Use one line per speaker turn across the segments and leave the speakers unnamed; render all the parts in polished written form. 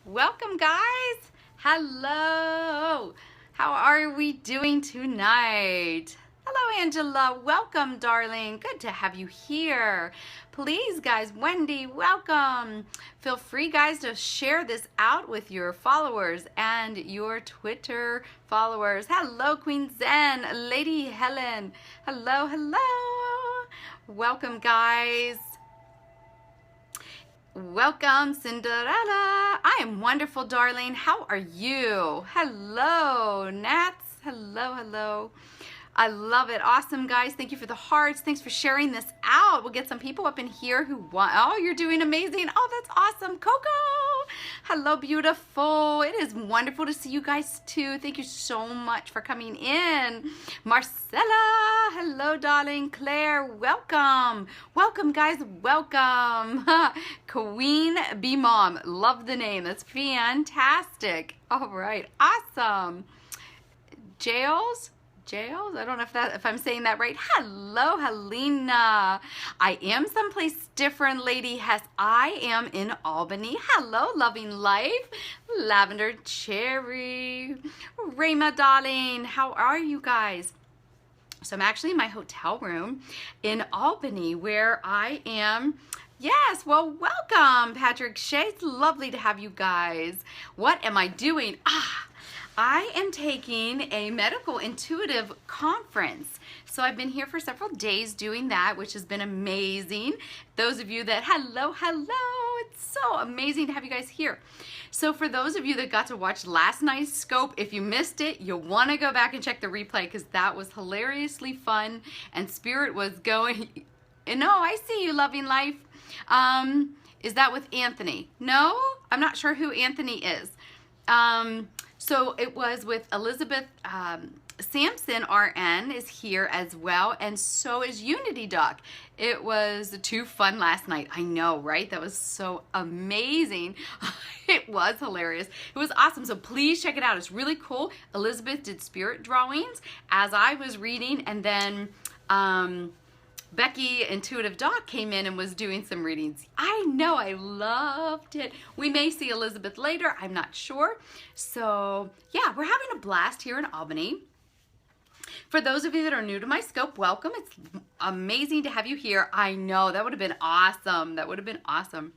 Welcome, guys. Hello. How are we doing tonight? Hello, Angela. Welcome, darling. Good to have you here. Please, guys, Wendy, welcome. Feel free, guys, to share this out with your followers and your Twitter followers. Hello, Queen Zen, Lady Helen. Hello, hello. Welcome, guys. Welcome, Cinderella. I am wonderful, darling. How are you? Hello, Nats. Hello, hello. I love it. Awesome, guys. Thank you for the hearts. Thanks for sharing this out. We'll get some people up in here who want. Oh, you're doing amazing. Oh, that's awesome. Coco. Hello, beautiful. It is wonderful to see you guys, too. Thank you so much for coming in. Marcella. Hello, darling. Claire. Welcome. Welcome, guys. Welcome. Queen Bee Mom. Love the name. That's fantastic. All right. Awesome. Jails. I don't know if I'm saying that right. Hello, Helena. I am someplace different, Lady Hess. I am in Albany. Hello, loving life. Lavender Cherry. Rayma, darling. How are you guys? So I'm actually in my hotel room in Albany where I am. Yes, well, welcome, Patrick Shea. It's lovely to have you guys. What am I doing? I am taking a medical intuitive conference. So I've been here for several days doing that, which has been amazing. Those of you that, hello, it's so amazing to have you guys here. So for those of you that got to watch last night's scope, if you missed it, you'll want to go back and check the replay because that was hilariously fun and Spirit was going, no, I see you, loving life. Is that with Anthony? No, I'm not sure who Anthony is. So it was with Elizabeth Sampson, RN, is here as well, and so is Unity Doc. It was too fun last night. I know, right? That was so amazing. It was hilarious. It was awesome. So please check it out. It's really cool. Elizabeth did spirit drawings as I was reading, and then Becky, Intuitive Doc, came in and was doing some readings. I know, I loved it. We may see Elizabeth later, I'm not sure. So yeah, we're having a blast here in Albany. For those of you that are new to my scope, welcome. It's amazing to have you here. I know, that would have been awesome. That would have been awesome.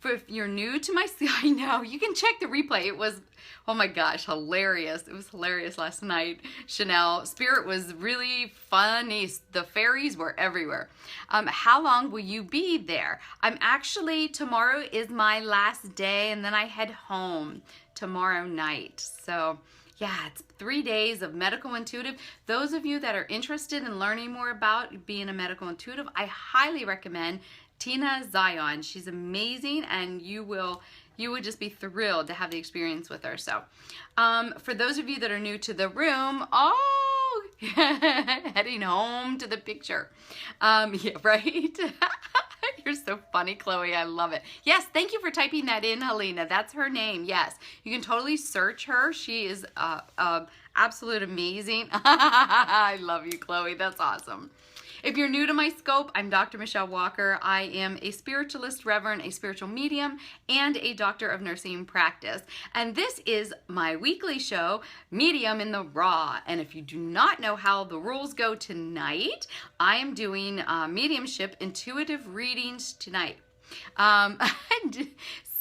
If you're new to my, I know, you can check the replay. It was, oh my gosh, hilarious. It was hilarious last night. Chanel, Spirit was really funny. The fairies were everywhere. How long will you be there? I'm actually, tomorrow is my last day and then I head home tomorrow night. So yeah, it's 3 days of medical intuitive. Those of you that are interested in learning more about being a medical intuitive, I highly recommend Tina Zion. She's amazing and you would just be thrilled to have the experience with her. So for those of you that are new to the room, oh, heading home to the picture. Yeah, right? You're so funny, Chloe. I love it. Yes, thank you for typing that in, Helena. That's her name. Yes, you can totally search her. She is absolute amazing. I love you, Chloe. That's awesome. If you're new to my scope, I'm Dr. Michelle Walker. I am a spiritualist, reverend, a spiritual medium, and a doctor of nursing practice. And this is my weekly show, Medium in the Raw. And if you do not know how the rules go tonight, I am doing mediumship intuitive readings tonight.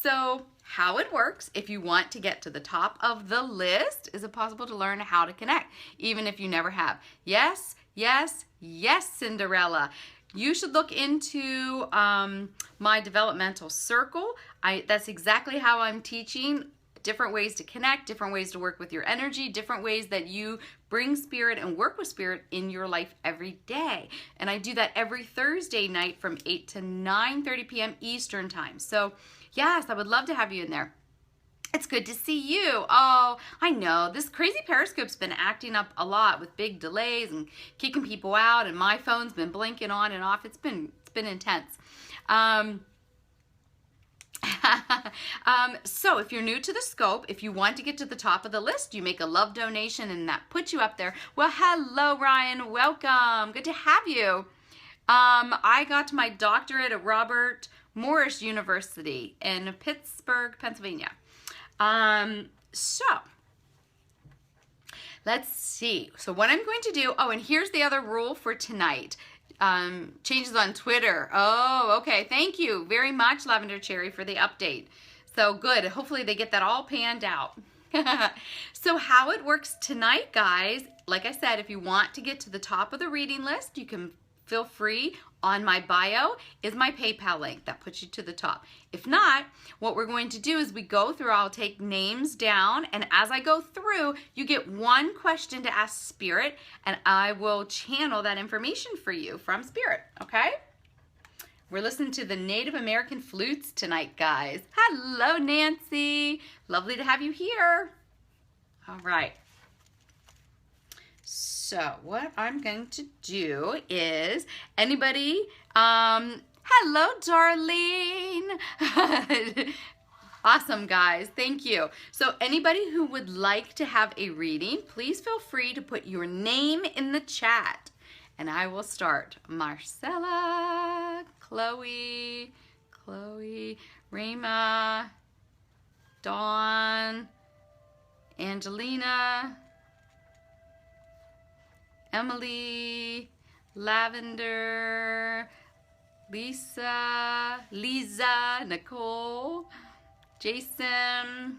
So how it works, if you want to get to the top of the list, is it possible to learn how to connect, even if you never have? Yes, yes, yes, Cinderella. You should look into my developmental circle. That's exactly how I'm teaching different ways to connect, different ways to work with your energy, different ways that you bring spirit and work with spirit in your life every day. And I do that every Thursday night from 8 to 9:30 p.m. Eastern time. So yes, I would love to have you in there. It's good to see you. Oh, I know. This crazy Periscope's been acting up a lot with big delays and kicking people out, and my phone's been blinking on and off. It's been intense. So if you're new to the scope, if you want to get to the top of the list, you make a love donation and that puts you up there. Well, hello, Ryan. Welcome. Good to have you. I got my doctorate at Robert Morris University in Pittsburgh, Pennsylvania. So let's see. So what I'm going to do, oh, and here's the other rule for tonight. Changes on Twitter. Oh, okay. Thank you very much, Lavender Cherry, for the update. So good. Hopefully they get that all panned out. So how it works tonight, guys, like I said, if you want to get to the top of the reading list, you can feel free. On my bio is my PayPal link that puts you to the top. If not, what we're going to do is we go through, I'll take names down, and as I go through, you get one question to ask Spirit, and I will channel that information for you from Spirit, okay? We're listening to the Native American flutes tonight, guys. Hello, Nancy. Lovely to have you here. All right. So what I'm going to do is, anybody, hello, Darlene. Awesome, guys. Thank you. So anybody who would like to have a reading, please feel free to put your name in the chat. And I will start. Marcella, Chloe, Rima, Dawn, Angelina, Emily, Lavender, Lisa, Nicole, Jason,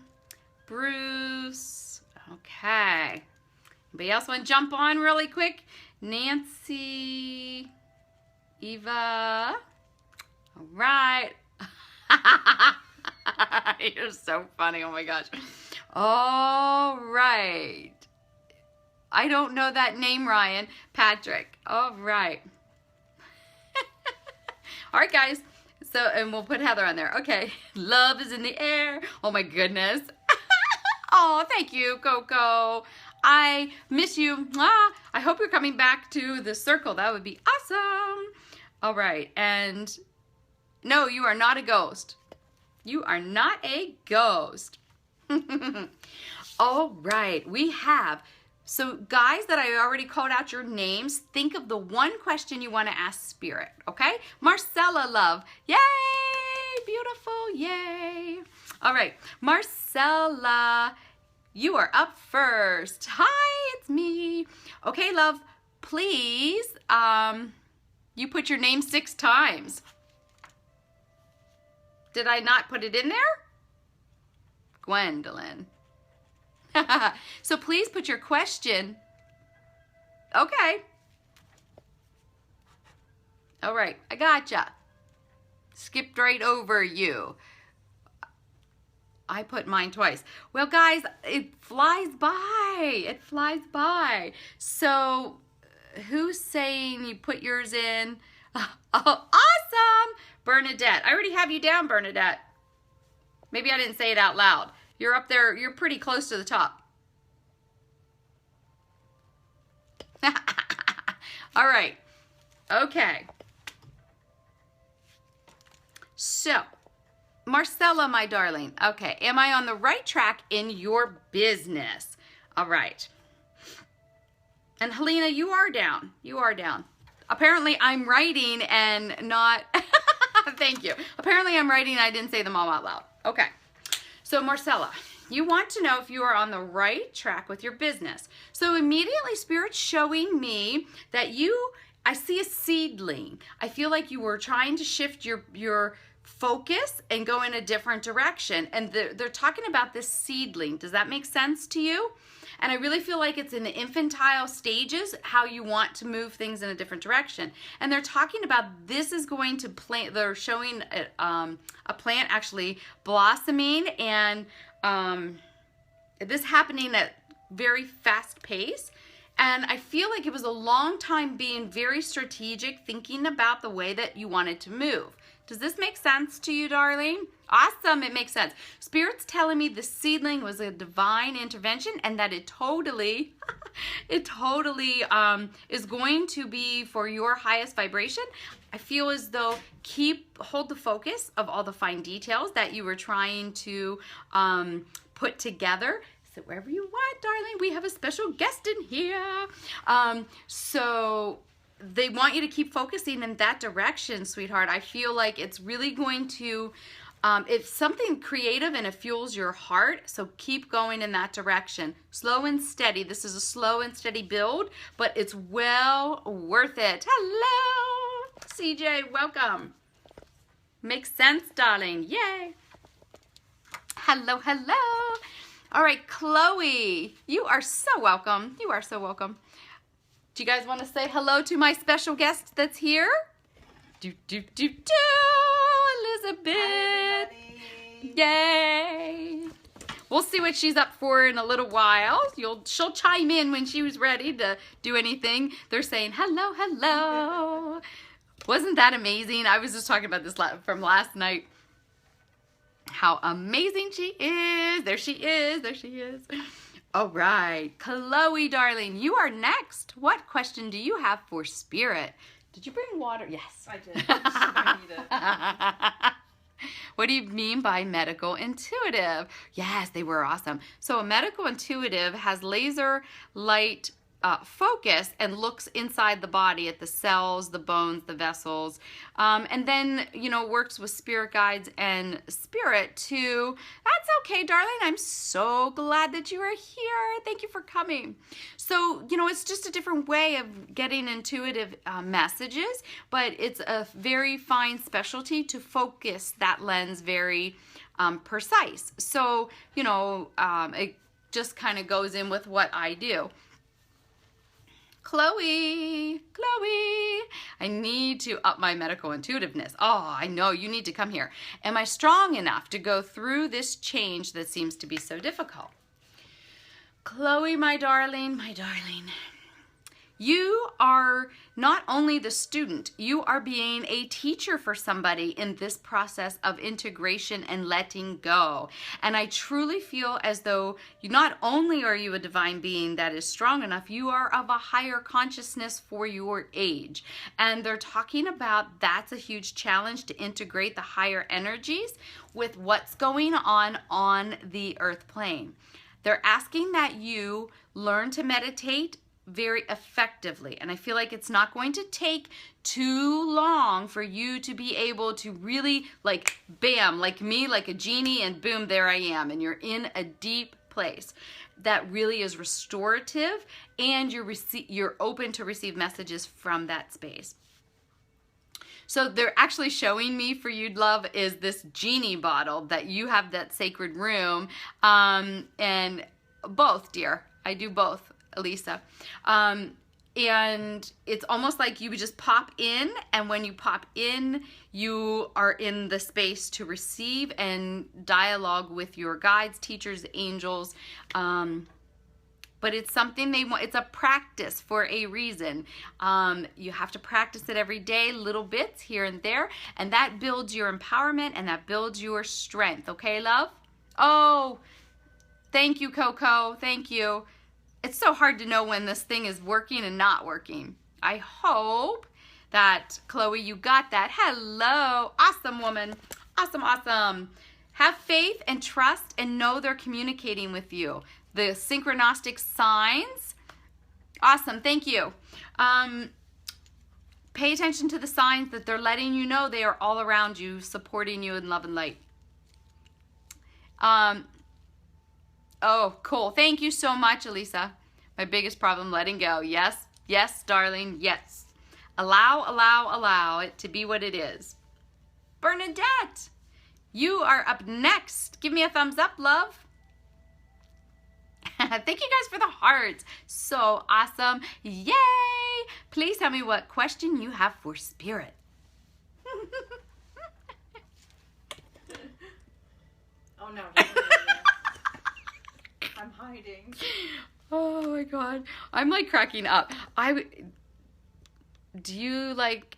Bruce. Okay. Anybody else want to jump on really quick? Nancy, Eva. All right. You're so funny. Oh my gosh. All right. I don't know that name, Ryan. Patrick. All right. All right, guys. So, and we'll put Heather on there. Okay. Love is in the air. Oh, my goodness. Oh, thank you, Coco. I miss you. I hope you're coming back to the circle. That would be awesome. All right. And no, you are not a ghost. You are not a ghost. All right. We have... So guys that I already called out your names, think of the one question you want to ask Spirit, okay? Marcella, love. Yay! Beautiful. Yay. All right. Marcella, you are up first. Hi, it's me. Okay, love, please, you put your name 6 times. Did I not put it in there? Gwendolyn. So please put your question. Okay. All right, I gotcha. Skipped right over you. I put mine twice. Well, guys, it flies by. It flies by. So who's saying you put yours in? Oh, awesome. Bernadette. I already have you down, Bernadette. Maybe I didn't say it out loud. You're up there. You're pretty close to the top. All right. Okay. So, Marcella, my darling. Okay. Am I on the right track in your business? All right. And Helena, you are down. You are down. Apparently, I'm writing and not... Thank you. Apparently, I'm writing and I didn't say them all out loud. Okay. So Marcella, you want to know if you are on the right track with your business. So immediately Spirit's showing me that I see a seedling. I feel like you were trying to shift your focus and go in a different direction. And they're talking about this seedling. Does that make sense to you? And I really feel like it's in the infantile stages, how you want to move things in a different direction. And they're talking about this is going to plant, they're showing a plant actually blossoming and this happening at very fast pace. And I feel like it was a long time being very strategic, thinking about the way that you wanted to move. Does this make sense to you, darling? Awesome, it makes sense. Spirit's telling me the seedling was a divine intervention and that it totally is going to be for your highest vibration. I feel as though hold the focus of all the fine details that you were trying to put together. Sit wherever you want, darling. We have a special guest in here. So they want you to keep focusing in that direction, sweetheart. I feel like it's really going to, it's something creative and it fuels your heart. So keep going in that direction. Slow and steady. This is a slow and steady build, but it's well worth it. Hello, CJ, welcome. Makes sense, darling. Yay. Hello, hello. All right, Chloe, you are so welcome. You are so welcome. Do you guys want to say hello to my special guest that's here? Elizabeth.
Hi,
Yay. We'll see what she's up for in a little while. She'll chime in when she was ready to do anything. They're saying hello, hello. Wasn't that amazing? I was just talking about this from last night. How amazing she is. There she is. There she is. All right. Chloe, darling, you are next. What question do you have for Spirit? Did you bring water? Yes.
I did. I need it.
What do you mean by medical intuitive? Yes, they were awesome. So a medical intuitive has laser light focus and looks inside the body at the cells, the bones, the vessels, and then, you know, works with spirit guides and spirit to, that's okay, darling. I'm so glad that you are here. Thank you for coming. So, you know, it's just a different way of getting intuitive messages, but it's a very fine specialty to focus that lens very precise. So, you know, it just kind of goes in with what I do. Chloe, I need to up my medical intuitiveness. Oh, I know, you need to come here. Am I strong enough to go through this change that seems to be so difficult? Chloe, my darling, you are not only the student, you are being a teacher for somebody in this process of integration and letting go. And I truly feel as though you not only are you a divine being that is strong enough, you are of a higher consciousness for your age. And they're talking about that's a huge challenge to integrate the higher energies with what's going on the earth plane. They're asking that you learn to meditate very effectively, and I feel like it's not going to take too long for you to be able to really, like, bam, like me, like a genie, and boom, there I am, and you're in a deep place that really is restorative, and you're open to receive messages from that space. So they're actually showing me for you, love, is this genie bottle that you have, that sacred room, and both, dear, I do both, Elisa. And it's almost like you would just pop in, and when you pop in, you are in the space to receive and dialogue with your guides, teachers, angels. But it's something they want, it's a practice for a reason. You have to practice it every day, little bits here and there, and that builds your empowerment and that builds your strength. Okay, love? Oh, thank you, Coco. Thank you. It's so hard to know when this thing is working and not working. I hope that, Chloe, you got that. Hello. Awesome, woman. Awesome, awesome. Have faith and trust and know they're communicating with you. The synchronistic signs. Awesome. Thank you. Pay attention to the signs that they're letting you know they are all around you, supporting you in love and light. Oh, cool. Thank you so much, Elisa. My biggest problem, letting go. Yes, yes, darling, yes. Allow it to be what it is. Bernadette, you are up next. Give me a thumbs up, love. Thank you guys for the hearts. So awesome. Yay. Please tell me what question you have for Spirit.
Oh no. I'm hiding.
Oh my God. I'm like cracking up. Do you like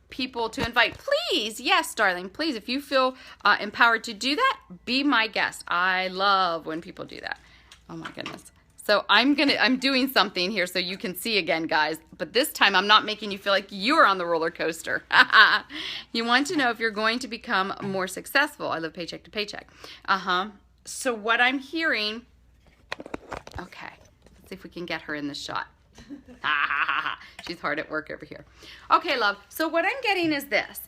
people to invite? Please. Yes, darling. Please, if you feel empowered to do that, be my guest. I love when people do that. Oh my goodness. So I'm doing something here so you can see again, guys. But this time I'm not making you feel like you're on the roller coaster. You want to know if you're going to become more successful. I live paycheck to paycheck. So what I'm hearing, okay, let's see if we can get her in the shot. She's hard at work over here. Okay, love. So what I'm getting is this.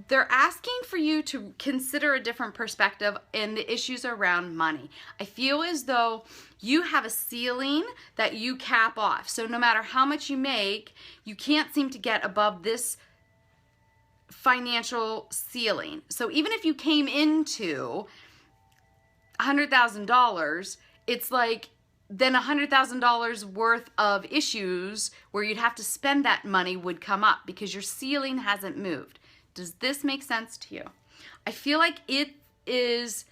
They're asking for you to consider a different perspective in the issues around money. I feel as though you have a ceiling that you cap off. So no matter how much you make, you can't seem to get above this financial ceiling. So even if you came into $100,000, it's like then $100,000 worth of issues where you'd have to spend that money would come up because your ceiling hasn't moved. Does this make sense to you? I feel like it is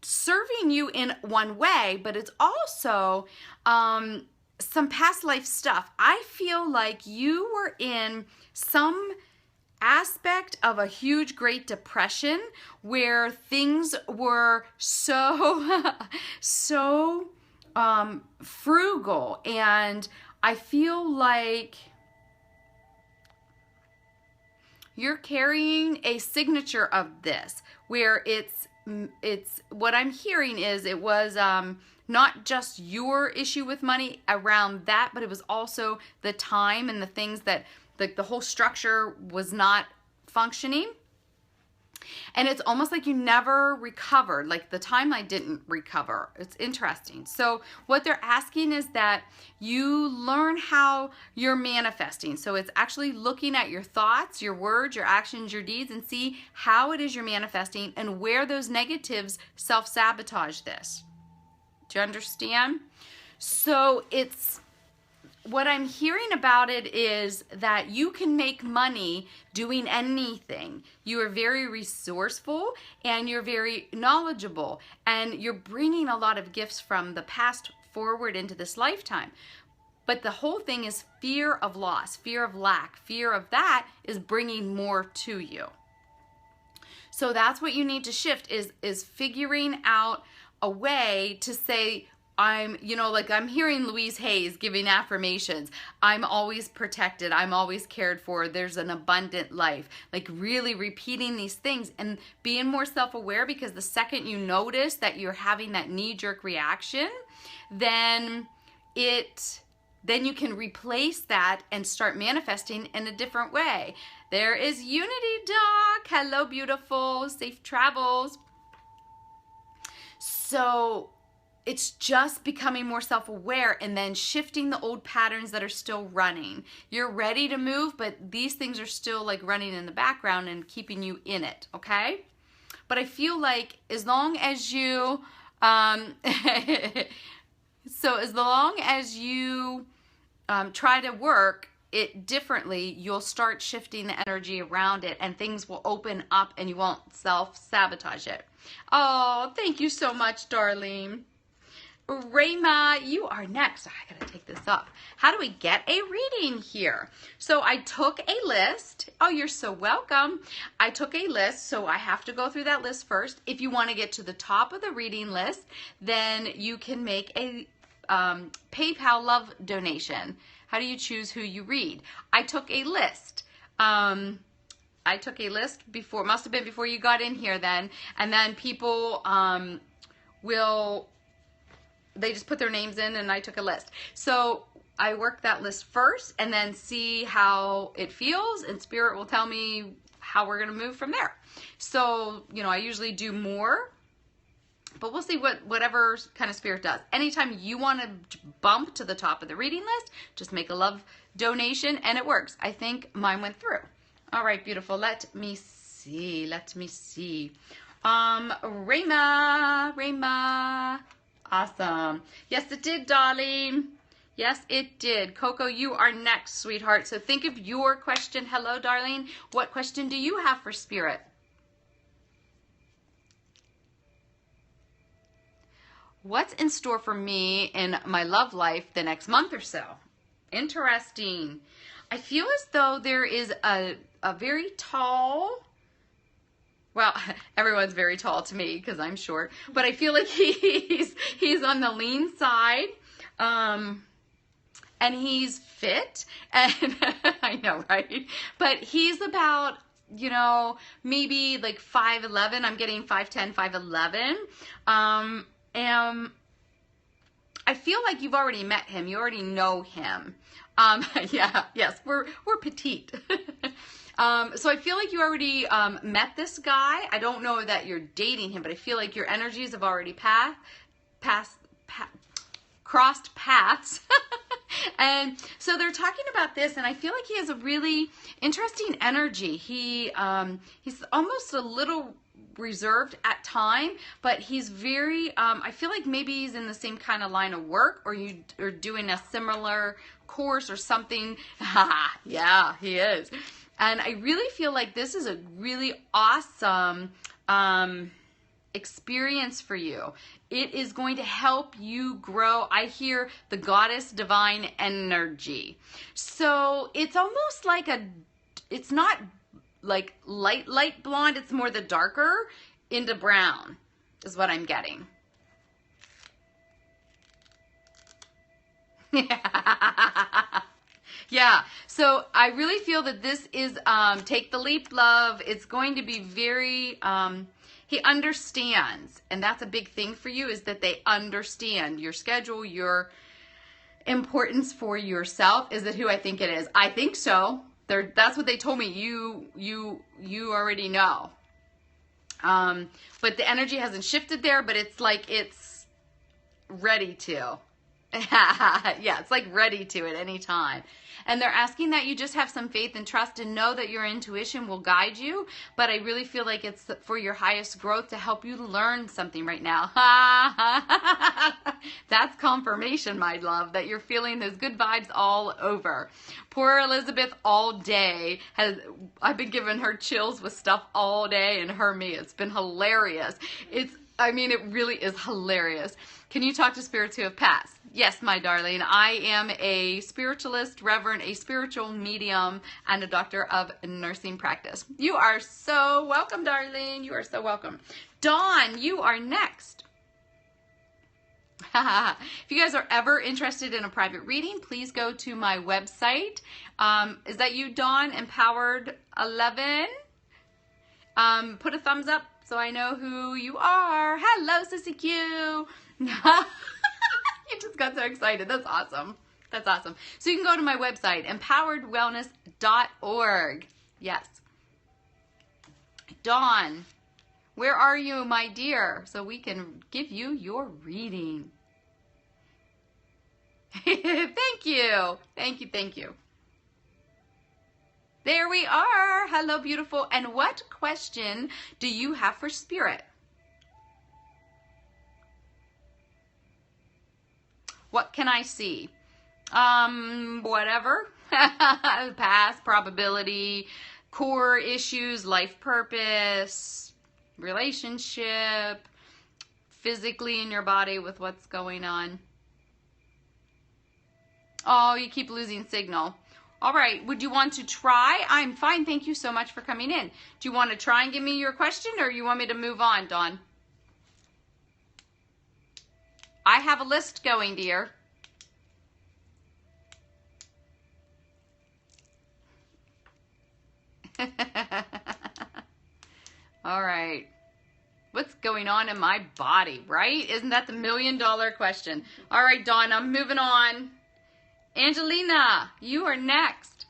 serving you in one way, but it's also some past life stuff. I feel like you were in some aspect of a huge Great Depression where things were so frugal, and I feel like you're carrying a signature of this where it's what I'm hearing is it was not just your issue with money around that, but it was also the time and the things that the whole structure was not functioning. And it's almost like you never recovered, like the timeline didn't recover. It's interesting. So what they're asking is that you learn how you're manifesting. So it's actually looking at your thoughts, your words, your actions, your deeds, and see how it is you're manifesting and where those negatives self-sabotage this. Do you understand? So it's what I'm hearing about it is that you can make money doing anything. You are very resourceful and you're very knowledgeable, and you're bringing a lot of gifts from the past forward into this lifetime. But the whole thing is fear of loss, fear of lack, fear of that is bringing more to you. So that's what you need to shift is figuring out a way to say, I'm hearing Louise Hayes giving affirmations. I'm always protected. I'm always cared for. There's an abundant life. Like really repeating these things and being more self-aware, because the second you notice that you're having that knee-jerk reaction, then you can replace that and start manifesting in a different way. There is Unity Doc. Hello, beautiful. Safe travels. So it's just becoming more self-aware and then shifting the old patterns that are still running. You're ready to move, but these things are still like running in the background and keeping you in it, okay? But I feel like as long as you, try to work it differently, you'll start shifting the energy around it and things will open up and you won't self-sabotage it. Oh, thank you so much, darling. Rayma, you are next. I gotta take this up. How do we get a reading here? So I took a list. Oh, you're so welcome. I took a list, so I have to go through that list first. If you want to get to the top of the reading list, then you can make a PayPal love donation. How do you choose who you read? I took a list. I took a list before, must have been before you got in here then, and then people they just put their names in and I took a list. So I work that list first and then see how it feels, and Spirit will tell me how we're going to move from there. So, I usually do more, but we'll see whatever kind of Spirit does. Anytime you want to bump to the top of the reading list, just make a love donation and it works. I think mine went through. All right, beautiful. Let me see. Rayma. Awesome. Yes, it did, darling. Yes, it did. Coco, you are next, sweetheart. So think of your question. Hello, darling. What question do you have for Spirit? What's in store for me in my love life the next month or so? Interesting. I feel as though there is a very tall, well, everyone's very tall to me because I'm short, but I feel like he's on the lean side, and he's fit, and I know, right? But he's about you know, maybe like 5'11". I'm getting 5'10", 5'11". And I feel like you've already met him. You already know him. Yeah, yes, we're petite. So I feel like you already met this guy. I don't know that you're dating him, but I feel like your energies have already crossed paths. And so they're talking about this, and I feel like he has a really interesting energy. He's almost a little reserved at time, but he's very, I feel like maybe he's in the same kind of line of work, or you are doing a similar course or something. Yeah, he is. And I really feel like this is a really awesome experience for you. It is going to help you grow. I hear the goddess divine energy. So it's almost like it's not like light blonde. It's more the darker into brown is what I'm getting. Yeah, so I really feel that this is take the leap, love. It's going to be very, he understands, and that's a big thing for you, is that they understand your schedule, your importance for yourself. Is it who I think it is? I think so. That's what they told me. You already know. But the energy hasn't shifted there, but it's like it's ready to. Yeah, it's like ready to at any time. And they're asking that you just have some faith and trust and know that your intuition will guide you. But I really feel like it's for your highest growth to help you learn something right now. That's confirmation, my love, that you're feeling those good vibes all over. Poor Elizabeth all day I've been giving her chills with stuff all day, and me. It's been hilarious. It really is hilarious. Can you talk to spirits who have passed? Yes, my darling. I am a spiritualist, reverend, a spiritual medium, and a doctor of nursing practice. You are so welcome, darling. You are so welcome. Dawn, you are next. If you guys are ever interested in a private reading, please go to my website. Is that you, Dawn? Empowered 11? Put a thumbs up so I know who you are. Hello, Sissy Q. You just got so excited. That's awesome. That's awesome. So you can go to my website, empoweredwellness.org. Yes. Dawn, where are you, my dear? So we can give you your reading. Thank you. Thank you. Thank you. There we are. Hello, beautiful. And what question do you have for spirit? What can I see? Whatever. Past, probability, core issues, life purpose, relationship, physically in your body with what's going on. Oh, you keep losing signal. All right, would you want to try? I'm fine, thank you so much for coming in. Do you want to try and give me your question, or you want me to move on, Dawn? I have a list going, dear. All right. What's going on in my body, right? Isn't that the $1 million question? All right, Dawn, I'm moving on. Angelina, you are next.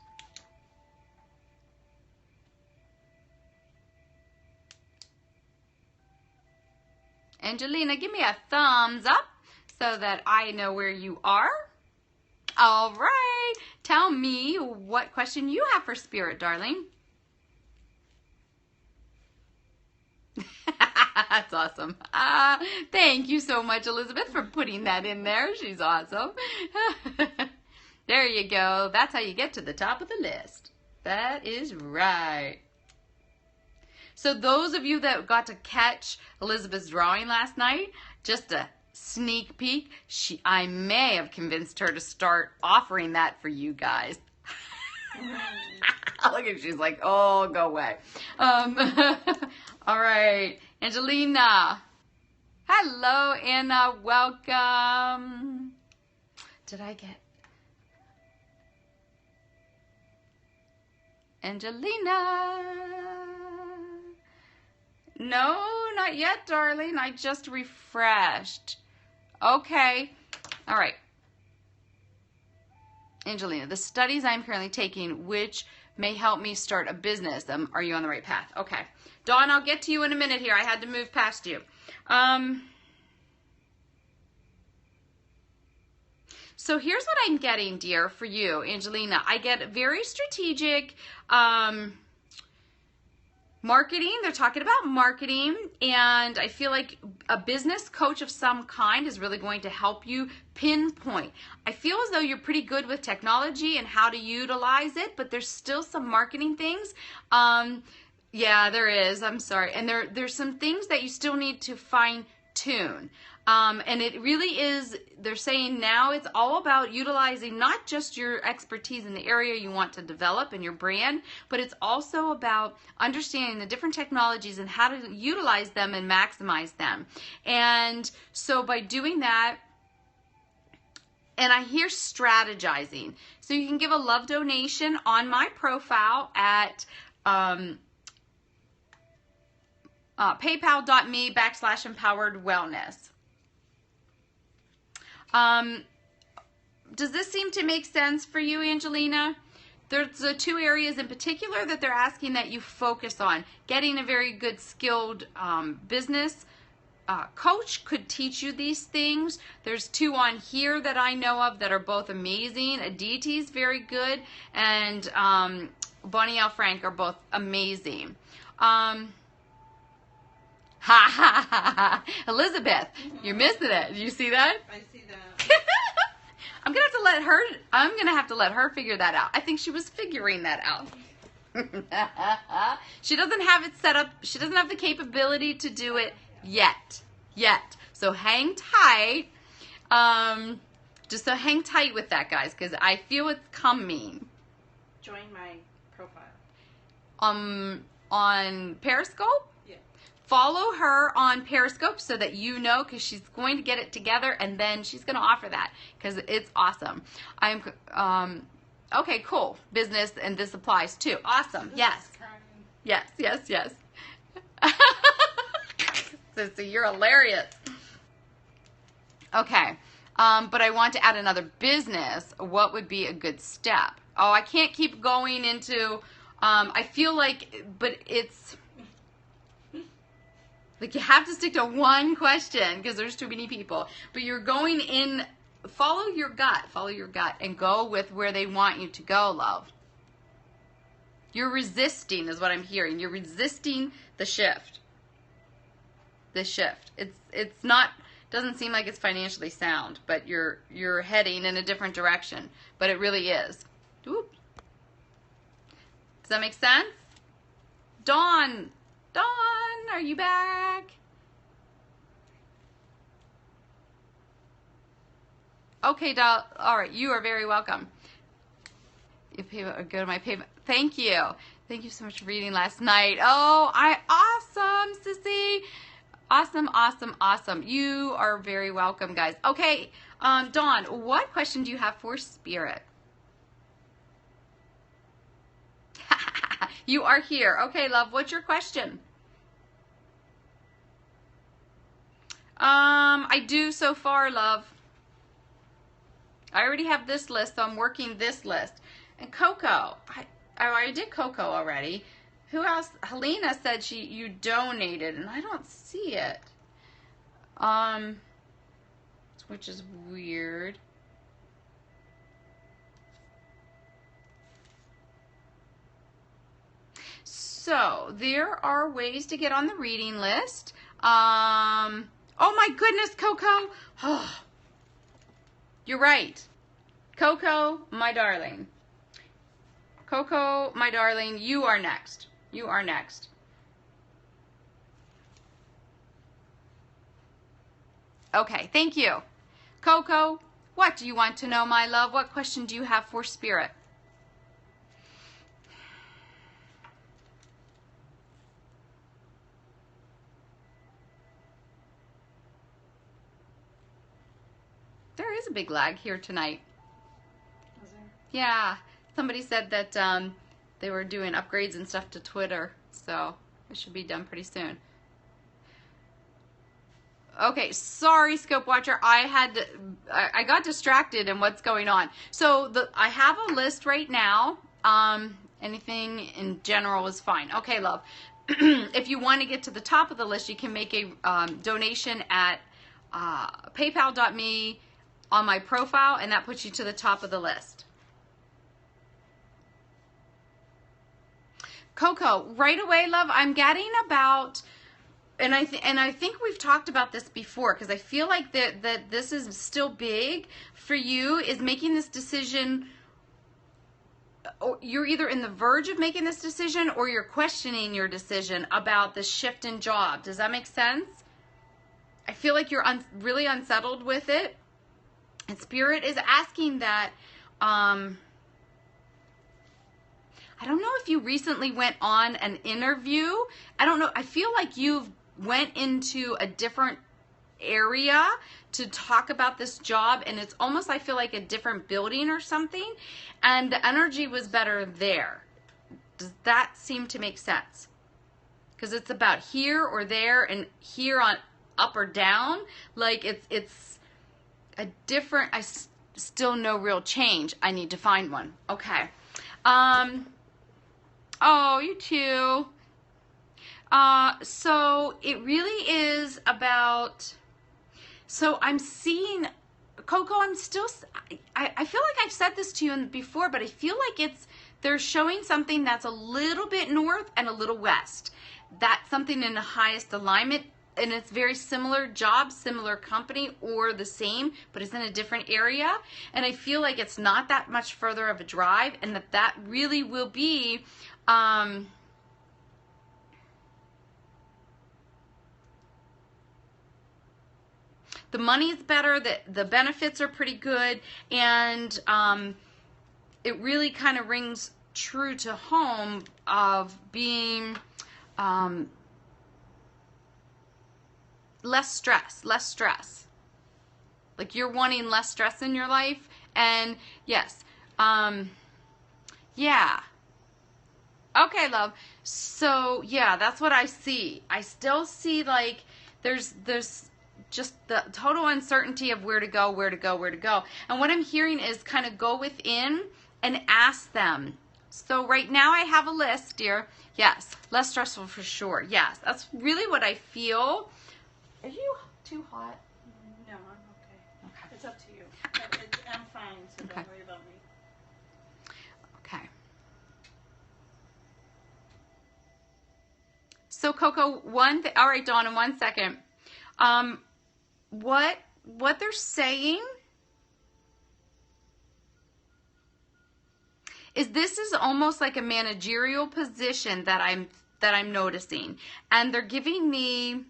Angelina, give me a thumbs up so that I know where you are. All right. Tell me what question you have for spirit, darling. That's awesome. Thank you so much, Elizabeth, for putting that in there. She's awesome. There you go. That's how you get to the top of the list. That is right. So those of you that got to catch Elizabeth's drawing last night, just a sneak peek, I may have convinced her to start offering that for you guys. Look at, she's like, oh, go away. All right, Angelina. Hello, Anna. Welcome. Did I get Angelina? No, not yet, darling. I just refreshed. Okay. All right. Angelina, the studies I'm currently taking, which may help me start a business. Are you on the right path? Okay. Dawn, I'll get to you in a minute here. I had to move past you. So here's what I'm getting, dear, for you, Angelina. I get very strategic marketing. They're talking about marketing, and I feel like a business coach of some kind is really going to help you pinpoint. I feel as though you're pretty good with technology and how to utilize it, but there's still some marketing things. Yeah, there is. I'm sorry. And there's some things that you still need to fine tune. And it really is, they're saying now it's all about utilizing not just your expertise in the area you want to develop in your brand, but it's also about understanding the different technologies and how to utilize them and maximize them. And so by doing that, and I hear strategizing. So you can give a love donation on my profile at paypal.me/empoweredwellness. Does this seem to make sense for you, Angelina? There's the two areas in particular that they're asking that you focus on. Getting a very good skilled business coach could teach you these things. There's two on here that I know of that are both amazing. Aditi's very good, and Bonnie L. Frank are both amazing. Elizabeth, you're missing it. Do you see that?
I see that.
I'm gonna have to let her figure that out. I think she was figuring that out. She doesn't have it set up. She doesn't have the capability to do it yet. So hang tight. Just so hang tight with that, guys, because I feel it's coming.
Join my profile.
On Periscope?
Yeah.
Follow her on Periscope so that you know, because she's going to get it together, and then she's going to offer that because it's awesome. Okay, cool. Business, and this applies too. Awesome. Yes. Yes. So you're hilarious. Okay. But I want to add another business. What would be a good step? Oh, I can't keep going into, I feel like, but it's, like you have to stick to one question because there's too many people. But you're going in, follow your gut, and go with where they want you to go, love. You're resisting is what I'm hearing. You're resisting the shift. It's not, doesn't seem like it's financially sound, but you're heading in a different direction. But it really is. Oop. Does that make sense? Dawn, are you back? Okay, doll. All right, you are very welcome. You go to my payment. Thank you. Thank you so much for reading last night. Oh, awesome, sissy. Awesome. You are very welcome, guys. Okay, Dawn, what question do you have for Spirit? You are here. Okay, love, what's your question? I do so far, love. I already have this list, so I'm working this list. And Coco, I did Coco already. Who else? Helena said you donated, and I don't see it. Which is weird. So there are ways to get on the reading list. Oh my goodness, Coco. Oh, you're right. Coco, my darling. Coco, my darling, you are next. You are next. Okay, thank you. Coco, what do you want to know, my love? What question do you have for Spirit? There is a big lag here tonight.
Was there?
Yeah, somebody said that they were doing upgrades and stuff to Twitter, so it should be done pretty soon. Okay, sorry, Scope Watcher. I got distracted in what's going on. So I have a list right now. Anything in general is fine. Okay, love. If you want to get to the top of the list, you can make a donation at paypal.me on my profile, and that puts you to the top of the list. Coco, right away, love, I'm getting about, and I think we've talked about this before, because I feel like that this is still big for you, is making this decision. You're either in the verge of making this decision or you're questioning your decision about the shift in job. Does that make sense? I feel like you're really unsettled with it. And Spirit is asking that, I don't know if you recently went on an interview. I don't know. I feel like you've went into a different area to talk about this job, and it's almost, I feel like, a different building or something, and the energy was better there. Does that seem to make sense? Because it's about here or there, and here on up or down. Like it's a different, still no real change. I need to find one. Okay. Oh, you too. So it really is about, so I'm seeing, Coco, I'm still, I feel like I've said this to you before, but I feel like they're showing something that's a little bit north and a little west. That's something in the highest alignment, and it's very similar job, similar company, or the same, but it's in a different area. And I feel like it's not that much further of a drive, and that really will be, the money's better, the benefits are pretty good, and it really kind of rings true to home of being less stress. Like you're wanting less stress in your life, and yes, yeah. Okay, love. So yeah, that's what I see. I still see like there's just the total uncertainty of where to go. And what I'm hearing is kind of go within and ask them. So right now I have a list, dear. Yes, less stressful for sure. Yes, that's really what I feel. Are you too hot?
No, I'm okay.
Okay.
It's up to you. I'm fine, so
Okay.
don't worry about me.
Okay. So Coco, all right, Dawn, in 1 second. What they're saying is this is almost like a managerial position that I'm noticing, and they're giving me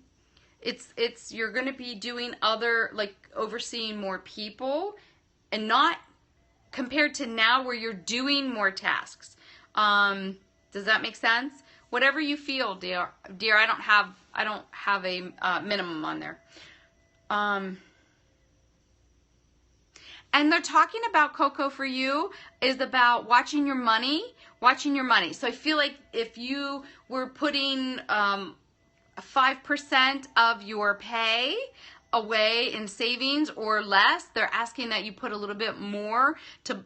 it's you're going to be doing other, like overseeing more people, and not compared to now where you're doing more tasks. Does that make sense? Whatever you feel, dear. I don't have a minimum on there. And they're talking about, Coco, for you is about watching your money. So I feel like if you were putting 5% of your pay away in savings or less, they're asking that you put a little bit more to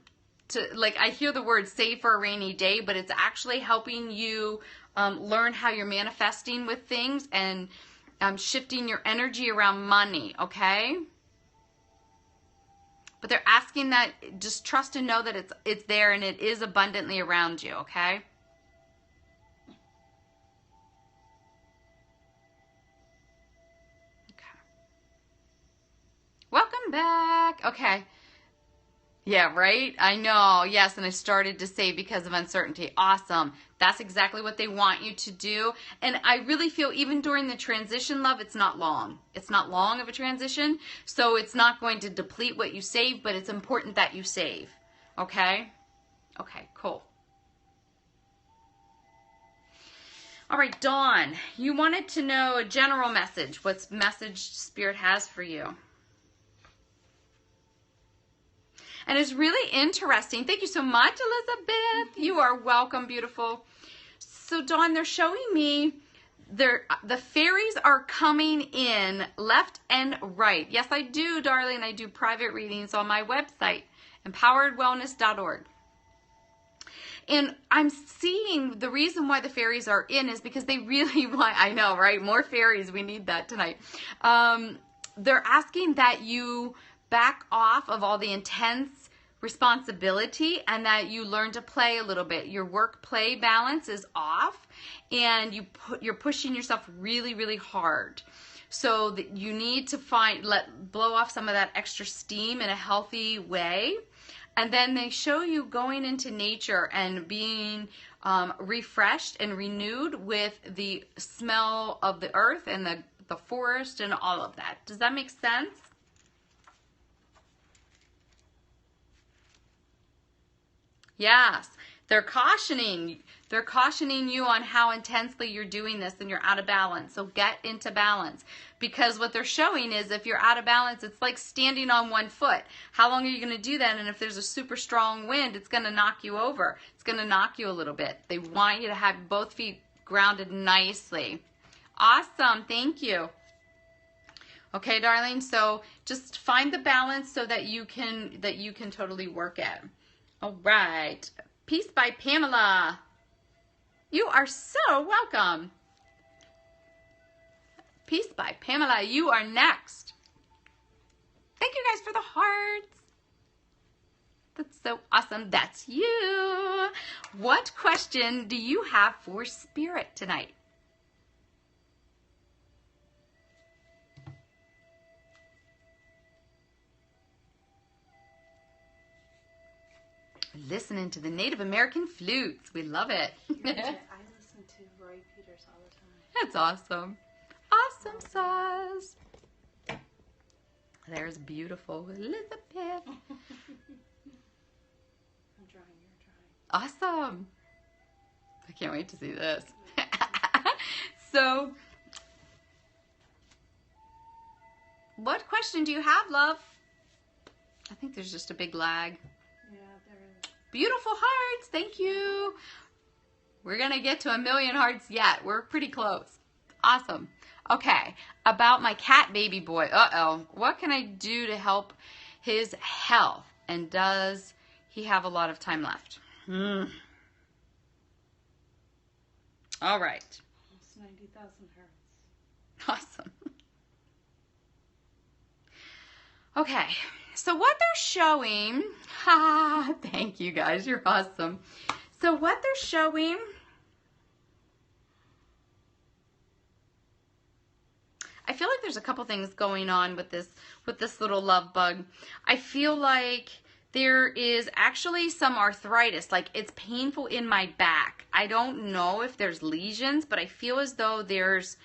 like, I hear the word save for a rainy day, but it's actually helping you learn how you're manifesting with things and shifting your energy around money, okay? But they're asking that just trust and know that it's there and it is abundantly around you, okay? Okay. Welcome back. Okay. Yeah, right? I know. Yes, and I started to save because of uncertainty. Awesome. That's exactly what they want you to do. And I really feel even during the transition, love, it's not long. It's not long of a transition, so it's not going to deplete what you save, but it's important that you save. Okay? Okay, cool. All right, Dawn, you wanted to know a general message. What message Spirit has for you? And it's really interesting. Thank you so much, Elizabeth. You are welcome, beautiful. So, Dawn, they're showing me the fairies are coming in left and right. Yes, I do, darling. I do private readings on my website, empoweredwellness.org. And I'm seeing the reason why the fairies are in is because they really want, I know, right? More fairies. We need that tonight. They're asking that you back off of all the intense responsibility and that you learn to play a little bit. Your work-play balance is off and you're pushing yourself really, really hard. So that you need to blow off some of that extra steam in a healthy way. And then they show you going into nature and being refreshed and renewed with the smell of the earth and the forest and all of that. Does that make sense? Yes. They're cautioning you on how intensely you're doing this and you're out of balance. So get into balance. Because what they're showing is if you're out of balance, it's like standing on one foot. How long are you going to do that? And if there's a super strong wind, it's going to knock you over. It's going to knock you a little bit. They want you to have both feet grounded nicely. Awesome. Thank you. Okay, darling. So just find the balance so that you can totally work it. All right. Peace by Pamela. You are so welcome. Peace by Pamela. You are next. Thank you guys for the hearts. That's so awesome. That's you. What question do you have for Spirit tonight? Listening to the Native American flutes. We love it.
I listen to Roy Peters all the time.
That's awesome. Awesome sauce. There's beautiful Elizabeth.
I'm trying, you're trying.
Awesome. I can't wait to see this. So, what question do you have, love? I think there's just a big lag.
Yeah, there is.
Beautiful hearts. Thank you. We're going to get to 1,000,000 hearts yet. We're pretty close. Awesome. Okay. About my cat baby boy. Uh-oh. What can I do to help his health? And does he have a lot of time left? All right.
Almost 90,000 hertz.
Awesome. Okay. So what they're showing, thank you guys, you're awesome. So what they're showing, I feel like there's a couple things going on with this little love bug. I feel like there is actually some arthritis, like it's painful in my back. I don't know if there's lesions, but I feel as though there's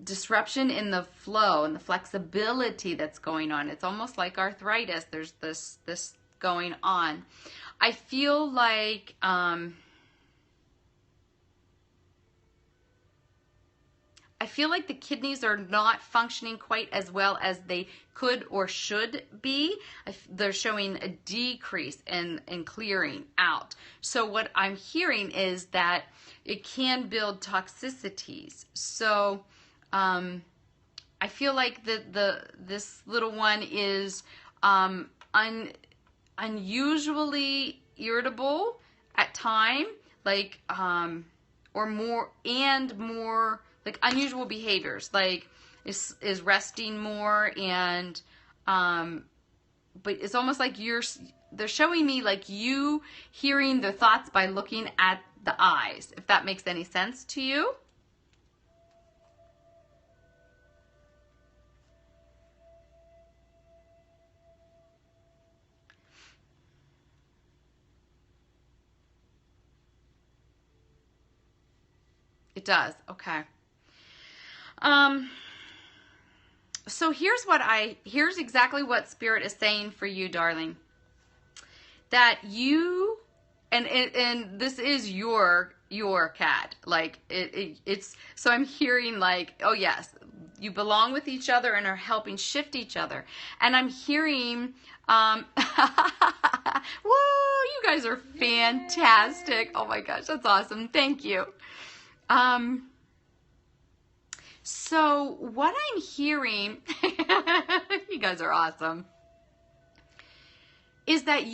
disruption in the flow and the flexibility that's going on. It's almost like arthritis. There's this going on. I feel like the kidneys are not functioning quite as well as they could or should be. They're showing a decrease in clearing out. So what I'm hearing is that it can build toxicities. So I feel like this little one is unusually irritable at time, like or more like unusual behaviors, like is resting more and but it's almost like they're showing me like you hearing their thoughts by looking at the eyes, if that makes any sense to you. It does. Okay. So here's exactly what Spirit is saying for you, darling. That you, and this is your cat. Like it's, so I'm hearing like, oh yes, you belong with each other and are helping shift each other. And I'm hearing, whoa, you guys are fantastic. Oh my gosh, that's awesome. Thank you. So what I'm hearing, you guys are awesome, is that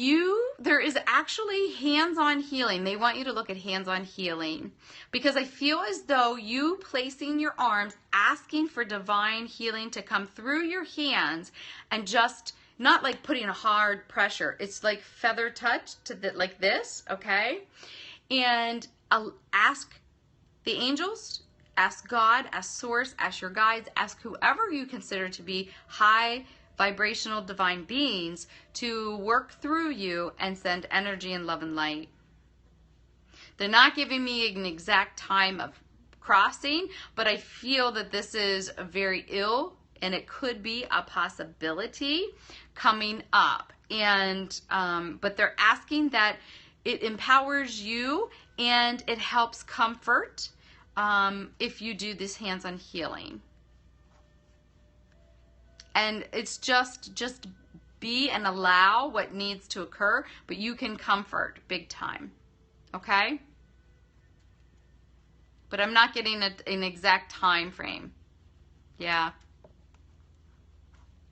there is actually hands-on healing. They want you to look at hands-on healing, because I feel as though you placing your arms, asking for divine healing to come through your hands, and just not like putting a hard pressure. It's like feather touch to like this, okay? And I'll ask the angels, ask God, ask Source, ask your guides, ask whoever you consider to be high vibrational divine beings to work through you and send energy and love and light. They're not giving me an exact time of crossing, but I feel that this is very ill and it could be a possibility coming up. And but they're asking that it empowers you and it helps comfort if you do this hands-on healing. And it's just be and allow what needs to occur, but you can comfort big time, okay? But I'm not getting an exact time frame. Yeah.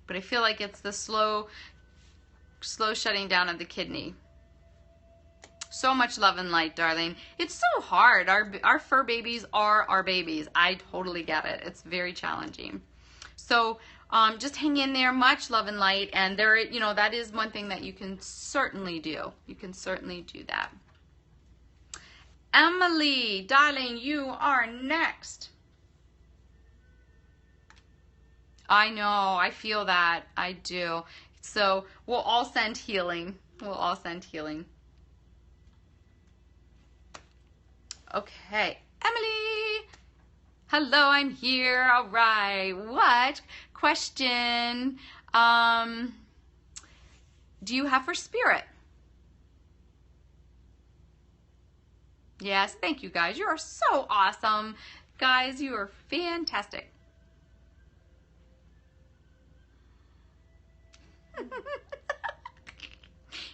But I feel like it's the slow shutting down of the kidney. So much love and light, darling. It's so hard. Our fur babies are our babies. I totally get it. It's very challenging. So just hang in there. Much love and light. And there, you know, that is one thing that you can certainly do. You can certainly do that. Emily, darling, you are next. I know. I feel that. I do. So we'll all send healing. We'll all send healing. Okay. Emily. Hello, I'm here. All right. What question do you have for spirit? Yes, thank you guys. You are so awesome. Guys, you are fantastic.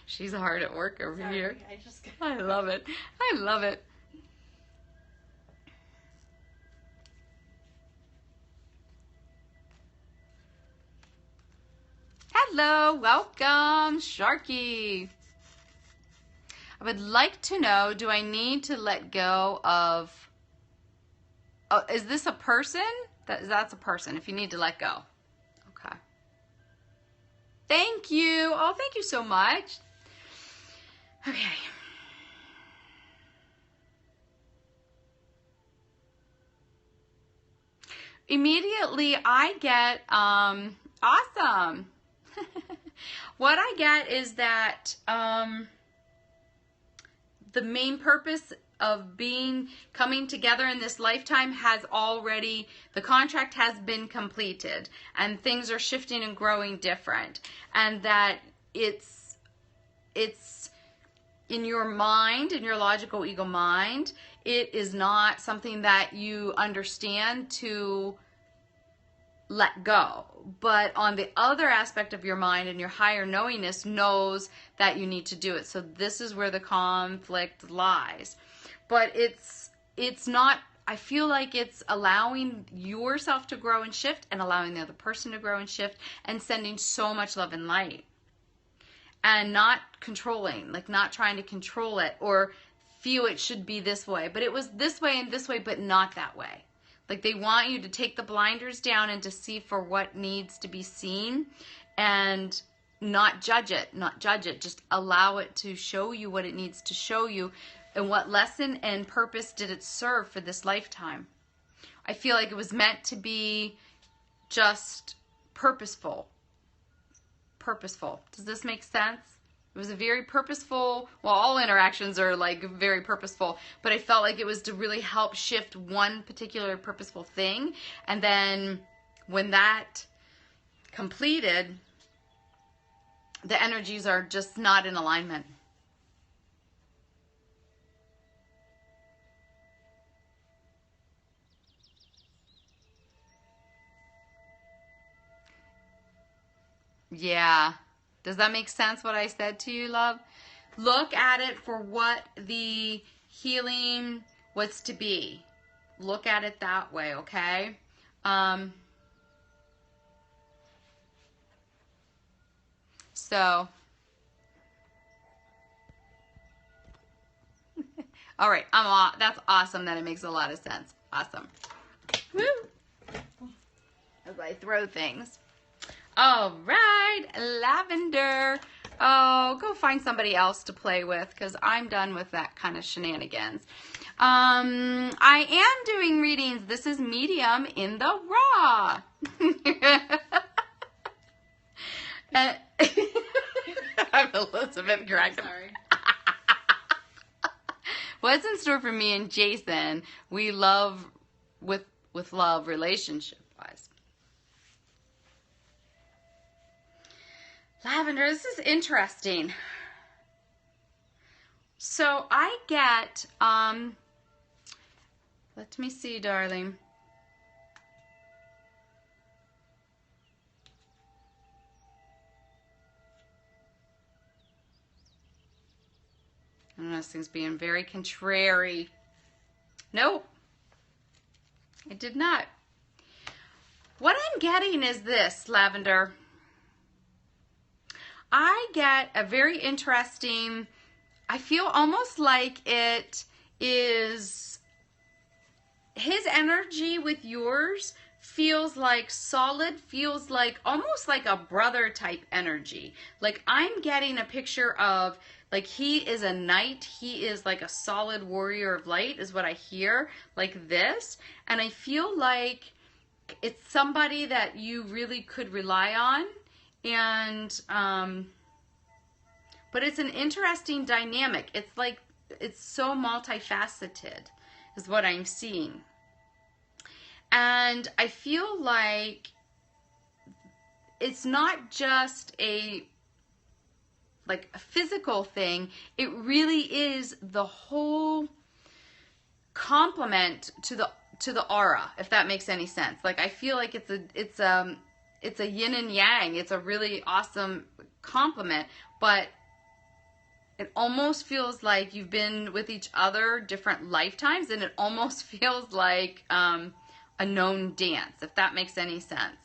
She's hard at work over here. I love it. I love it. Hello, welcome, Sharky. I would like to know, do I need to let go of, oh, is this a person? That's a person, if you need to let go. Okay. Thank you. Oh, thank you so much. Okay. Immediately I get, awesome. What I get is that the main purpose of coming together in this lifetime has already, the contract has been completed and things are shifting and growing different, and that it's in your mind, in your logical ego mind, it is not something that you understand to let go. But on the other aspect of your mind and your higher knowingness knows that you need to do it. So this is where the conflict lies. But it's not, I feel like it's allowing yourself to grow and shift and allowing the other person to grow and shift and sending so much love and light. And not controlling, like not trying to control it or feel it should be this way. But it was this way and this way, but not that way. Like they want you to take the blinders down and to see for what needs to be seen and not judge it, just allow it to show you what it needs to show you and what lesson and purpose did it serve for this lifetime. I feel like it was meant to be just purposeful. Does this make sense? It was a very purposeful, well, all interactions are like very purposeful, but I felt like it was to really help shift one particular purposeful thing. And then when that completed, the energies are just not in alignment. Yeah. Does that make sense what I said to you, love? Look at it for what the healing was to be. Look at it that way, okay? So, all right, that's awesome that it makes a lot of sense. Awesome. Woo! As I throw things. All right, Lavender. Oh, go find somebody else to play with because I'm done with that kind of shenanigans. I am doing readings. This is medium in the raw. I'm Elizabeth Gregg.
Sorry.
What's in store for me and Jason? We love with love relationship wise. Lavender, this is interesting. So I get let me see, darling. I don't know, this thing's being very contrary. Nope. It did not. What I'm getting is this, Lavender. I get a very interesting, I feel almost like it is, his energy with yours feels like solid, feels like almost like a brother type energy. Like I'm getting a picture of, like he is a knight, he is like a solid warrior of light is what I hear, like this. And I feel like it's somebody that you really could rely on. And, but it's an interesting dynamic. It's like, it's so multifaceted is what I'm seeing. And I feel like it's not just a physical thing. It really is the whole complement to the aura, if that makes any sense. Like I feel like it's a yin and yang. It's a really awesome complement, but it almost feels like you've been with each other different lifetimes, and it almost feels like a known dance, if that makes any sense.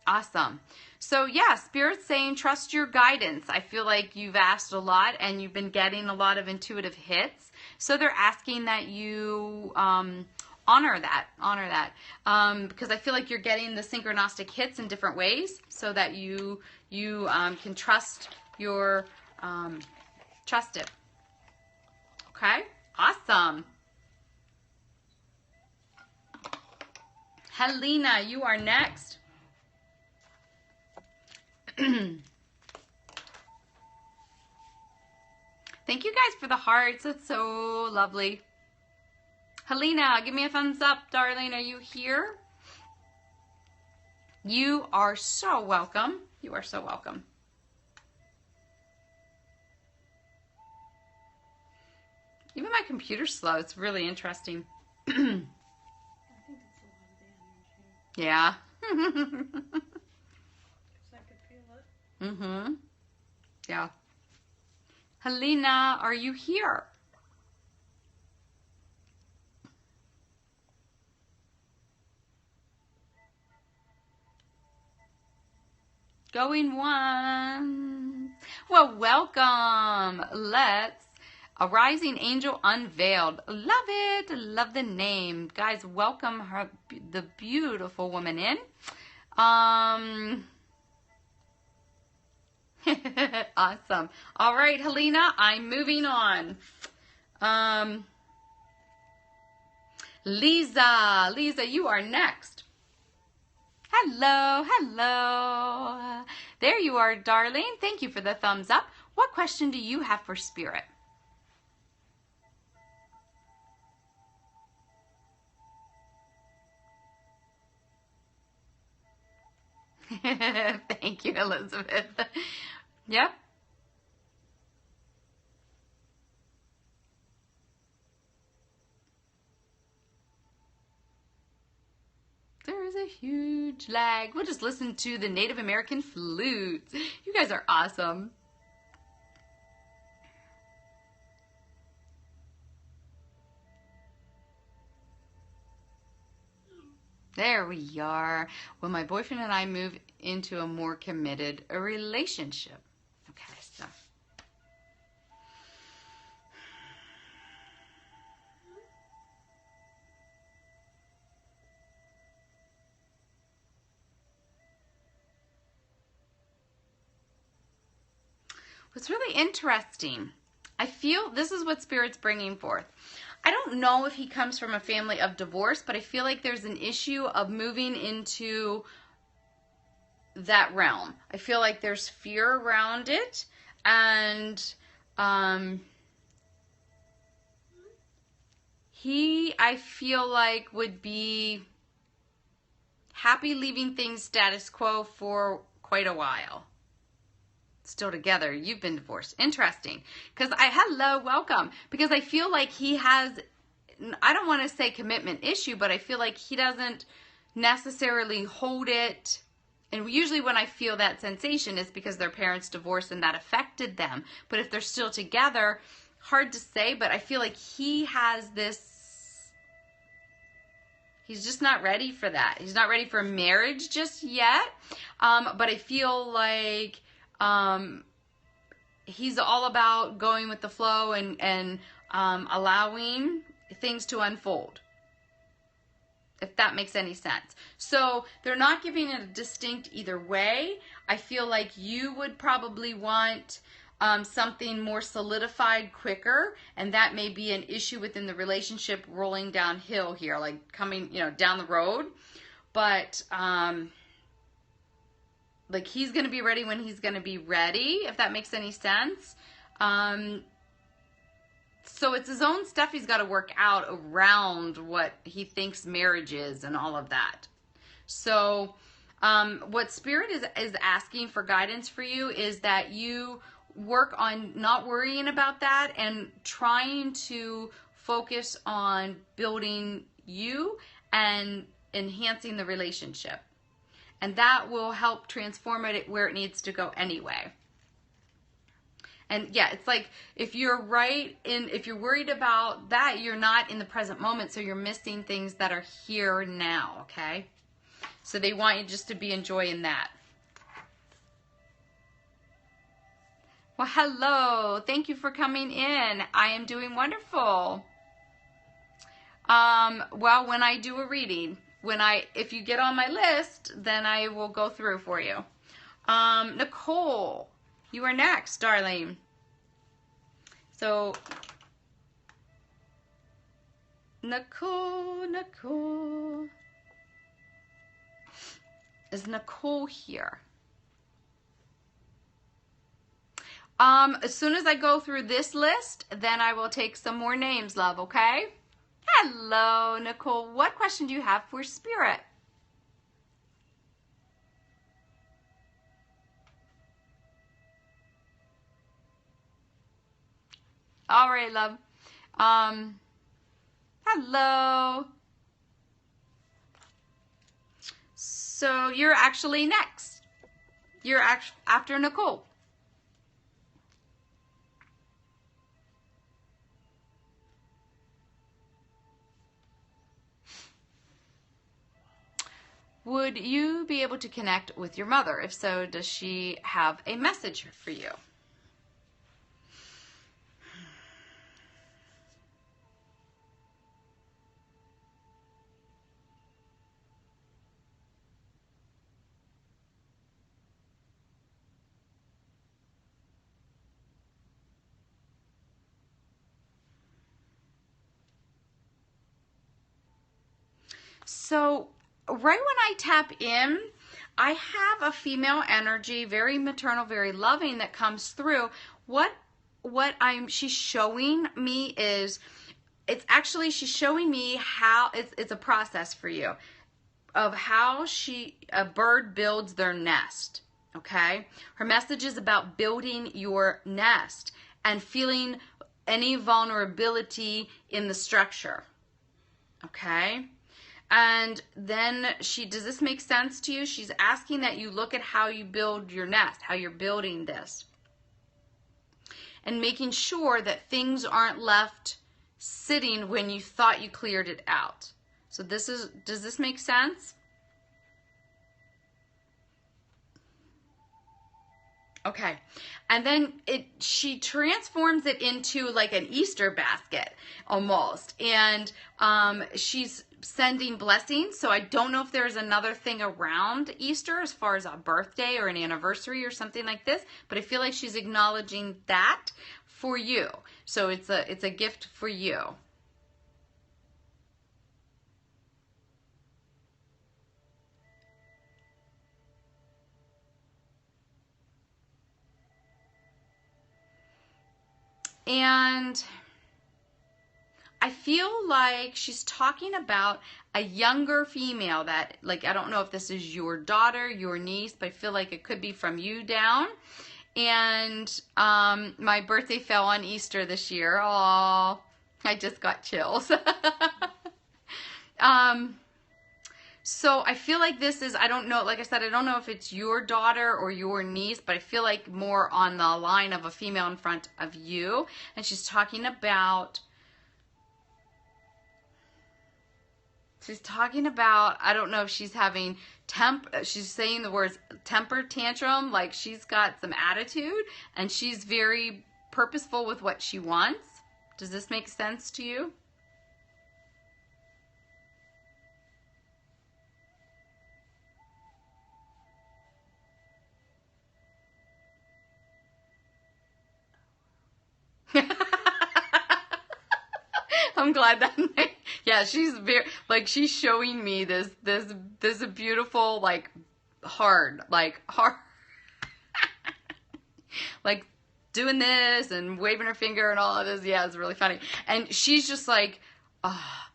Awesome. So yeah, Spirit's saying trust your guidance. I feel like you've asked a lot and you've been getting a lot of intuitive hits. So they're asking that you honor that, because I feel like you're getting the synchronistic hits in different ways, so that you can trust your trust it. Okay, awesome. Helena, you are next. Thank you guys for the hearts. It's so lovely. Helena, give me a thumbs up, darling. Are you here? You are so welcome. You are so welcome. Even my computer's slow. It's really interesting.
I think it's a lot of the energy.
Yeah.
Because I could feel it.
Mm-hmm. Yeah. Helena, are you here? Going once. Well, welcome. A Rising Angel Unveiled. Love it. Love the name. Guys, welcome her, the beautiful woman in. Awesome. All right, Helena, I'm moving on. Lisa, you are next. Hello. There you are, darling. Thank you for the thumbs up. What question do you have for Spirit? Thank you, Elizabeth. Yep. There is a huge lag. We'll just listen to the Native American flutes. You guys are awesome. There we are. Will my boyfriend and I move into a more committed relationship? Okay, so. What's really interesting, I feel this is what Spirit's bringing forth. I don't know if he comes from a family of divorce, but I feel like there's an issue of moving into that realm. I feel like there's fear around it, and he, I feel like, would be happy leaving things status quo for quite a while. Still together. You've been divorced. Interesting. Because hello, welcome. Because I feel like he has, I don't want to say commitment issue, but I feel like he doesn't necessarily hold it. And usually when I feel that sensation is because their parents divorced and that affected them. But if they're still together, hard to say, but I feel like he has this, he's just not ready for that. He's not ready for marriage just yet. But I feel like he's all about going with the flow and allowing things to unfold, if that makes any sense. So they're not giving it a distinct either way. I feel like you would probably want something more solidified quicker, and that may be an issue within the relationship rolling downhill here, like coming, down the road. But like he's going to be ready when he's going to be ready, if that makes any sense. So it's his own stuff he's got to work out around what he thinks marriage is and all of that. So what Spirit is asking for guidance for you is that you work on not worrying about that and trying to focus on building you and enhancing the relationship. And that will help transform it where it needs to go anyway. And yeah, it's like if you're if you're worried about that, you're not in the present moment, so you're missing things that are here now, okay? So they want you just to be enjoying that. Well, hello. Thank you for coming in. I am doing wonderful. Well, when I do a reading, if you get on my list, then I will go through for you. Nicole, you are next, darling. So, Nicole. Is Nicole here? As soon as I go through this list, then I will take some more names, love, okay? Hello, Nicole. What question do you have for Spirit? All right, love. Hello. So you're actually next. You're after Nicole. Would you be able to connect with your mother? If so, does she have a message for you? So right when I tap in, I have a female energy, very maternal, very loving, that comes through. What she's showing me is, she's showing me how it's a process for you of how a bird builds their nest. Okay, her message is about building your nest and feeling any vulnerability in the structure. Okay. And then does this make sense to you? She's asking that you look at how you build your nest, how you're building this. And making sure that things aren't left sitting when you thought you cleared it out. So this is, does this make sense? Okay. And then she transforms it into like an Easter basket almost. And she's sending blessings. So I don't know if there's another thing around Easter as far as a birthday or an anniversary or something like this, but I feel like she's acknowledging that for you. So it's a gift for you. And I feel like she's talking about a younger female that, like, I don't know if this is your daughter, your niece, but I feel like it could be from you down. And my birthday fell on Easter this year. Oh, I just got chills. So I feel like this is, I don't know, like I said, I don't know if it's your daughter or your niece, but I feel like more on the line of a female in front of you. And she's talking about, I don't know if she's having she's saying the words temper tantrum, like she's got some attitude and she's very purposeful with what she wants. Does this make sense to you? I'm glad that, yeah, she's very, like, she's showing me this beautiful, like, hard, like doing this and waving her finger and all of this. Yeah, it's really funny. And she's just like, oh,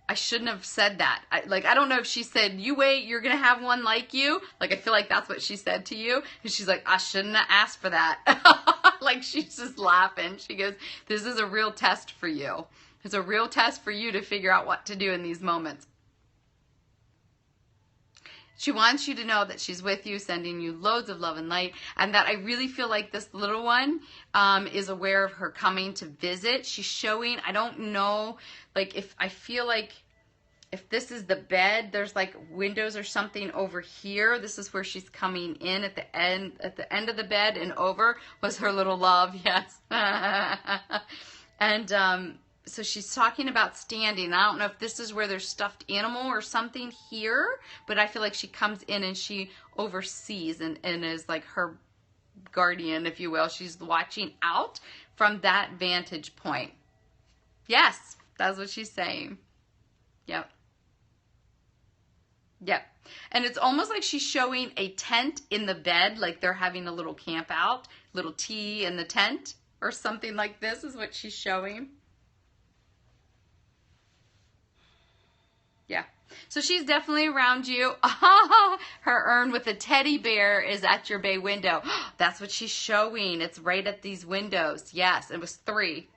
I shouldn't have said that. I don't know if she said, you wait, you're going to have one like you. Like, I feel like that's what she said to you. And she's like, I shouldn't have asked for that. Like, she's just laughing. She goes, this is a real test for you. It's a real test for you to figure out what to do in these moments. She wants you to know that she's with you, sending you loads of love and light, and that I really feel like this little one is aware of her coming to visit. She's showing, I don't know, like, if I feel like if this is the bed, there's like windows or something over here. This is where she's coming in at the end of the bed, and over was her little love. Yes. And so she's talking about standing. I don't know if this is where there's stuffed animal or something here, but I feel like she comes in and she oversees and is like her guardian, if you will. She's watching out from that vantage point. Yes, that's what she's saying. Yep. Yep. And it's almost like she's showing a tent in the bed, like they're having a little camp out, little tea in the tent or something like this is what she's showing. Yeah. So she's definitely around you. Her urn with a teddy bear is at your bay window. That's what she's showing. It's right at these windows. Yes, it was 3.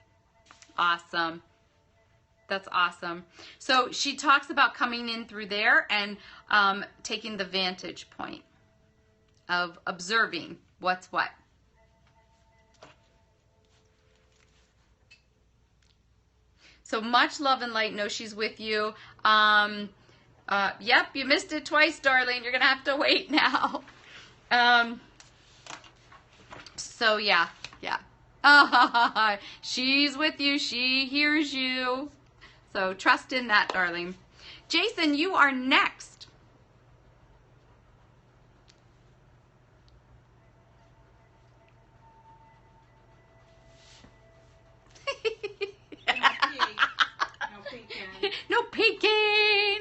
Awesome. That's awesome. So she talks about coming in through there and taking the vantage point of observing what's what. So much love and light. Know she's with you. Yep, you missed it twice, darling. You're going to have to wait now. So yeah. She's with you. She hears you. So trust in that, darling. Jason, you are next. No peeking.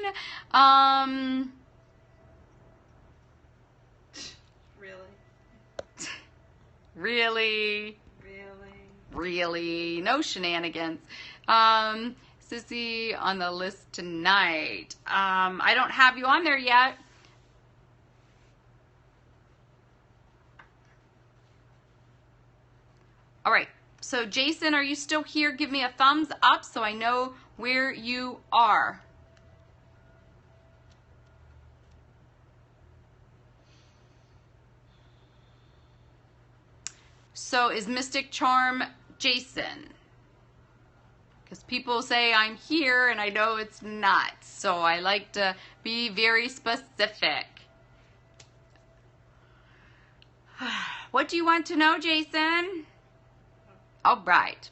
Really? No shenanigans. Sissy on the list tonight. I don't have you on there yet. All right. So Jason, are you still here? Give me a thumbs up so I know where you are. So is Mystic Charm Jason? because people say I'm here and I know it's not. So I like to be very specific. What do you want to know, Jason? All right.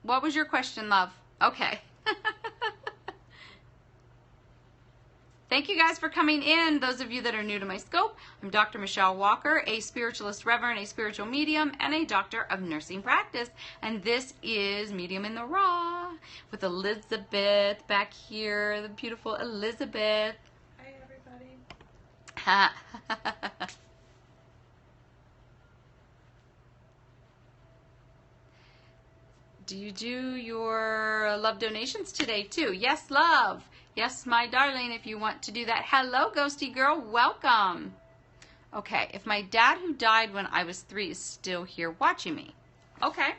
What was your question, love? Okay. Thank you guys for coming in. Those of you that are new to my scope, I'm Dr. Michelle Walker, a spiritualist reverend, a spiritual medium, and a doctor of nursing practice. And this is Medium in the Raw with Elizabeth back here, the beautiful Elizabeth.
Hi, everybody.
Do you do your love donations today too? Yes, love. Yes, my darling, if you want to do that. Hello, Ghosty Girl. Welcome. Okay, if my dad who died when I was 3 is still here watching me. Okay.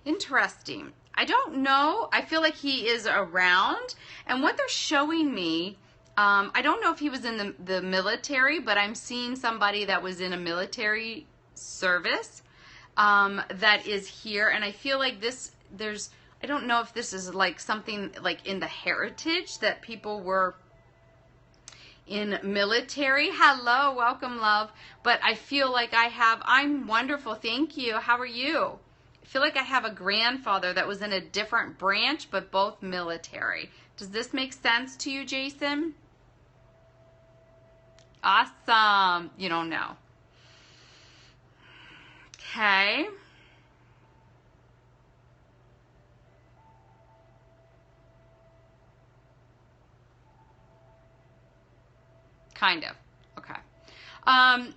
Interesting. I don't know. I feel like he is around. And what they're showing me, I don't know if he was in the military, but I'm seeing somebody that was in a military service that is here. And I feel like I don't know if this is like something like in the heritage that people were in military. Hello, welcome, love. But I feel like I'm wonderful. Thank you. How are you? I feel like I have a grandfather that was in a different branch, but both military. Does this make sense to you, Jason? Awesome. You don't know. Okay. Kind of. Okay.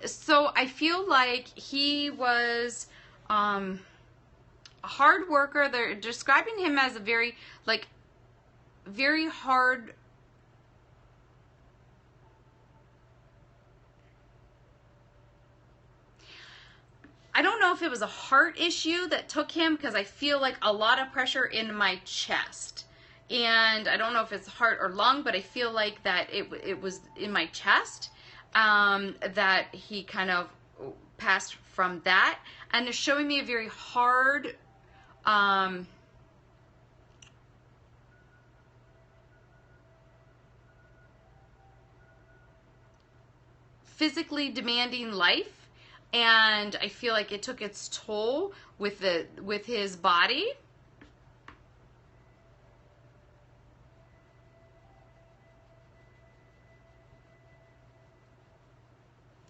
So I feel like he was a hard worker. They're describing him as a very hard. I don't know if it was a heart issue that took him, because I feel like a lot of pressure in my chest. And I don't know if it's heart or lung, but I feel like that it was in my chest, that he kind of passed from that. And they're showing me a very hard, physically demanding life. And I feel like it took its toll with his body.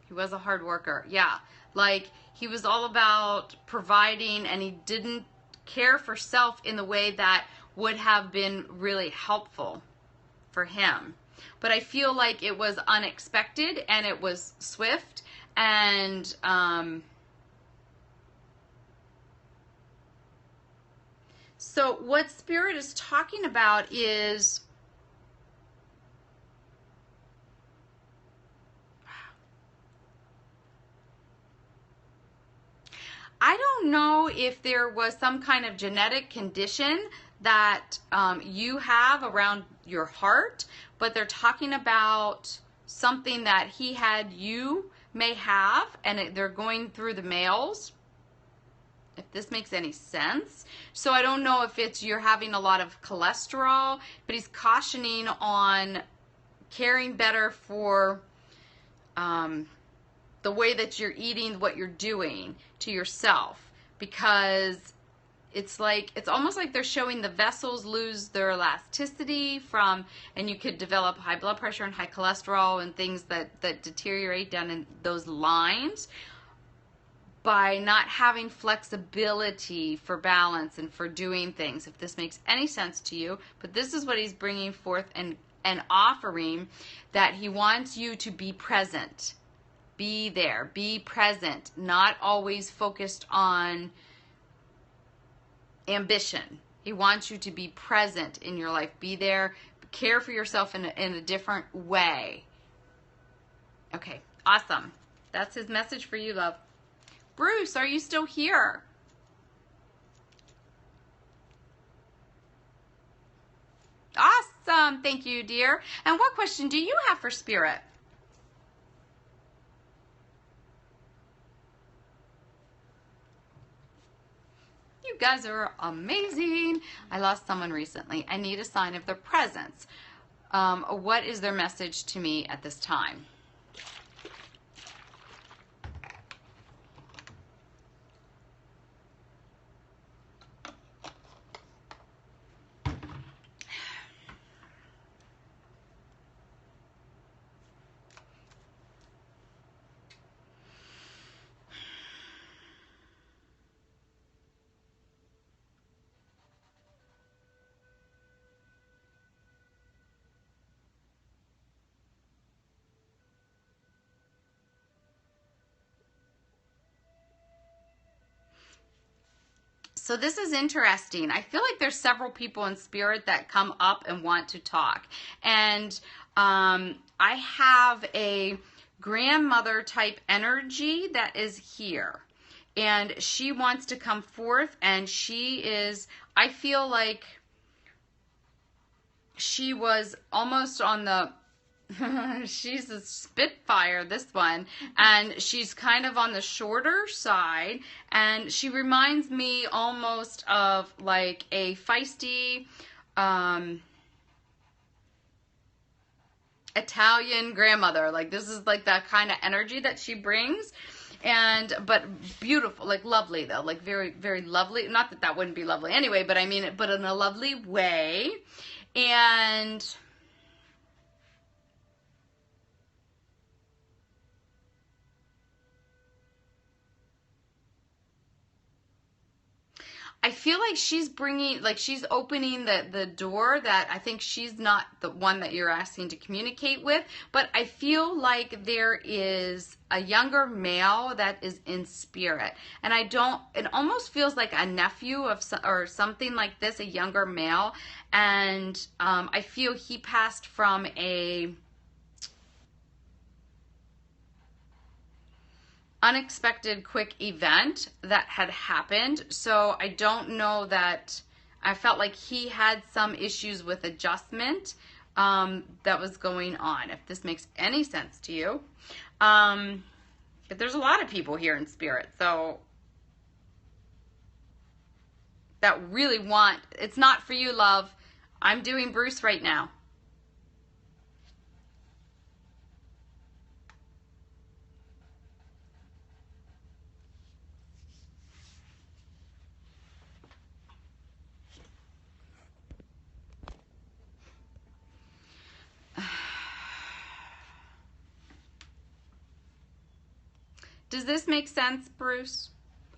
He was a hard worker. Yeah. Like, he was all about providing, and he didn't care for self in the way that would have been really helpful for him. But I feel like it was unexpected, and it was swift. And so what Spirit is talking about is, I don't know if there was some kind of genetic condition that you have around your heart, but they're talking about something that he had, you may have, and they're going through the mails, if this makes any sense. So I don't know if it's you're having a lot of cholesterol, but he's cautioning on caring better for the way that you're eating, what you're doing to yourself, because it's almost like they're showing the vessels lose their elasticity and you could develop high blood pressure and high cholesterol and things that deteriorate down in those lines by not having flexibility for balance and for doing things, if this makes any sense to you. But this is what he's bringing forth and offering, that he wants you to be present. Be there, be present, not always focused on ambition. He wants you to be present in your life. Be there, care for yourself in a different way. Okay, awesome. That's his message for you, love. Bruce, are you still here? Awesome. welcome. Thank you, dear. And what question do you have for Spirit? You guys are amazing. I lost someone recently. I need a sign of their presence. What is their message to me at this time? So this is interesting. I feel like there's several people in Spirit that come up and want to talk. And I have a grandmother type energy that is here. And she wants to come forth, and she is, I feel like she was almost on the, she's a Spitfire, this one, and she's kind of on the shorter side, and she reminds me almost of like a feisty Italian grandmother. Like this is like that kind of energy that she brings. And but beautiful, like lovely though, like very, very lovely. Not that that wouldn't be lovely anyway, but I mean it, but in a lovely way. And I feel like she's bringing, like she's opening the door that I think she's not the one that you're asking to communicate with, but I feel like there is a younger male that is in Spirit. And I don't, it almost feels like a nephew of or something like this, a younger male. And I feel he passed from a unexpected quick event that had happened. So I don't know that, I felt like he had some issues with adjustment that was going on, if this makes any sense to you. But there's a lot of people here in Spirit, so that really want, it's not for you, love. I'm doing Bruce right now. Does this make sense, Bruce?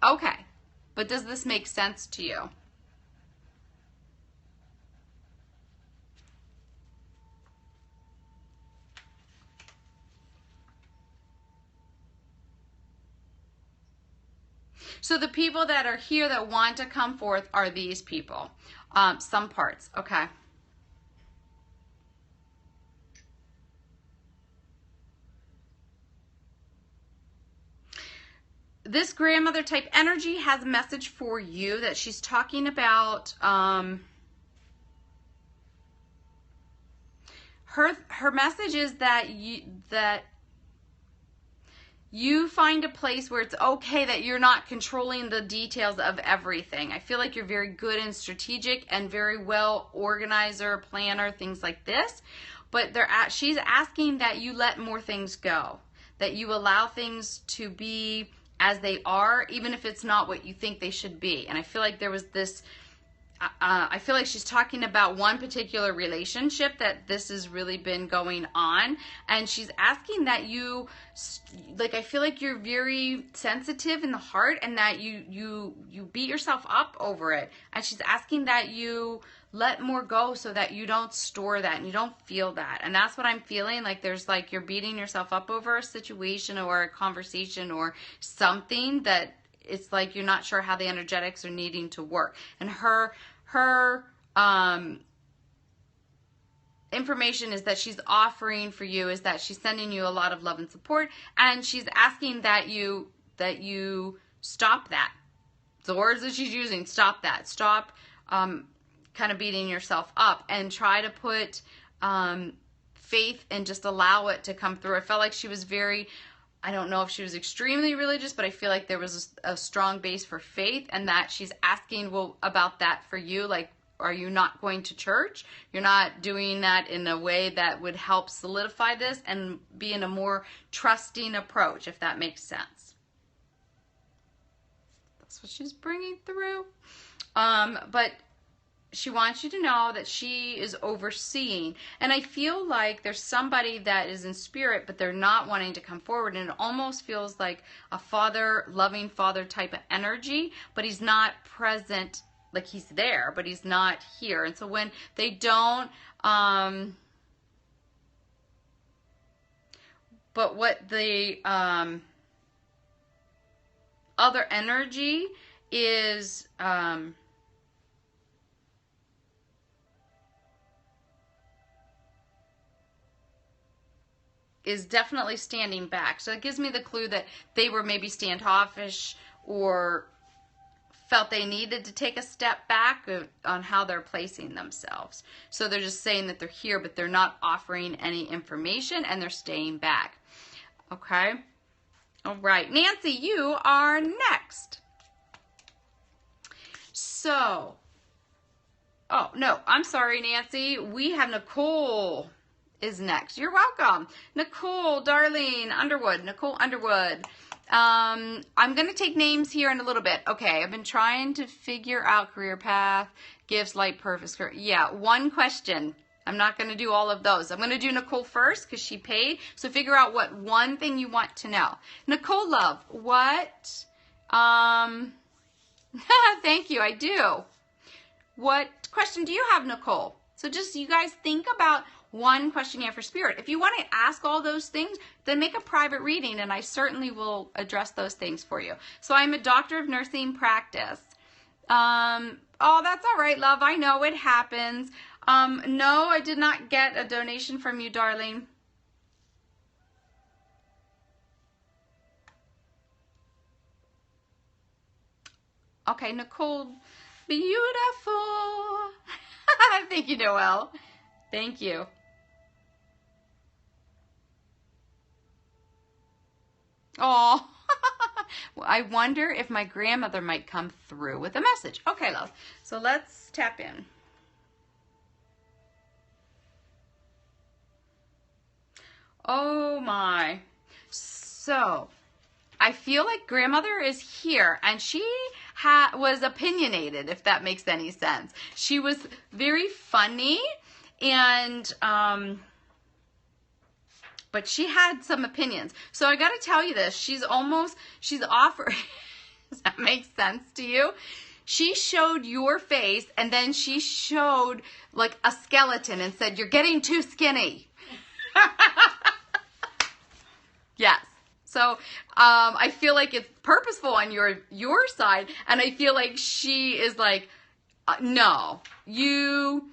Okay, but does this make sense to you? So the people that are here that want to come forth are these people. Some parts, okay. This grandmother type energy has a message for you that she's talking about her message is that you find a place where it's okay that you're not controlling the details of everything. I feel like you're very good and strategic and very well organizer, planner, things like this. But she's asking that you let more things go, that you allow things to be as they are, even if it's not what you think they should be. And I feel like there was this, I feel like she's talking about one particular relationship that this has really been going on. And she's asking that you, like, I feel like you're very sensitive in the heart and that you beat yourself up over it. And she's asking that you let more go so that you don't store that and you don't feel that. And that's what I'm feeling. Like there's like you're beating yourself up over a situation or a conversation or something that it's like you're not sure how the energetics are needing to work. And her information is that she's offering for you is that she's sending you a lot of love and support, and she's asking that you stop that. The words that she's using, stop that. Stop kind of beating yourself up and try to put faith and just allow it to come through. I felt like she was very, I don't know if she was extremely religious, but I feel like there was a strong base for faith, and that she's asking, well, about that for you. Like, are you not going to church? You're not doing that in a way that would help solidify this and be in a more trusting approach, if that makes sense. That's what she's bringing through. But she wants you to know that she is overseeing. And I feel like there's somebody that is in spirit, but they're not wanting to come forward. And it almost feels like a father, loving father type of energy, but he's not present. Like, he's there, but he's not here. And so when they don't, but what the other energy is, definitely standing back. So it gives me the clue that they were maybe standoffish or felt they needed to take a step back on how they're placing themselves. So they're just saying that they're here, but they're not offering any information, and they're staying back. Okay? All right. Nancy, you are next. So, oh, no, I'm sorry, Nancy. We have Nicole is next. You're welcome. Nicole, Darlene Underwood. Nicole Underwood. I'm going to take names here in a little bit. Okay, I've been trying to figure out career path, gifts, light, purpose. Yeah, one question. I'm not going to do all of those. I'm going to do Nicole first because she paid. So figure out what one thing you want to know. Nicole, love, what? Thank you, I do. What question do you have, Nicole? So just you guys think about one question you have for spirit. If you want to ask all those things, then make a private reading, and I certainly will address those things for you. So I'm a doctor of nursing practice. Oh, that's all right, love. I know it happens. No, I did not get a donation from you, darling. Okay, Nicole, beautiful. Thank you, Noelle. Thank you. Oh, well, I wonder if my grandmother might come through with a message. Okay, love. So let's tap in. Oh my. So I feel like grandmother is here, and she was opinionated, if that makes any sense. She was very funny, and but she had some opinions. So I got to tell you this. She's offering, does that make sense to you? She showed your face, and then she showed like a skeleton and said, "You're getting too skinny." Yes. So I feel like it's purposeful on your side, and I feel like she is like, no, you,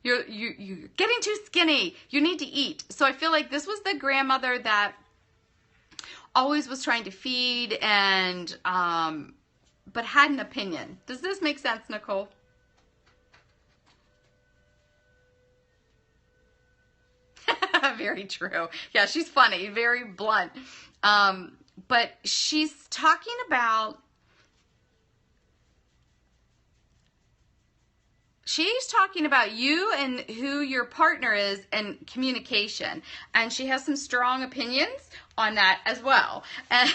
you're getting too skinny. You need to eat. So I feel like this was the grandmother that always was trying to feed and, but had an opinion. Does this make sense, Nicole? Very true. Yeah, she's funny, very blunt. But she's talking about you and who your partner is and communication. And she has some strong opinions on that as well. And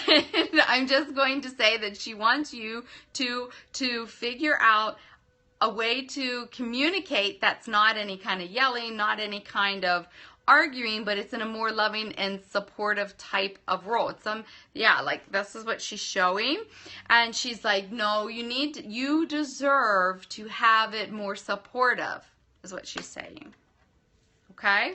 I'm just going to say that she wants you to figure out a way to communicate that's not any kind of yelling, not any kind of arguing, but it's in a more loving and supportive type of role. It's like this is what she's showing, and she's like, no, you deserve to have it more supportive, is what she's saying. Okay?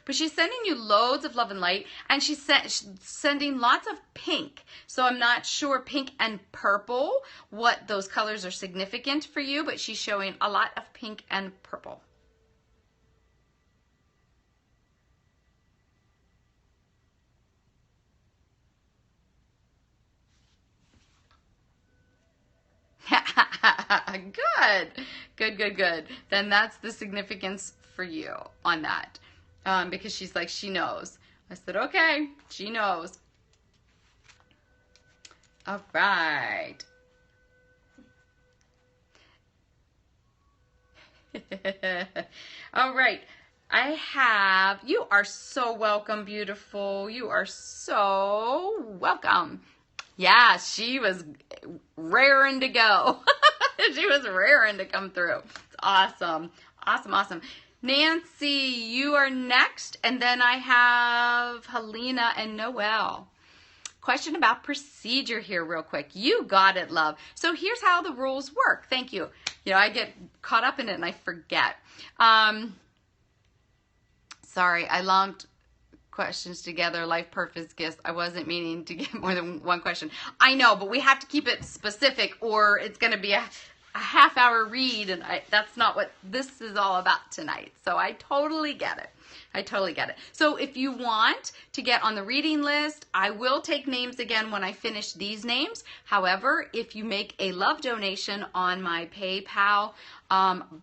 But she's sending you loads of love and light, and she's sending lots of pink. So I'm not sure pink and purple, what those colors are significant for you, but she's showing a lot of pink and purple. Good. Good, good, good. Then that's the significance for you on that. Because she's like, she knows. I said, okay, she knows. All right. All right. You are so welcome, beautiful. You are so welcome. Yeah, she was raring to go. She was raring to come through. It's awesome. Awesome, awesome. Nancy, you are next. And then I have Helena and Noelle. Question about procedure here real quick. You got it, love. So here's how the rules work. Thank you. You know, I get caught up in it and I forget. Sorry, I lumped questions together, life purpose gifts. I wasn't meaning to get more than one question. I know, but we have to keep it specific or it's going to be a half-hour read, and that's not what this is all about tonight. So I totally get it. I totally get it. So if you want to get on the reading list, I will take names again when I finish these names. However, if you make a love donation on my PayPal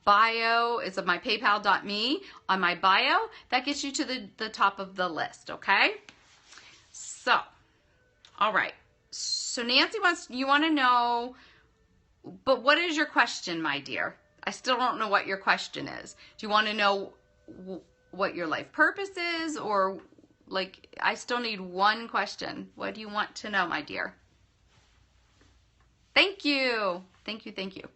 bio, it's my paypal.me on my bio, that gets you to the top of the list, okay? So, all right. So Nancy you want to know, but what is your question, my dear? I still don't know what your question is. Do you want to know what your life purpose is, or like, I still need one question. What do you want to know, my dear? Thank you. Thank you. Thank you.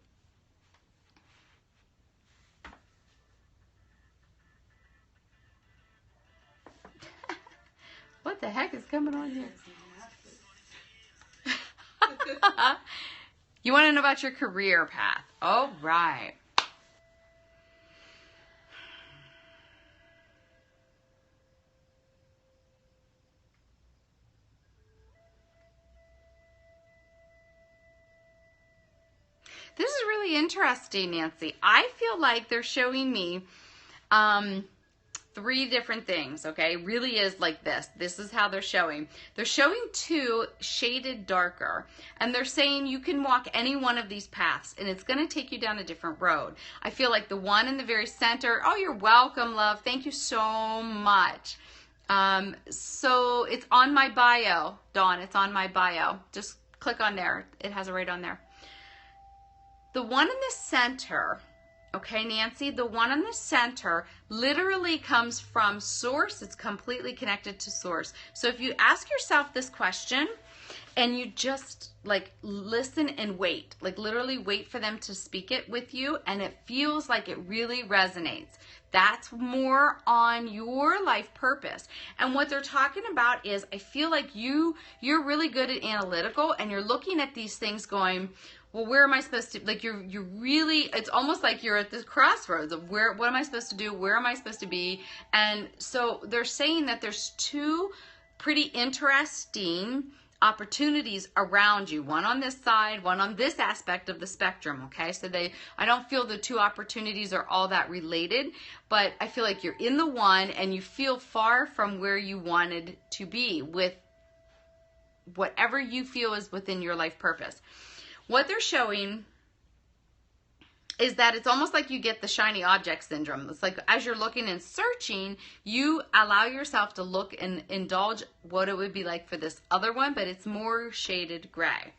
What the heck is coming on here? You want to know about your career path. All right. This is really interesting, Nancy. I feel like they're showing me three different things, okay? Really is like this. This is how they're showing. They're showing two shaded darker, and they're saying you can walk any one of these paths, and it's going to take you down a different road. I feel like the one in the very center, oh, you're welcome, love. Thank you so much. So it's on my bio, Dawn. It's on my bio. Just click on there. It has it right on there. The one in the center, okay, Nancy, the one in the center literally comes from source. It's completely connected to source. So if you ask yourself this question and you just like listen and wait, like literally wait for them to speak it with you, and it feels like it really resonates. That's more on your life purpose. And what they're talking about is, I feel like you're really good at analytical, and you're looking at these things going, well, where am I supposed to, like you're really, it's almost like you're at this crossroads of what am I supposed to do? Where am I supposed to be? And so they're saying that there's two pretty interesting opportunities around you, one on this side, one on this aspect of the spectrum, okay? So I don't feel the two opportunities are all that related, but I feel like you're in the one and you feel far from where you wanted to be with whatever you feel is within your life purpose. What they're showing is that it's almost like you get the shiny object syndrome. It's like as you're looking and searching, you allow yourself to look and indulge what it would be like for this other one, but it's more shaded gray.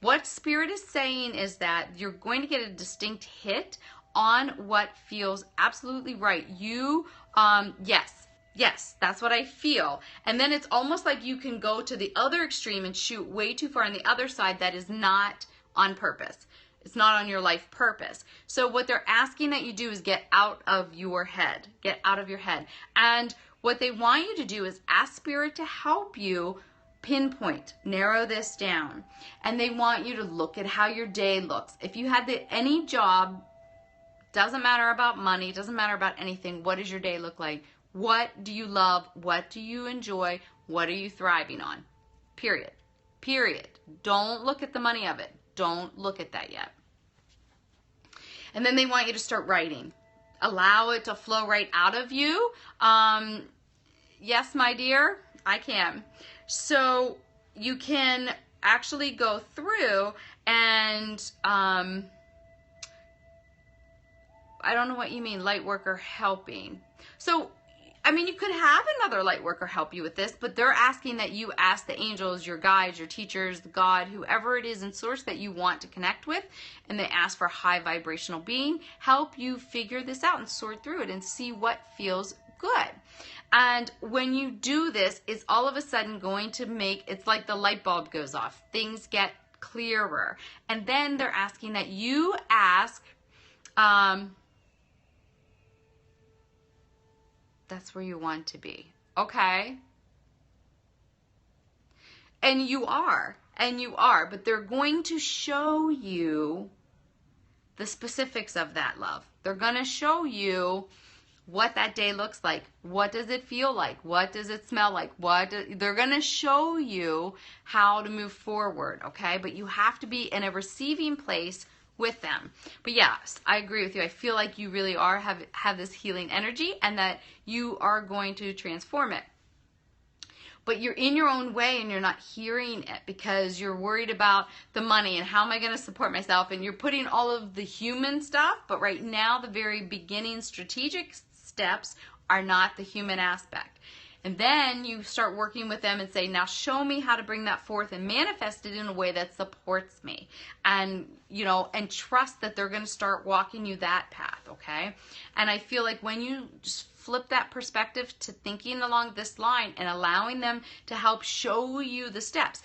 What Spirit is saying is that you're going to get a distinct hit on what feels absolutely right. Yes, that's what I feel. And then it's almost like you can go to the other extreme and shoot way too far on the other side that is not on purpose. It's not on your life purpose. So what they're asking that you do is get out of your head. Get out of your head. And what they want you to do is ask Spirit to help you pinpoint, narrow this down. And they want you to look at how your day looks. If you had any job, doesn't matter about money, doesn't matter about anything, what does your day look like? What do you love? What do you enjoy? What are you thriving on? Period. Period. Don't look at the money of it. Don't look at that yet. And then they want you to start writing. Allow it to flow right out of you. Yes, my dear, I can. So you can actually go through and I don't know what you mean, light worker helping. So, I mean, you could have another light worker help you with this, but they're asking that you ask the angels, your guides, your teachers, God, whoever it is in source that you want to connect with, and they ask for a high vibrational being, help you figure this out and sort through it and see what feels good. And when you do this, it's all of a sudden going to make, it's like the light bulb goes off. Things get clearer. And then they're asking that you ask, that's where you want to be. Okay? And you are, but they're going to show you the specifics of that love. They're going to show you what that day looks like. What does it feel like? What does it smell like? They're going to show you how to move forward, okay? But you have to be in a receiving place with them. But yes, I agree with you. I feel like you really are have this healing energy and that you are going to transform it. But you're in your own way and you're not hearing it because you're worried about the money and how am I going to support myself, and you're putting all of the human stuff, but right now the very beginning strategic steps are not the human aspect. And then you start working with them and say, now show me how to bring that forth and manifest it in a way that supports me. And, you know, and trust that they're going to start walking you that path, okay? And I feel like when you just flip that perspective to thinking along this line and allowing them to help show you the steps,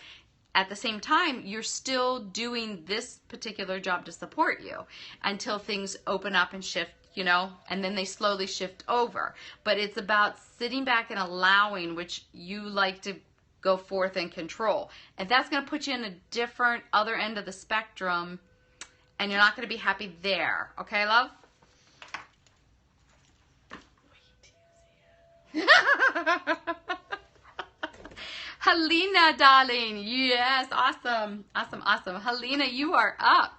at the same time, you're still doing this particular job to support you until things open up and shift, you know, and then they slowly shift over. But it's about sitting back and allowing, which you like to go forth and control. And that's going to put you in a different other end of the spectrum, and you're not going to be happy there. Okay, love? Helena, darling. Yes, awesome. Awesome, awesome. Helena, you are up.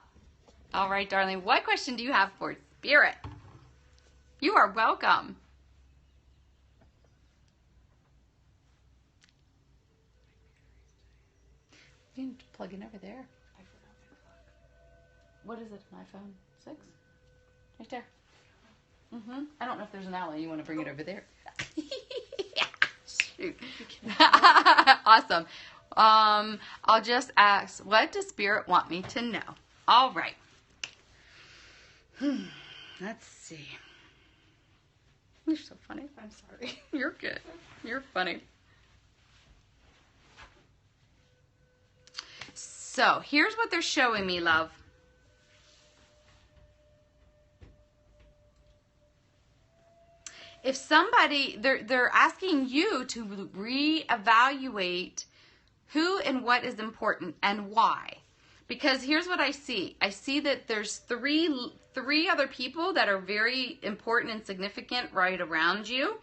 All right, darling. What question do you have for Spirit? You are welcome. You can plug in over there.
I forgot my plug.
What is it, an iPhone 6? Right there. I don't know if there's an alley. You want to bring it over there? Shoot. Awesome. I'll just ask, what does Spirit want me to know? All right. Let's see. You're so funny.
I'm sorry.
You're good. You're funny. So here's what they're showing me, love. If somebody, they're asking you to reevaluate who and what is important and why. Because here's what I see. I see that there's three other people that are very important and significant right around you.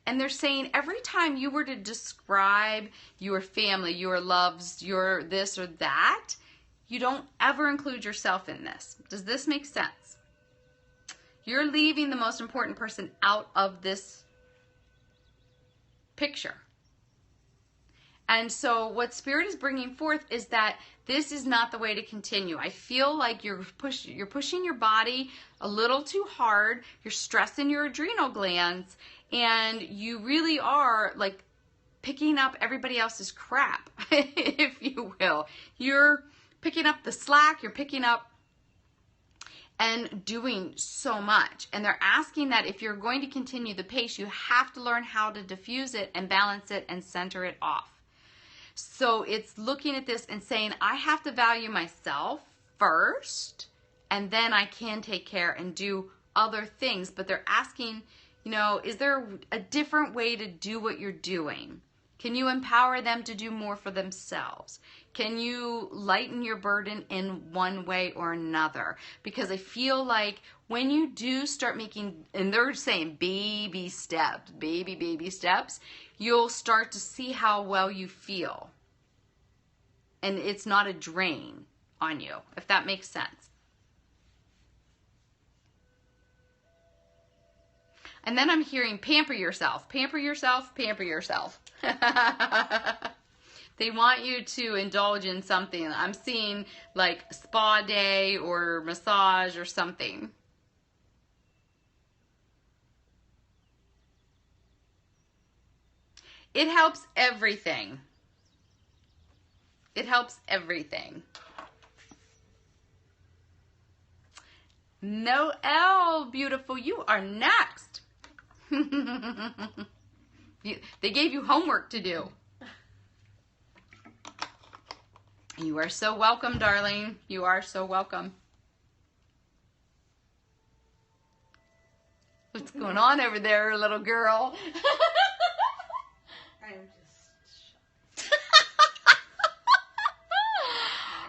And they're saying every time you were to describe your family, your loves, your this or that, you don't ever include yourself in this. Does this make sense? You're leaving the most important person out of this picture. And so what Spirit is bringing forth is that this is not the way to continue. I feel like you're pushing your body a little too hard. You're stressing your adrenal glands, and you really are like picking up everybody else's crap, if you will. You're picking up the slack. You're picking up and doing so much. And they're asking that if you're going to continue the pace, you have to learn how to diffuse it and balance it and center it off. So it's looking at this and saying, I have to value myself first, and then I can take care and do other things. But they're asking, you know, is there a different way to do what you're doing? Can you empower them to do more for themselves? Can you lighten your burden in one way or another? Because I feel like when you do start making, and they're saying baby steps, baby steps, you'll start to see how well you feel. And it's not a drain on you, if that makes sense. And then I'm hearing pamper yourself, pamper yourself, pamper yourself. They want you to indulge in something. I'm seeing like spa day or massage or something. It helps everything. It helps everything. Noelle, beautiful, you are next. They gave you homework to do. You are so welcome, darling. You are so welcome. What's going on over there, little girl?
I am just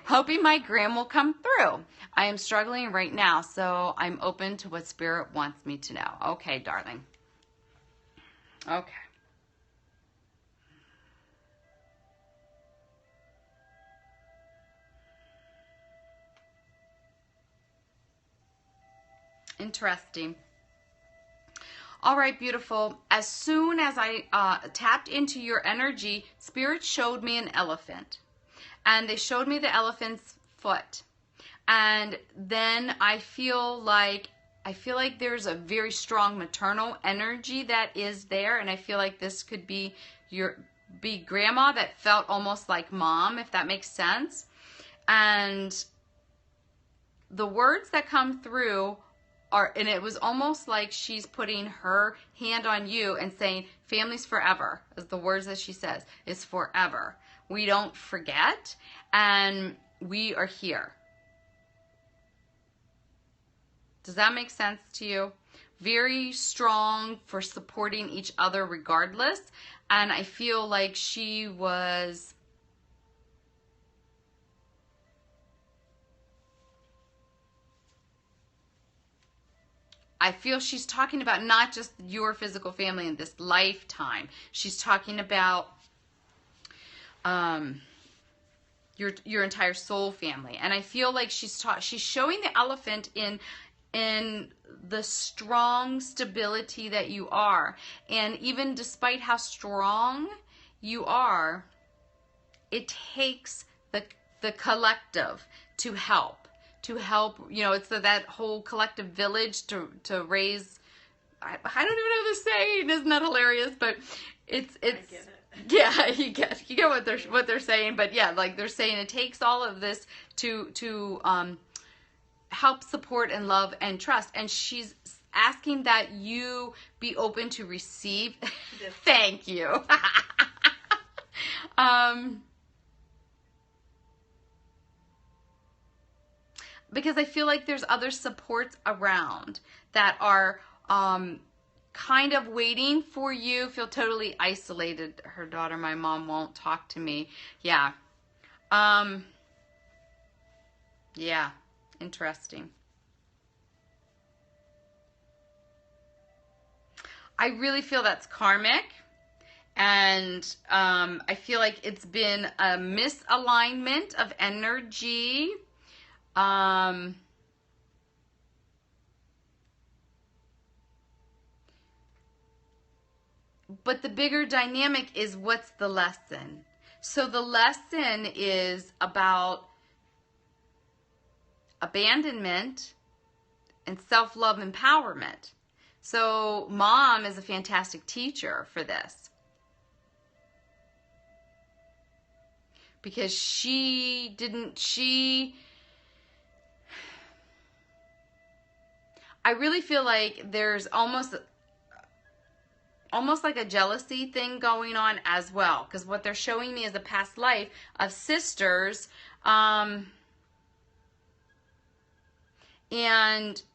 Hoping my gram will come through. I am struggling right now, so I'm open to what Spirit wants me to know. Okay, darling. Okay. Interesting. All right, beautiful. As soon as I tapped into your energy, Spirit showed me an elephant. And they showed me the elephant's foot. And then I feel like there's a very strong maternal energy that is there. And I feel like this could be grandma that felt almost like mom, if that makes sense. And the words that come through and it was almost like she's putting her hand on you and saying, family's forever, is the words that she says, is forever. We don't forget, and we are here. Does that make sense to you? Very strong for supporting each other regardless, and I feel like she was... I feel she's talking about not just your physical family in this lifetime. She's talking about your entire soul family. And I feel like she's showing the elephant in the strong stability that you are. And even despite how strong you are, it takes the collective to help. It's that whole collective village to raise. I don't even know the saying. Isn't that hilarious? But it's
I get it.
Yeah, you get what they're saying. But yeah, like they're saying, it takes all of this to help support and love and trust. And she's asking that you be open to receive.
Yes.
Thank you. Because I feel like there's other supports around that are kind of waiting for you. Feel totally isolated. Her daughter, my mom won't talk to me. Yeah. Yeah. Interesting. I really feel that's karmic. And I feel like it's been a misalignment of energy. But the bigger dynamic is, what's the lesson? So the lesson is about abandonment and self-love empowerment. So mom is a fantastic teacher for this. Because I really feel like there's almost like a jealousy thing going on as well. Because what they're showing me is a past life of sisters. And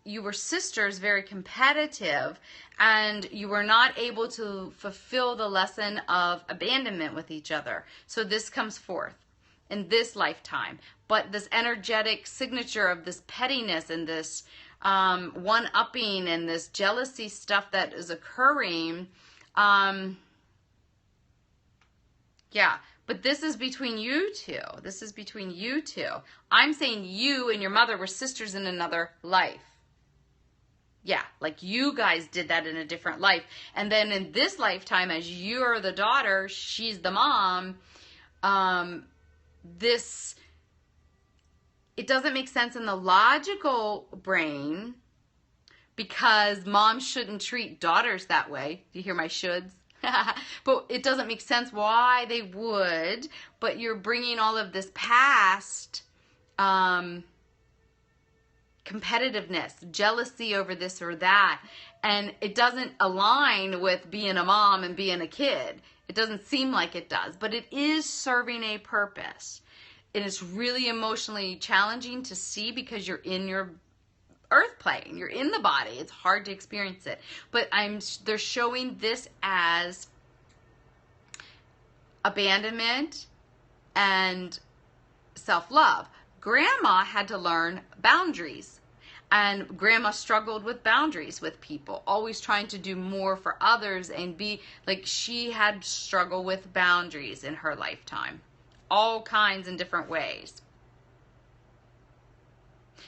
you were sisters, very competitive. And you were not able to fulfill the lesson of abandonment with each other. So this comes forth in this lifetime. But this energetic signature of this pettiness and this one-upping and this jealousy stuff that is occurring. Yeah, but this is between you two. This is between you two. I'm saying you and your mother were sisters in another life. Yeah, like you guys did that in a different life. And then in this lifetime, as you're the daughter, she's the mom, it doesn't make sense in the logical brain because moms shouldn't treat daughters that way. Do you hear my shoulds? But it doesn't make sense why they would, but you're bringing all of this past competitiveness, jealousy over this or that, and it doesn't align with being a mom and being a kid. It doesn't seem like it does, but it is serving a purpose. And it's really emotionally challenging to see because you're in your earth plane, you're in the body. It's hard to experience it, but they're showing this as abandonment and self-love. Grandma had to learn boundaries, and grandma struggled with boundaries with people, always trying to do more for others and be like, she had struggled with boundaries in her lifetime, all kinds in different ways.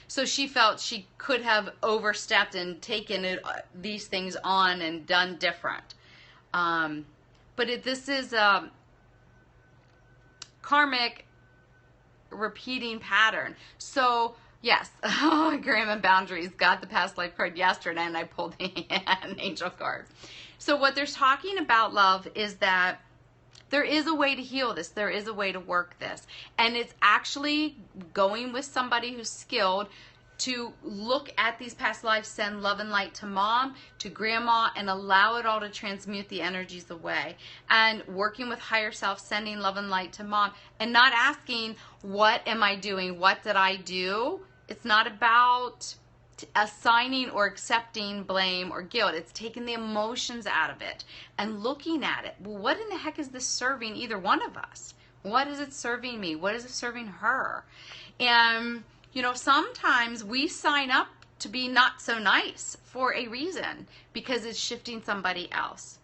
So she felt she could have overstepped and taken these things on and done different. But this is a karmic repeating pattern. So yes, Grandma Boundaries got the past life card yesterday, and I pulled an angel card. So what they're talking about, love, is that there is a way to heal this. There is a way to work this. And it's actually going with somebody who's skilled to look at these past lives, send love and light to mom, to grandma, and allow it all to transmute the energies away. And working with higher self, sending love and light to mom, and not asking, what am I doing? What did I do? It's not about assigning or accepting blame or guilt. It's taking the emotions out of it and looking at it. Well, what in the heck is this serving either one of us? What is it serving me? What is it serving her? And, you know, sometimes we sign up to be not so nice for a reason because it's shifting somebody else.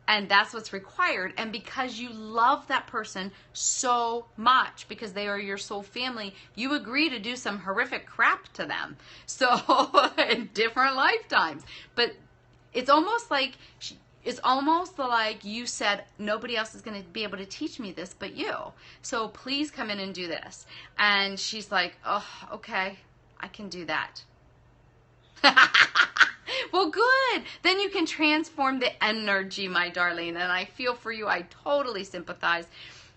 And that's what's required. And because you love that person so much, because they are your soul family, you agree to do some horrific crap to them. So in different lifetimes. But it's almost like you said, nobody else is going to be able to teach me this but you. So please come in and do this. And she's like, oh, okay, I can do that. Well, good. Then you can transform the energy, my darling. And I feel for you. I totally sympathize.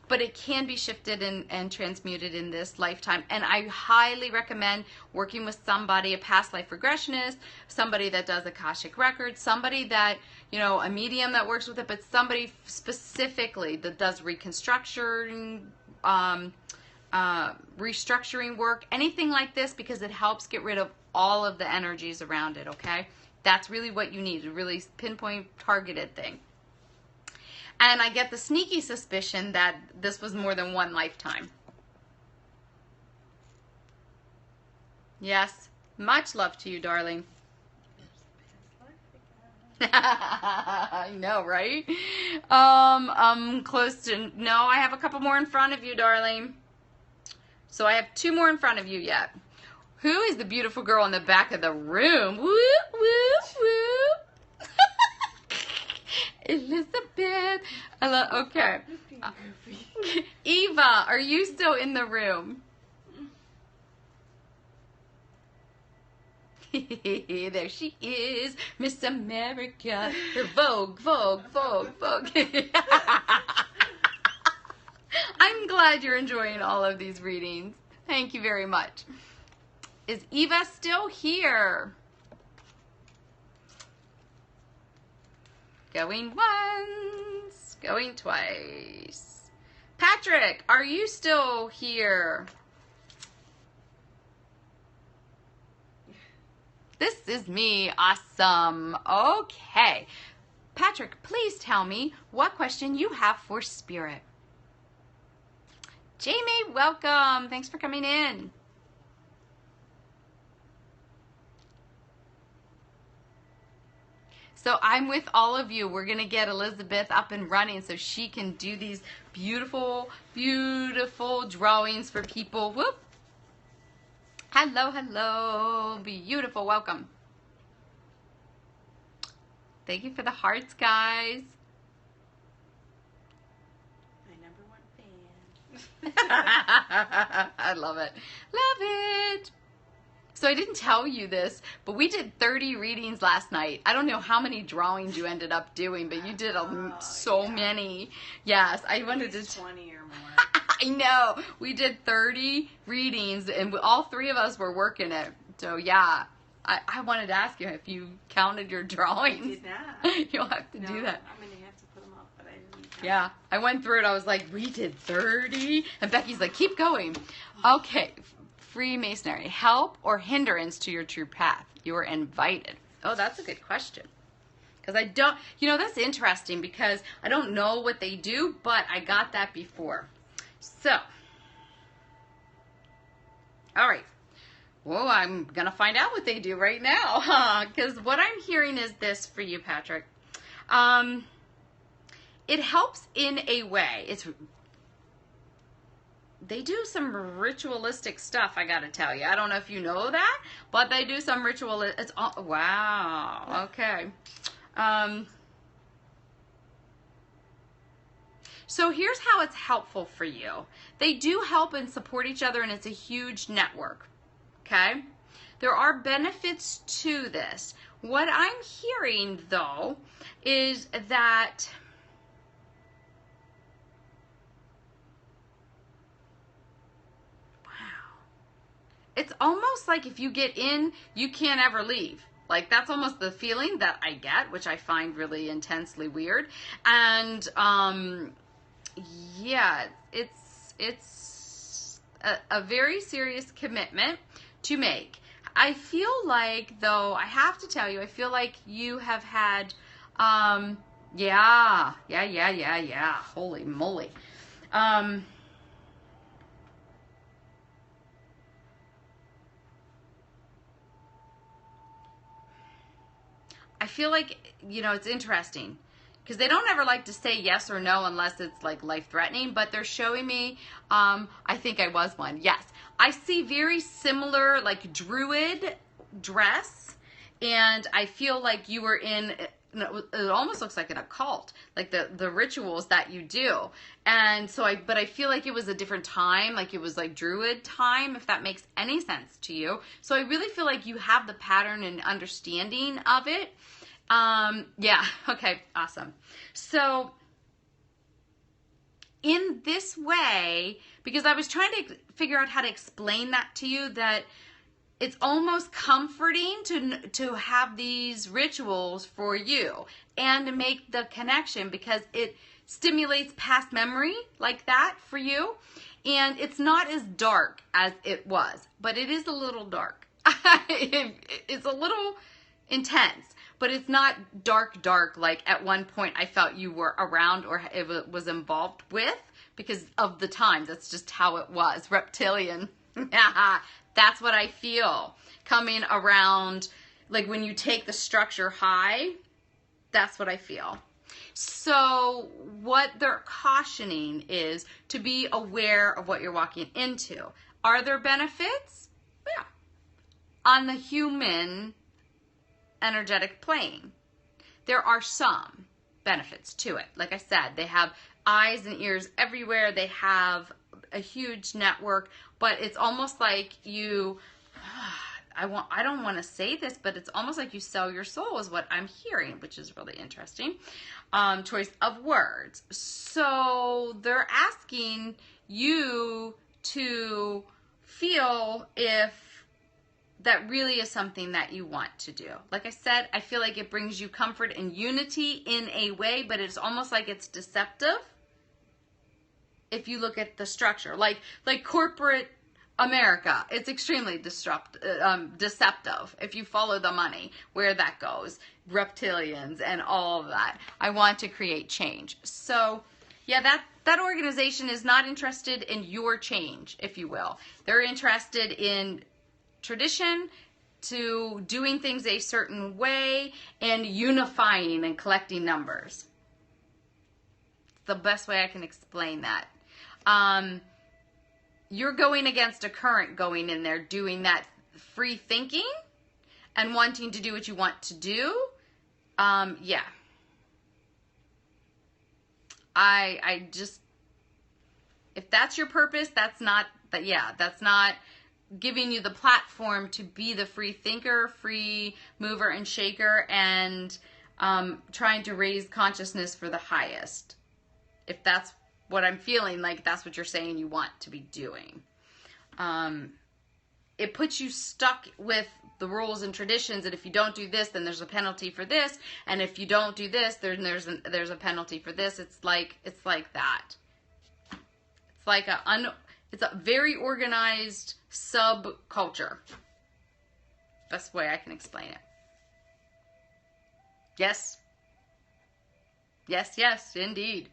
But it can be shifted and transmuted in this lifetime. And I highly recommend working with somebody, a past life regressionist, somebody that does Akashic records, somebody that, you know, a medium that works with it, but somebody specifically that does reconstruction, restructuring work, anything like this, because it helps get rid of all of the energies around it, okay? That's really what you need, a really pinpoint, targeted thing. And I get the sneaky suspicion that this was more than one lifetime. Yes, much love to you, darling. I know, right? I'm close to, no, I have a couple more in front of you, darling. So I have 2 more in front of you yet. Who is the beautiful girl in the back of the room? Whoop, whoop, whoop. Elizabeth. Okay. Eva, are you still in the room? There she is, Miss America. Vogue, Vogue, Vogue, Vogue. I'm glad you're enjoying all of these readings. Thank you very much. Is Eva still here? Going once, going twice. Patrick, are you still here? This is me. Awesome. Okay. Patrick, please tell me what question you have for Spirit. Jamie, welcome. Thanks for coming in. So I'm with all of you. We're going to get Elizabeth up and running so she can do these beautiful, beautiful drawings for people. Whoop. Hello, hello. Beautiful. Welcome. Thank you for the hearts, guys.
My #1 fan.
I love it. Love it. So I didn't tell you this, but we did 30 readings last night. I don't know how many drawings you ended up doing, but you did so many. Yes, I wanted to
20 or more.
I know. We did 30 readings, and all three of us were working it. So yeah, I wanted to ask you if you counted your drawings.
I did not.
You'll have to do that.
I'm going to have to put them up, but I didn't count.
Yeah, I went through it. I was like, we did 30. And Becky's like, keep going. Okay, Freemasonry, help or hindrance to your true path? You are invited. Oh, that's a good question. Because I don't, that's interesting because I don't know what they do, but I got that before. So, all right. Well, I'm going to find out what they do right now, because what I'm hearing is this for you, Patrick. It helps in a way. They do some ritualistic stuff, I got to tell you. I don't know if you know that, but they do some ritual. Wow. Okay. So here's how it's helpful for you. They do help and support each other, and it's a huge network. Okay? There are benefits to this. What I'm hearing, though, is that it's almost like if you get in, you can't ever leave. Like, that's almost the feeling that I get, which I find really intensely weird. And, yeah, it's a very serious commitment to make. I feel like, though, I have to tell you, I feel like you have had, yeah. Holy moly. I feel like, it's interesting because they don't ever like to say yes or no unless it's like life-threatening, but they're showing me, I think I was one, yes. I see very similar like druid dress, and I feel like you were in, it almost looks like an occult, like the rituals that you do. And so but I feel like it was a different time, like it was like druid time, if that makes any sense to you. So I really feel like you have the pattern and understanding of it. Yeah, okay, awesome. So in this way, because I was trying to figure out how to explain that to you, that it's almost comforting to have these rituals for you and to make the connection because it stimulates past memory like that for you. And it's not as dark as it was, but it is a little dark. It's a little intense, but it's not dark like at one point I felt you were around or it was involved with because of the time. That's just how it was. Reptilian. That's what I feel coming around. Like when you take the structure high, that's what I feel. So what they're cautioning is to be aware of what you're walking into. Are there benefits? Yeah. On the human energetic plane, there are some benefits to it. Like I said, they have eyes and ears everywhere. They have a huge network, but it's almost like you, I don't want to say this, but it's almost like you sell your soul is what I'm hearing, which is really interesting. Choice of words. So they're asking you to feel if that really is something that you want to do. Like I said, I feel like it brings you comfort and unity in a way, but it's almost like it's deceptive if you look at the structure. Like corporate America, it's extremely deceptive if you follow the money, where that goes, reptilians and all of that. I want to create change. So yeah, that organization is not interested in your change, if you will. They're interested in tradition, to doing things a certain way, and unifying and collecting numbers. It's the best way I can explain that. You're going against a current going in there, doing that free thinking and wanting to do what you want to do. Yeah. I just, if that's your purpose, that's not giving you the platform to be the free thinker, free mover and shaker, and trying to raise consciousness for the highest. If that's what I'm feeling like, that's what you're saying you want to be doing. It puts you stuck with the rules and traditions, and if you don't do this, then there's a penalty for this, and if you don't do this, then there's a penalty for this. It's like that. It's like it's a very organized subculture. Best way I can explain it. Yes. Yes, yes, indeed.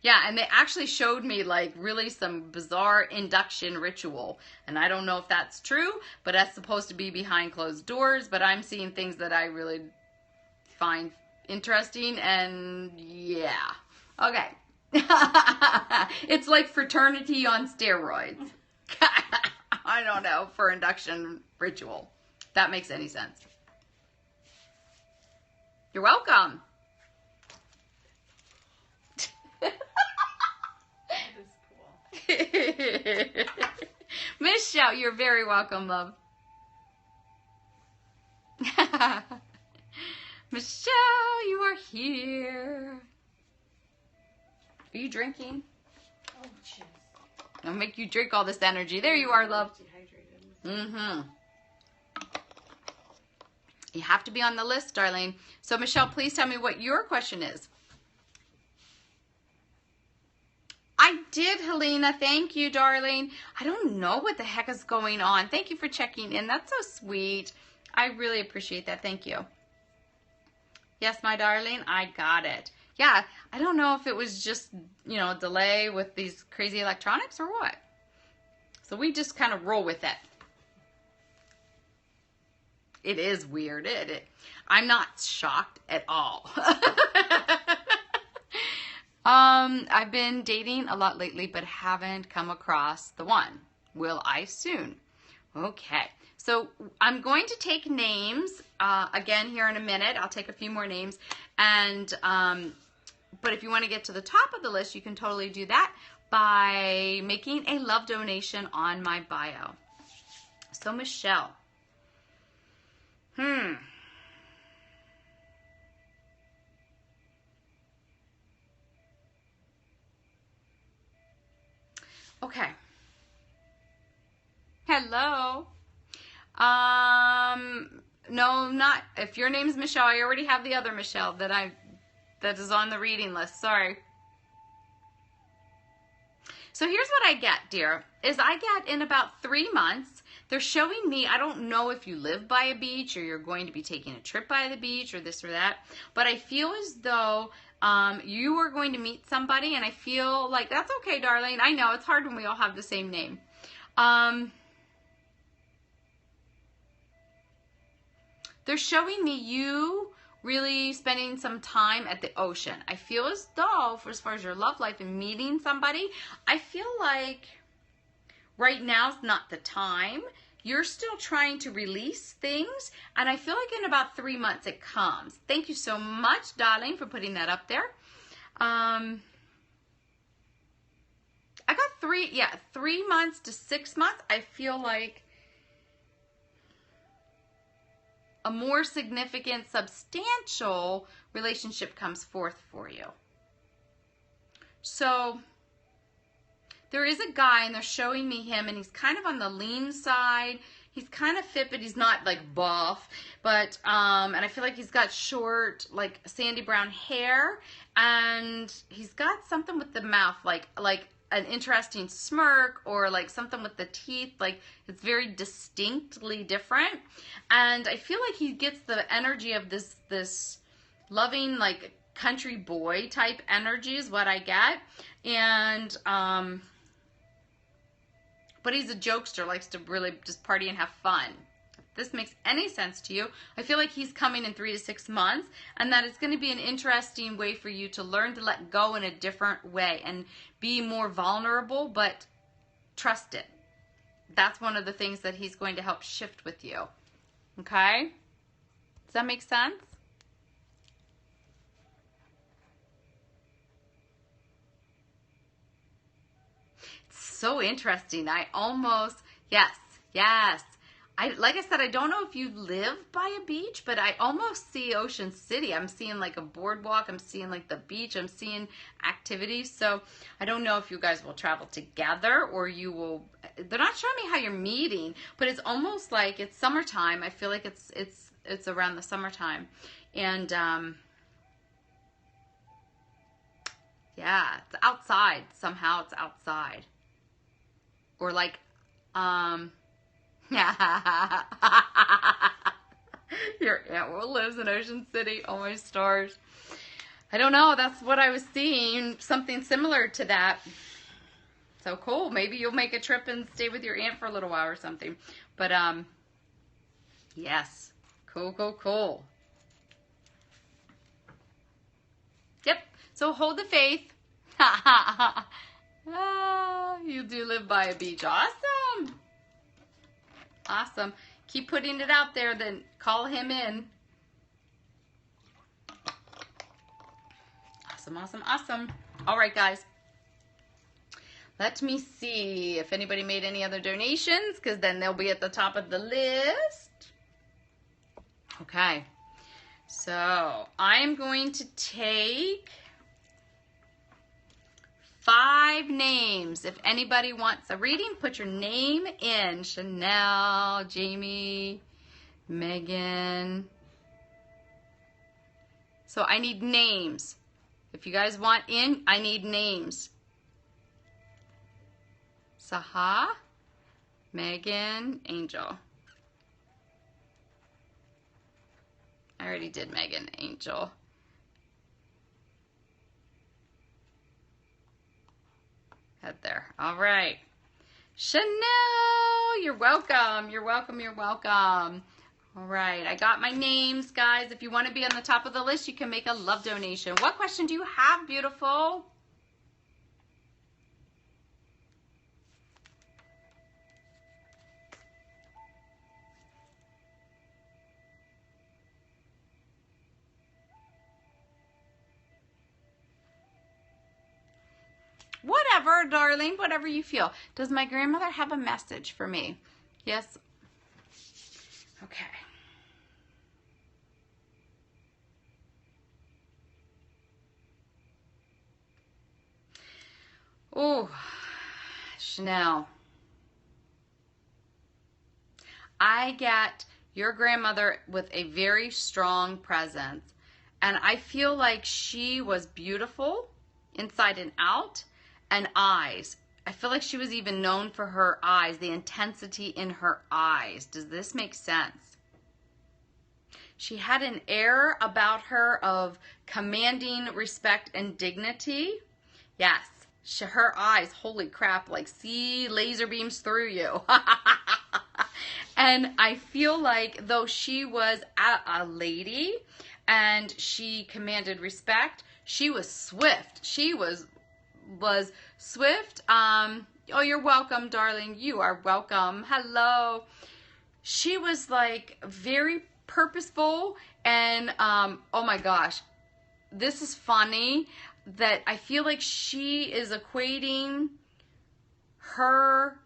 Yeah, and they actually showed me like really some bizarre induction ritual. And I don't know if that's true, but that's supposed to be behind closed doors. But I'm seeing things that I really find interesting, and yeah. Okay. It's like fraternity on steroids. I don't know, for induction ritual. If that makes any sense. You're welcome. Michelle, you're very welcome, love. Michelle, you are here. Are you drinking?
Oh, jeez.
I'll make you drink all this energy. There you are, love.
Dehydrated.
You have to be on the list, darling. So, Michelle, please tell me what your question is. I did, Helena. Thank you, darling. I don't know what the heck is going on. Thank you for checking in. That's so sweet. I really appreciate that. Thank you. Yes, my darling, I got it. Yeah, I don't know if it was just, you know, a delay with these crazy electronics or what. So we just kind of roll with it. It is weird. I'm not shocked at all. I've been dating a lot lately, but haven't come across the one. Will I soon? Okay. So I'm going to take names again here in a minute. I'll take a few more names. And, but if you want to get to the top of the list, you can totally do that by making a love donation on my bio. So Michelle. Okay. Hello. No, not, if your name's Michelle, I already have the other Michelle that is on the reading list. Sorry. So here's what I get, dear, is I get in about 3 months, they're showing me, I don't know if you live by a beach or you're going to be taking a trip by the beach or this or that, but I feel as though you are going to meet somebody, and I feel like, that's okay, darling. I know it's hard when we all have the same name. They're showing me you really spending some time at the ocean. I feel as though, as far as your love life and meeting somebody, I feel like right now's not the time. You're still trying to release things, and I feel like in about 3 months it comes. Thank you so much, darling, for putting that up there. I got 3 months to 6 months. I feel like a more significant, substantial relationship comes forth for you. So there is a guy, and they're showing me him, and he's kind of on the lean side. He's kind of fit, but he's not like buff. But and I feel like he's got short, like sandy brown hair, and he's got something with the mouth, like an interesting smirk, or like something with the teeth, like it's very distinctly different. And I feel like he gets the energy of this loving, like country boy type energy is what I get. And but he's a jokester, likes to really just party and have fun. If this makes any sense to you, I feel like he's coming in 3 to 6 months, and that it's going to be an interesting way for you to learn to let go in a different way and be more vulnerable, but trust it. That's one of the things that he's going to help shift with you. Okay? Does that make sense? So interesting. Yes, Yes. Like I said, I don't know if you live by a beach, but I almost see Ocean City. I'm seeing like a boardwalk. I'm seeing like the beach. I'm seeing activities. So I don't know if you guys will travel together or you will. They're not showing me how you're meeting, but it's almost like it's summertime. I feel like it's around the summertime, and yeah, it's outside. Somehow it's outside, or like Your aunt Will lives in Ocean City. Oh my stars. I don't know. That's what I was seeing. Something similar to that. So cool. Maybe you'll make a trip and stay with your aunt for a little while or something. But yes. Cool, cool, cool. Yep. So hold the faith. You do live by a beach. Awesome. Awesome. Keep putting it out there, then call him in. Awesome, awesome, awesome. All right, guys. Let me see if anybody made any other donations, because then they'll be at the top of the list. Okay. So I'm going to take 5 names. If anybody wants a reading, put your name in. Chanel, Jamie, Megan. So I need names. If you guys want in, I need names. Saha, Megan, Angel. I already did Megan, Angel. Head there. All right. Chanel, you're welcome. You're welcome. You're welcome. All right. I got my names, guys. If you want to be on the top of the list, you can make a love donation. What question do you have, beautiful? Whatever, darling, whatever you feel. Does my grandmother have a message for me? Yes. Okay. Oh, Chanel. I get your grandmother with a very strong presence, and I feel like she was beautiful inside and out. And eyes. I feel like she was even known for her eyes, the intensity in her eyes. Does this make sense? She had an air about her of commanding respect and dignity. Yes, her eyes, holy crap, like see laser beams through you. And I feel like though she was a lady and she commanded respect, she was swift. She was swift. Oh, you're welcome, darling. You are welcome. Hello. She was like very purposeful and oh my gosh, this is funny that I feel like she is equating her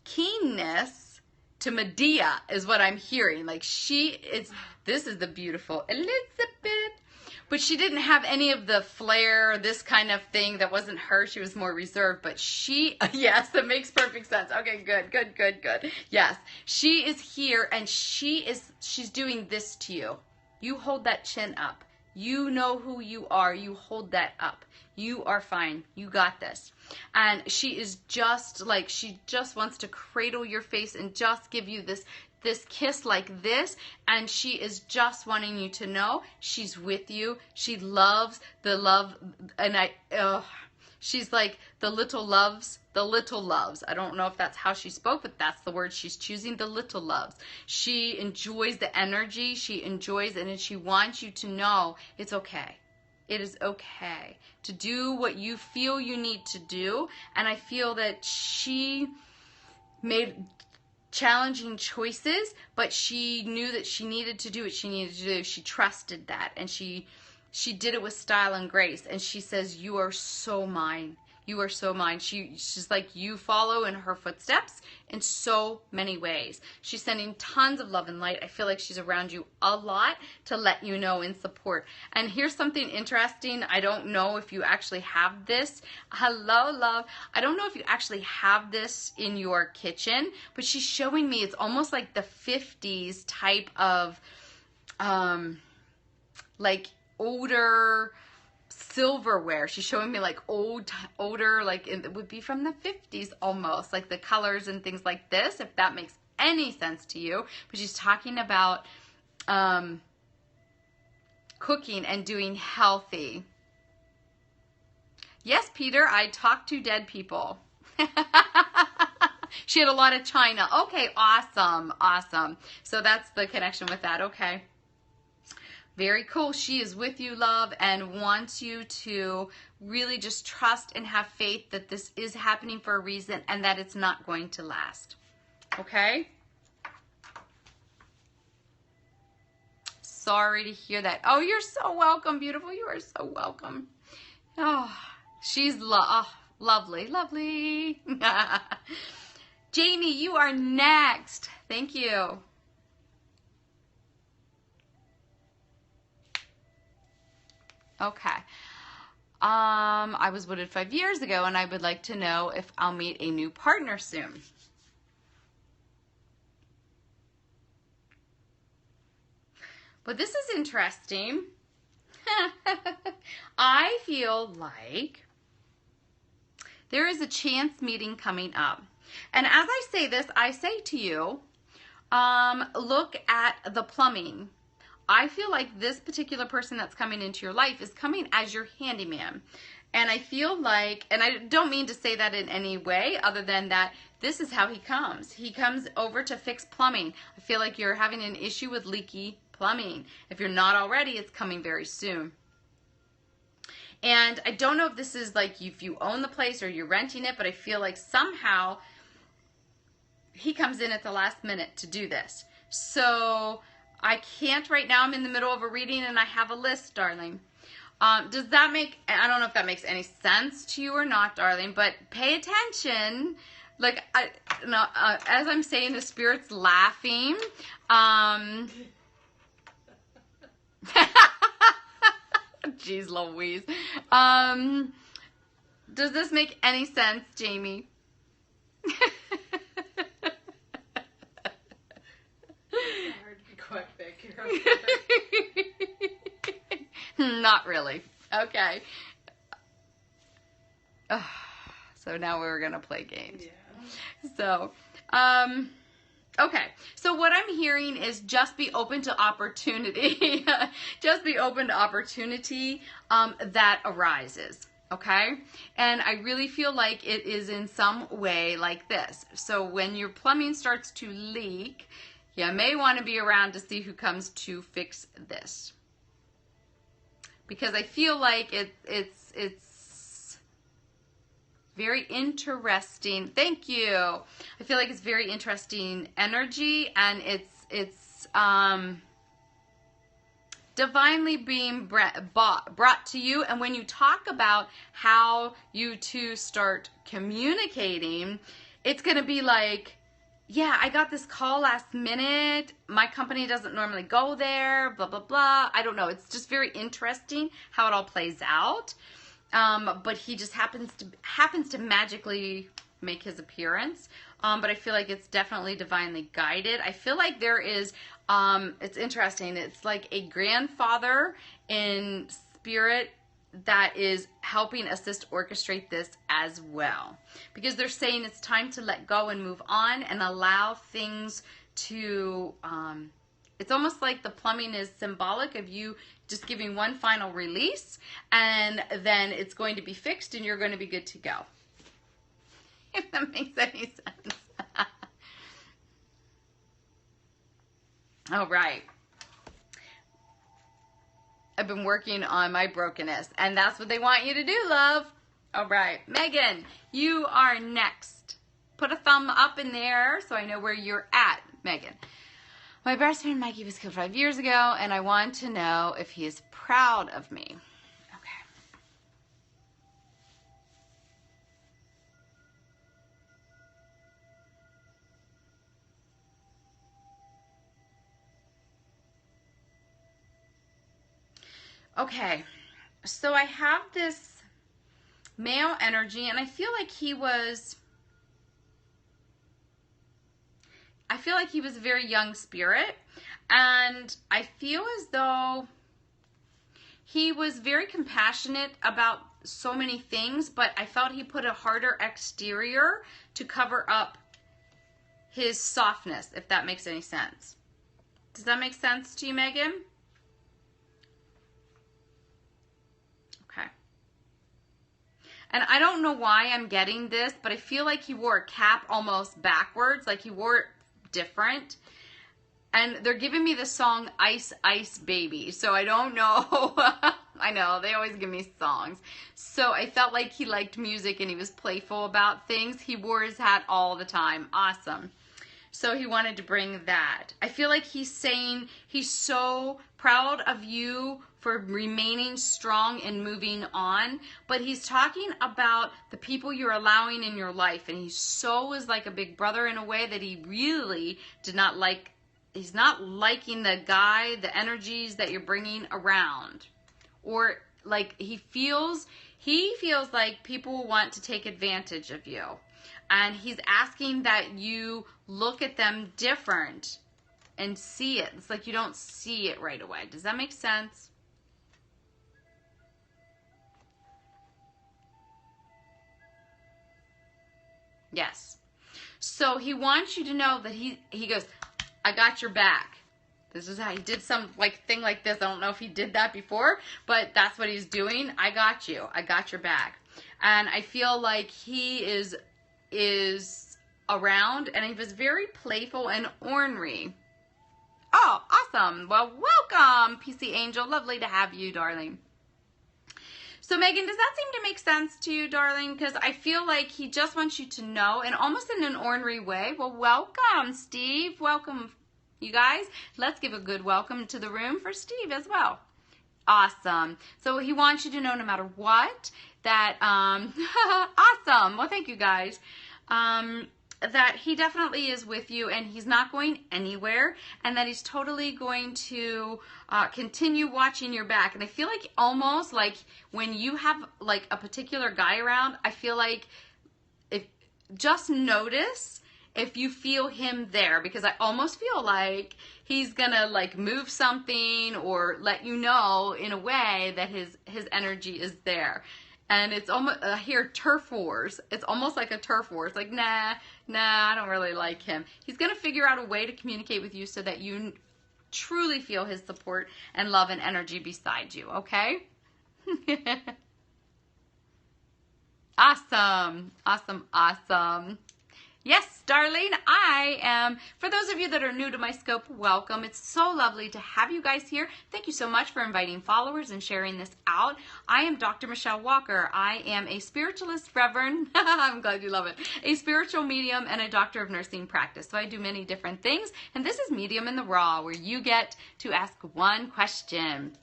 keenness to Medea is what I'm hearing. Like this is the beautiful Elizabeth. But she didn't have any of the flair, this kind of thing. That wasn't her. She was more reserved. But she, yes, that makes perfect sense. Okay, good, good, good, good. Yes, she is here and she's doing this to you. You hold that chin up. You know who you are. You hold that up. You are fine. You got this. And she is just like, she just wants to cradle your face and just give you this kiss like this, and she is just wanting you to know she's with you. She loves the love, and she's like the little loves. I don't know if that's how she spoke, but that's the word she's choosing, the little loves. She enjoys the energy. She enjoys it, and she wants you to know it's okay. It is okay to do what you feel you need to do, and I feel that she made challenging choices, but she knew that she needed to do what she needed to do. She trusted that, and she did it with style and grace. And she says, you are so mine. You are so mine. She's like, you follow in her footsteps in so many ways. She's sending tons of love and light. I feel like she's around you a lot to let you know and support. And here's something interesting. I don't know if you actually have this. Hello, love. I don't know if you actually have this in your kitchen, but she's showing me it's almost like the 50s type of like older silverware. She's showing me like older, like it would be from the 50s almost, like the colors and things like this, if that makes any sense to you. But she's talking about cooking and doing healthy. Yes, Peter, I talk to dead people. She had a lot of china. Okay, awesome, awesome. So that's the connection with that. Okay. Very cool. She is with you, love, and wants you to really just trust and have faith that this is happening for a reason and that it's not going to last. Okay? Sorry to hear that. Oh, you're so welcome, beautiful. You are so welcome. Oh, she's lovely, lovely. Jamie, you are next. Thank you. Okay. I was wooded 5 years ago, and I would like to know if I'll meet a new partner soon. But this is interesting. I feel like there is a chance meeting coming up. And as I say this, I say to you, look at the plumbing. I feel like this particular person that's coming into your life is coming as your handyman. And I feel like, and I don't mean to say that in any way other than that this is how he comes. He comes over to fix plumbing. I feel like you're having an issue with leaky plumbing. If you're not already, it's coming very soon. And I don't know if this is like if you own the place or you're renting it, but I feel like somehow he comes in at the last minute to do this. So I can't right now. I'm in the middle of a reading and I have a list, darling. Does that make, I don't know if that makes any sense to you or not, darling, but pay attention. Like, as I'm saying, the spirit's laughing. Jeez Louise. Does this make any sense, Jamie? Not really. Okay. So now we're going to play games. Yeah. So, okay. So what I'm hearing is just be open to opportunity. Just be open to opportunity that arises. Okay? And I really feel like it is in some way like this. So when your plumbing starts to leak, you may want to be around to see who comes to fix this. Because I feel like it's very interesting. Thank you. I feel like it's very interesting energy, and it's divinely being brought to you. And when you talk about how you two start communicating, it's going to be like, yeah, I got this call last minute. My company doesn't normally go there, blah, blah, blah. I don't know. It's just very interesting how it all plays out. But he just happens to magically make his appearance. But I feel like it's definitely divinely guided. I feel like there is, it's interesting. It's like a grandfather in spirit that is helping assist orchestrate this as well. Because they're saying it's time to let go and move on and allow things to, it's almost like the plumbing is symbolic of you just giving one final release, and then it's going to be fixed and you're going to be good to go. If that makes any sense. All right. I've been working on my brokenness, and that's what they want you to do, love. All right. Megan, you are next. Put a thumb up in there so I know where you're at, Megan. My best friend Mikey was killed 5 years ago, and I want to know if he is proud of me. Okay. Okay, so I have this male energy, and I feel like he was a very young spirit, and I feel as though he was very compassionate about so many things, but I felt he put a harder exterior to cover up his softness, if that makes any sense. Does that make sense to you, Megan? Okay. And I don't know why I'm getting this, but I feel like he wore a cap almost backwards, like he wore it different. And they're giving me the song Ice Ice Baby, so I don't know. I know, they always give me songs. So I felt like he liked music and he was playful about things. He wore his hat all the time. Awesome. So he wanted to bring that. I feel like he's saying he's so proud of you for remaining strong and moving on. But he's talking about the people you're allowing in your life. And he so is like a big brother in a way that he really did not like. He's not liking the guy, the energies that you're bringing around. Or like he feels like people want to take advantage of you. And he's asking that you look at them different and see it. It's like you don't see it right away. Does that make sense? Yes. So he wants you to know that he goes, I got your back. This is how he did some thing like this. I don't know if he did that before, but that's what he's doing. I got you. I got your back. And I feel like he is around, and he was very playful and ornery. Oh, awesome. Well, welcome, PC Angel. Lovely to have you, darling. So, Megan, does that seem to make sense to you, darling? Because I feel like he just wants you to know, and almost in an ornery way. Well, welcome, Steve. Welcome, you guys. Let's give a good welcome to the room for Steve as well. Awesome. So he wants you to know no matter what that, awesome. Well, thank you guys. That he definitely is with you and he's not going anywhere, and that he's totally going to continue watching your back. And I feel like almost like when you have like a particular guy around, I feel like just notice if you feel him there, because I almost feel like he's gonna like move something or let you know in a way that his energy is there. And it's almost, I hear turf wars. It's almost like a turf war. It's like, nah, I don't really like him. He's going to figure out a way to communicate with you so that you truly feel his support and love and energy beside you, okay? Awesome, awesome, awesome. Yes, darling, I am. For those of you that are new to my scope, welcome. It's so lovely to have you guys here. Thank you so much for inviting followers and sharing this out. I am Dr. Michelle Walker. I am a spiritualist reverend. I'm glad you love it. A spiritual medium and a doctor of nursing practice. So I do many different things. And this is Medium in the Raw, where you get to ask one question.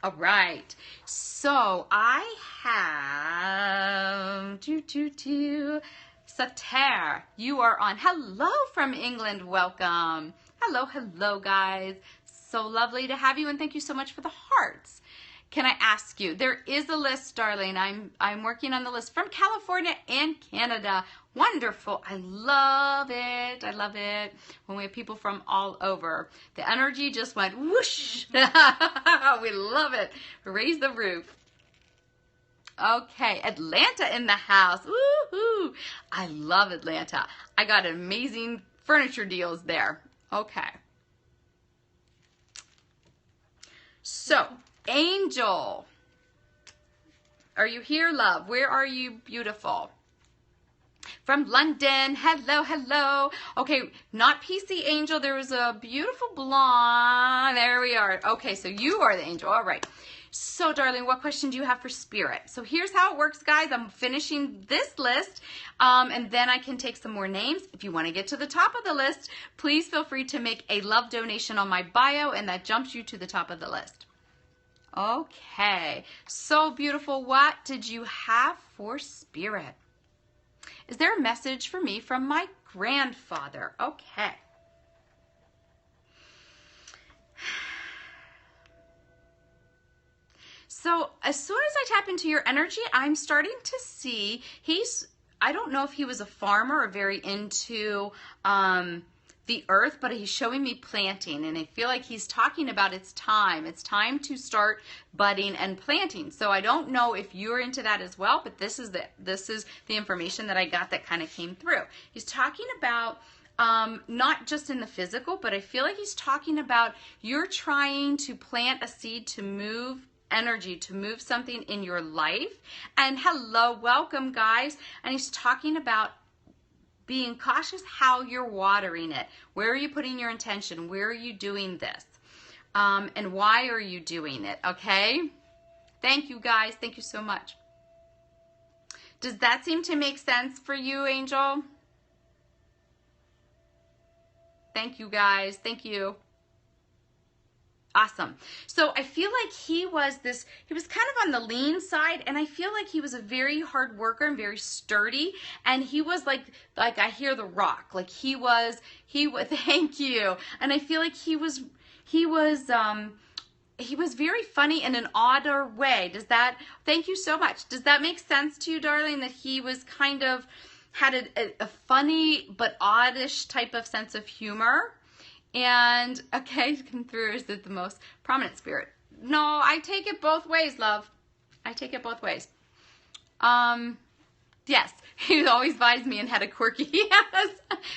All right, so I have Sater, you are on. Hello from England, welcome. Hello guys. So lovely to have you, and thank you so much for the hearts. Can I ask you, there is a list, darling. I'm working on the list from California and Canada. Wonderful. I love it. I love it when we have people from all over. The energy just went whoosh. We love it. Raise the roof. Okay, Atlanta in the house. Woohoo! I love Atlanta. I got amazing furniture deals there. Okay. So, Angel, are you here, love? Where are you, beautiful? From London. Hello. Okay, not PC Angel. There was a beautiful blonde. There we are. Okay, so you are the angel. All right. So, darling, what question do you have for Spirit? So here's how it works, guys. I'm finishing this list, and then I can take some more names. If you want to get to the top of the list, please feel free to make a love donation on my bio, and that jumps you to the top of the list. Okay, so beautiful. What did you have for Spirit? Is there a message for me from my grandfather? Okay. So as soon as I tap into your energy, I'm starting to see I don't know if he was a farmer or very into the earth, but he's showing me planting, and I feel like he's talking about it's time. It's time to start budding and planting. So I don't know if you're into that as well, but this is the information that I got that kind of came through. He's talking about not just in the physical, but I feel like he's talking about you're trying to plant a seed to move energy, to move something in your life. And hello, welcome guys. And he's talking about being cautious how you're watering it. Where are you putting your intention? Where are you doing this? And why are you doing it? Okay? Thank you guys. Thank you so much. Does that seem to make sense for you, Angel? Thank you guys. Thank you. Awesome. So I feel like he was kind of on the lean side, and I feel like he was a very hard worker and very sturdy, and he was like I hear the rock. Like he was thank you. And I feel like he was very funny in an odder way. Thank you so much. Does that make sense to you, darling, that he was kind of had a funny but oddish type of sense of humor? And, okay, come through, is it the most prominent spirit? No, I take it both ways, love. I take it both ways. Yes, he always buys me and had a quirky, yes.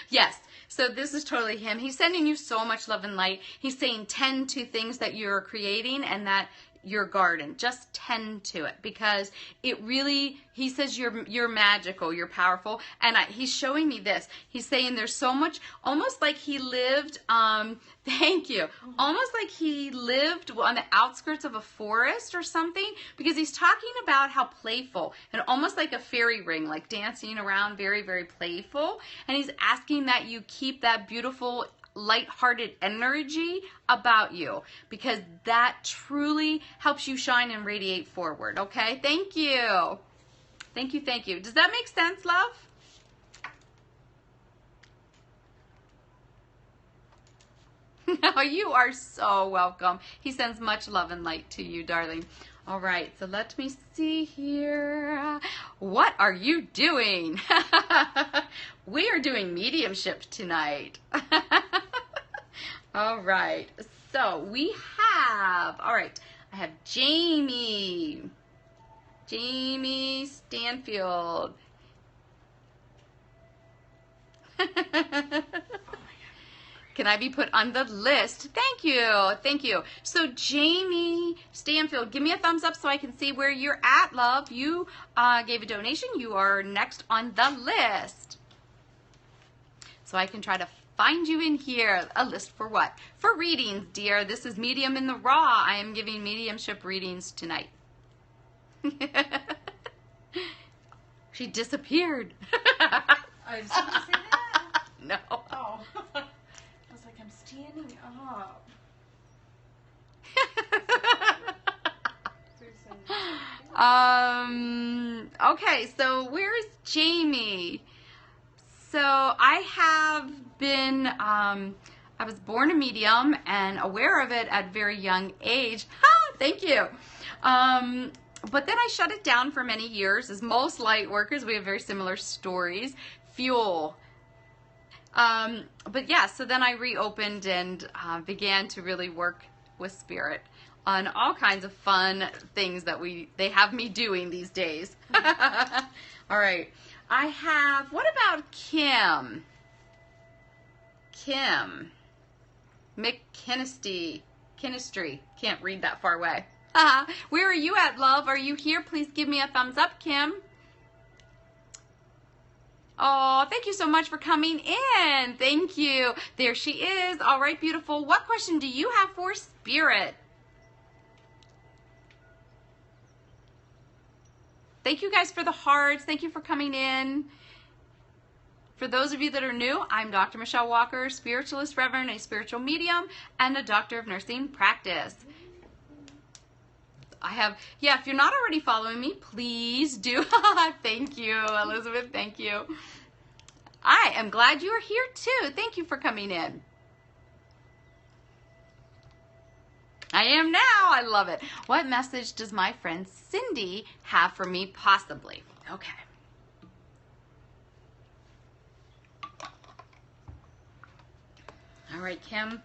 Yes, so this is totally him. He's sending you so much love and light. He's saying tend to things that you're creating and that your garden. Just tend to it, because it really, he says you're magical, you're powerful. And he's showing me this. He's saying there's so much, almost like he lived, thank you, almost like he lived on the outskirts of a forest or something, because he's talking about how playful and almost like a fairy ring, like dancing around, very, very playful. And he's asking that you keep that beautiful light-hearted energy about you, because that truly helps you shine and radiate forward. Okay, thank you. Thank you, thank you. Does that make sense, love? No, you are so welcome. He sends much love and light to you, darling. All right, so let me see here. What are you doing? We are doing mediumship tonight. All right, so we have, all right, I have Jamie Stanfield. Can I be put on the list? Thank you. Thank you. So Jamie Stanfield, give me a thumbs up so I can see where you're at, love. You gave a donation. You are next on the list. So I can try to find you in here. A list for what? For readings, dear. This is Medium in the Raw. I am giving mediumship readings tonight. She disappeared.
I was going to say that.
No.
Oh. I was like, I'm standing up.
Okay, so where's Jamie? So I have been, I was born a medium and aware of it at a very young age. Thank you. But then I shut it down for many years. As most light workers, we have very similar stories. Fuel. But yeah, so then I reopened and began to really work with spirit on all kinds of fun things that they have me doing these days. All right. I have, what about Kim? Kim. McKinistry. Can't read that far away. Where are you at, love? Are you here? Please give me a thumbs up, Kim. Oh, thank you so much for coming in. Thank you. There she is. All right, beautiful. What question do you have for spirit? Thank you guys for the hearts. Thank you for coming in. For those of you that are new, I'm Dr. Michelle Walker, spiritualist, reverend, a spiritual medium, and a doctor of nursing practice. If you're not already following me, please do. Thank you, Elizabeth. Thank you. I am glad you are here too. Thank you for coming in. I am now. I love it. What message does my friend Cindy have for me possibly? Okay. All right, Kim.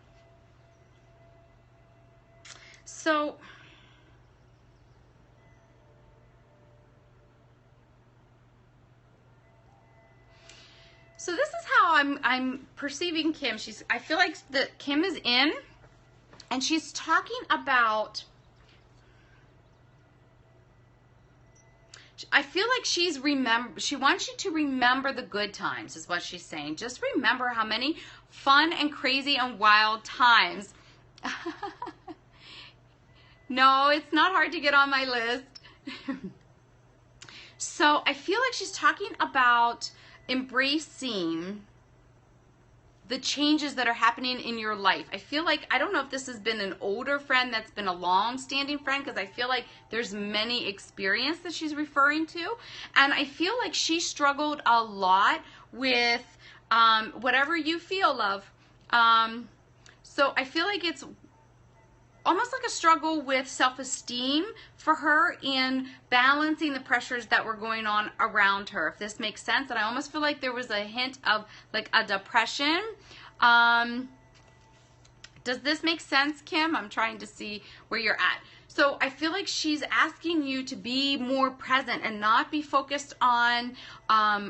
So this is how I'm perceiving Kim. I feel like that Kim is in, and she's talking about, I feel like she wants you to remember the good times is what she's saying. Just remember how many fun and crazy and wild times. No, it's not hard to get on my list. So I feel like she's talking about embracing the changes that are happening in your life. I feel like, I don't know if this has been an older friend that's been a long-standing friend, because I feel like there's many experience that she's referring to. And I feel like she struggled a lot with whatever you feel, love. So I feel like it's almost like a struggle with self-esteem for her in balancing the pressures that were going on around her, if this makes sense. And I almost feel like there was a hint of like a depression. Does this make sense, Kim? I'm trying to see where you're at. So I feel like she's asking you to be more present and not be focused on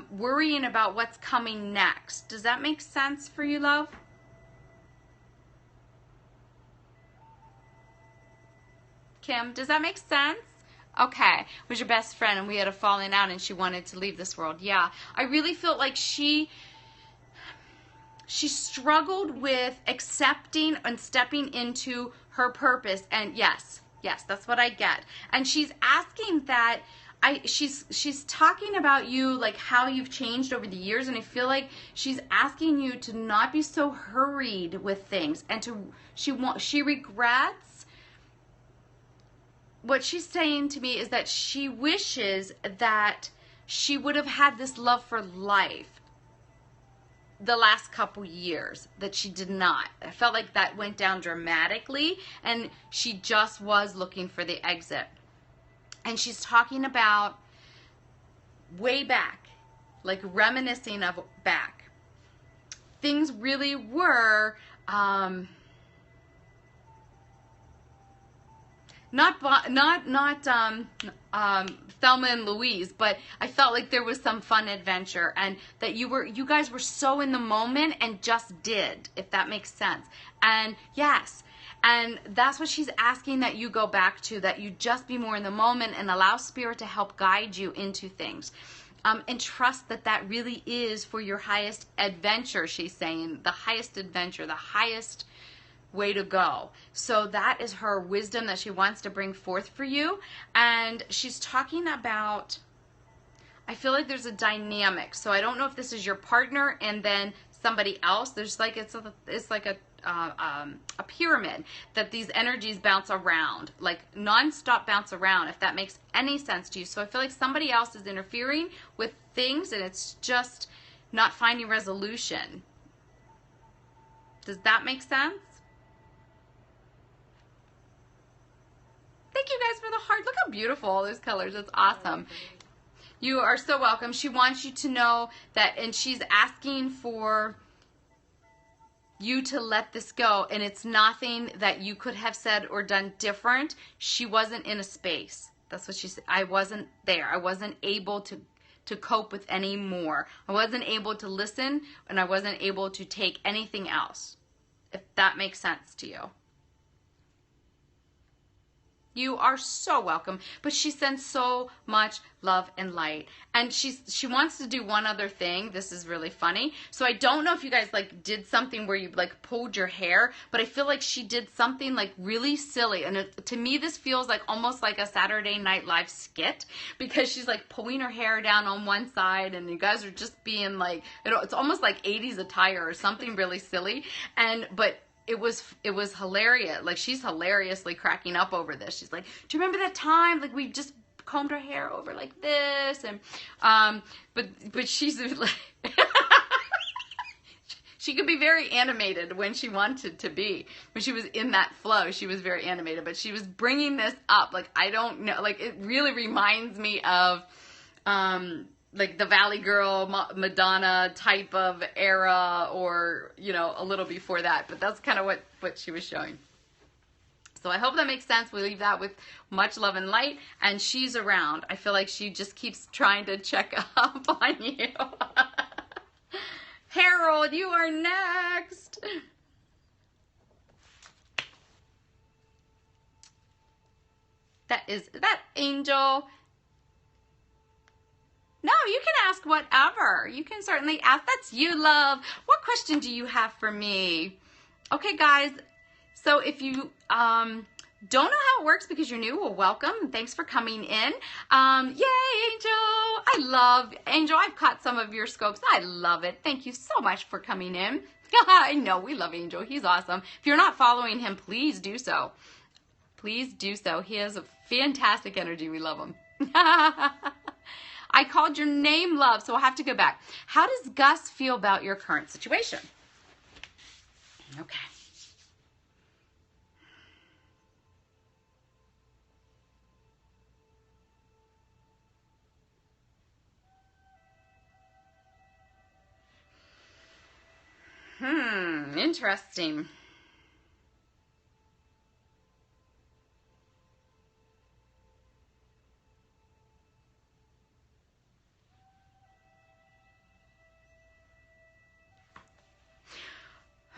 worrying about what's coming next. Does that make sense for you, love? Kim, does that make sense? Okay, was your best friend and we had a falling out and she wanted to leave this world. Yeah, I really felt like she struggled with accepting and stepping into her purpose. And yes, that's what I get. And she's asking that, she's talking about you, like how you've changed over the years, and I feel like she's asking you to not be so hurried with things, and she regrets. What she's saying to me is that she wishes that she would have had this love for life the last couple years, that she did not. I felt like that went down dramatically, and she just was looking for the exit. And she's talking about way back, like reminiscing of back. Things really were not Thelma and Louise, but I felt like there was some fun adventure, and that you guys were so in the moment and just did, if that makes sense. And yes, and that's what she's asking that you go back to, that you just be more in the moment and allow Spirit to help guide you into things. And trust that that really is for your highest adventure, she's saying. The highest adventure, the highest way to go. So that is her wisdom that she wants to bring forth for you. And she's talking about, I feel like there's a dynamic. So I don't know if this is your partner and then somebody else. There's like, it's like a pyramid that these energies bounce around, like non-stop bounce around, if that makes any sense to you. So I feel like somebody else is interfering with things and it's just not finding resolution. Does that make sense? Thank you guys for the heart. Look how beautiful all those colors. It's awesome. You are so welcome. She wants you to know that, and she's asking for you to let this go, and it's nothing that you could have said or done different. She wasn't in a space. That's what she said. I wasn't there. I wasn't able to cope with any more. I wasn't able to listen, and I wasn't able to take anything else, if that makes sense to you. You are so welcome. But she sends so much love and light. And she wants to do one other thing. This is really funny. So I don't know if you guys like did something where you like pulled your hair, but I feel like she did something like really silly. And to me, this feels like almost like a Saturday Night Live skit, because she's like pulling her hair down on one side and you guys are just being like, it's almost like 80s attire or something really silly. But it was hilarious. Like, she's hilariously cracking up over this. She's like, do you remember that time? Like, we just combed her hair over like this. And, but she's like, she could be very animated when she wanted to be. When she was in that flow, she was very animated, but she was bringing this up. Like, I don't know, like, it really reminds me of, like the Valley Girl, Madonna type of era, or, you know, a little before that. But that's kind of what she was showing. So I hope that makes sense. We leave that with much love and light. And she's around. I feel like she just keeps trying to check up on you. Harold, you are next. Is that Angel? No, you can ask whatever. You can certainly ask. That's you, love. What question do you have for me? Okay, guys. So if you don't know how it works because you're new, well, welcome. Thanks for coming in. Yay, Angel. I love Angel. I've caught some of your scopes. I love it. Thank you so much for coming in. I know we love Angel. He's awesome. If you're not following him, please do so. Please do so. He has a fantastic energy. We love him. I called your name, love, so I'll have to go back. How does Gus feel about your current situation? Okay. Interesting.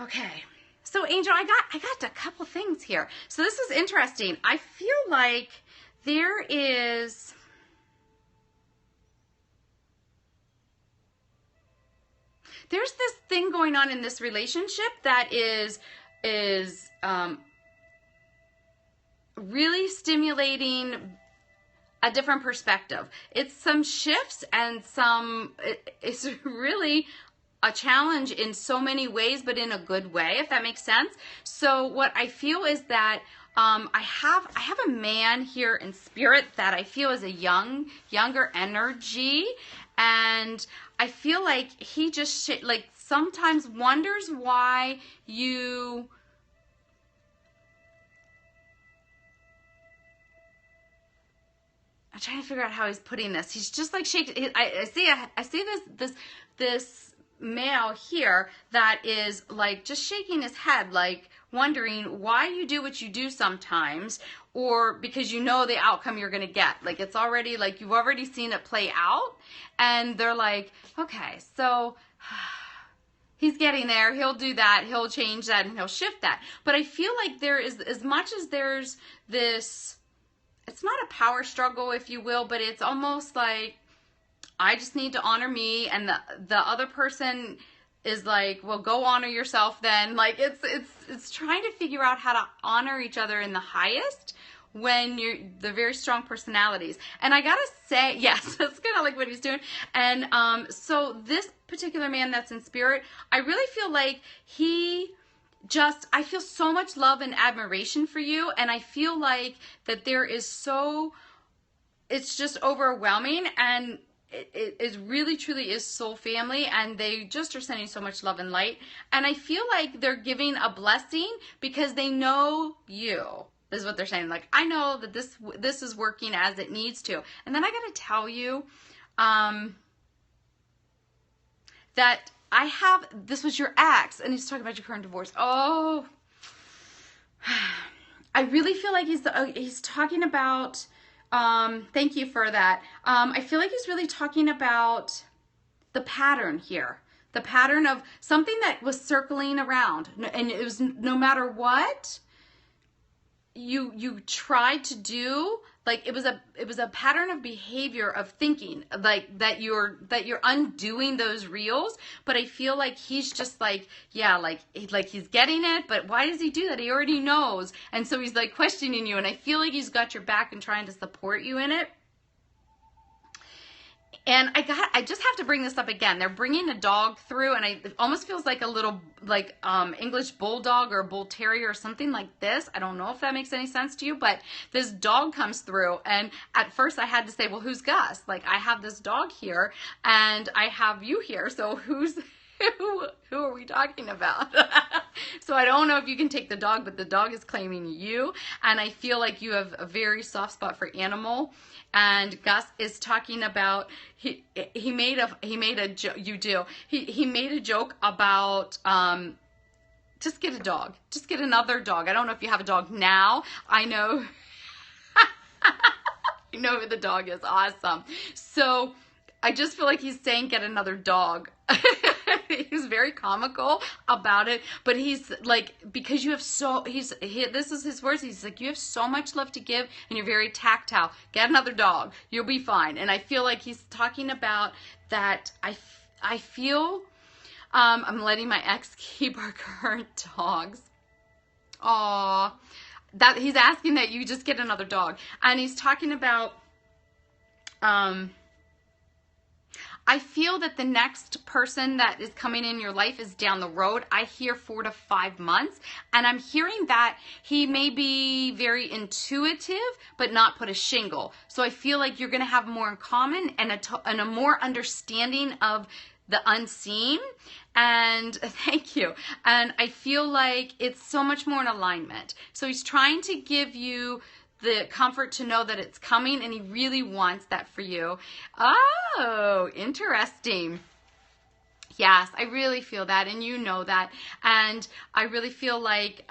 Okay. So Angel, I got a couple things here. So this is interesting. I feel like there's this thing going on in this relationship that is really stimulating a different perspective. It's some shifts and it's really a challenge in so many ways, but in a good way, if that makes sense. So what I feel is that I have a man here in spirit that I feel is a younger energy, and I feel like he just like sometimes wonders why you. I'm trying to figure out how he's putting this. He's just like shaking. I see this male here that is like just shaking his head, like wondering why you do what you do sometimes, or because you know the outcome you're going to get. Like it's already like you've already seen it play out, and they're like, okay, so he's getting there. He'll do that. He'll change that, and he'll shift that. But I feel like there is, as much as there's this, it's not a power struggle, if you will, but it's almost like I just need to honor me, and the other person is like, well, go honor yourself then. Like it's trying to figure out how to honor each other in the highest when the very strong personalities. And I gotta say, yes, that's kind of like what he's doing. And so this particular man that's in spirit, I really feel like I feel so much love and admiration for you, and I feel like that there is it's just overwhelming, and it really truly is soul family, and they just are sending so much love and light. And I feel like they're giving a blessing because they know you. This is what they're saying. Like, I know that this is working as it needs to. And then I got to tell you that this was your ex, and he's talking about your current divorce. Oh, I really feel like he's talking about, thank you for that. I feel like he's really talking about the pattern here. The pattern of something that was circling around. And it was no matter what you tried to do, like it was a pattern of behavior, of thinking, like that you're undoing those reels. But I feel like he's just like, yeah, like he's getting it, but why does he do that? He already knows. And so he's like questioning you, and I feel like he's got your back and trying to support you in it. And I just have to bring this up again. They're bringing a dog through, and it almost feels like a little, like, English bulldog or bull terrier or something like this. I don't know if that makes any sense to you, but this dog comes through, and at first I had to say, well, who's Gus? Like, I have this dog here, and I have you here, so who's Who are we talking about? So I don't know if you can take the dog, but the dog is claiming you. And I feel like you have a very soft spot for animal. And Gus is talking about, he made a joke, you do. He made a joke about, just get a dog. Just get another dog. I don't know if you have a dog now. I know. You know who the dog is. Awesome. So I just feel like he's saying get another dog. He's very comical about it, but he's like, because you have this is his words. He's like, you have so much love to give and you're very tactile. Get another dog. You'll be fine. And I feel like he's talking about that. I feel, I'm letting my ex keep our current dogs. Aww. That he's asking that you just get another dog. And he's talking about, I feel that the next person that is coming in your life is down the road. I hear 4 to 5 months. And I'm hearing that he may be very intuitive, but not put a shingle. So I feel like you're going to have more in common and a more understanding of the unseen. And thank you. And I feel like it's so much more in alignment. So he's trying to give you the comfort to know that it's coming, and he really wants that for you. Oh, interesting. Yes, I really feel that, and you know that. And I really feel like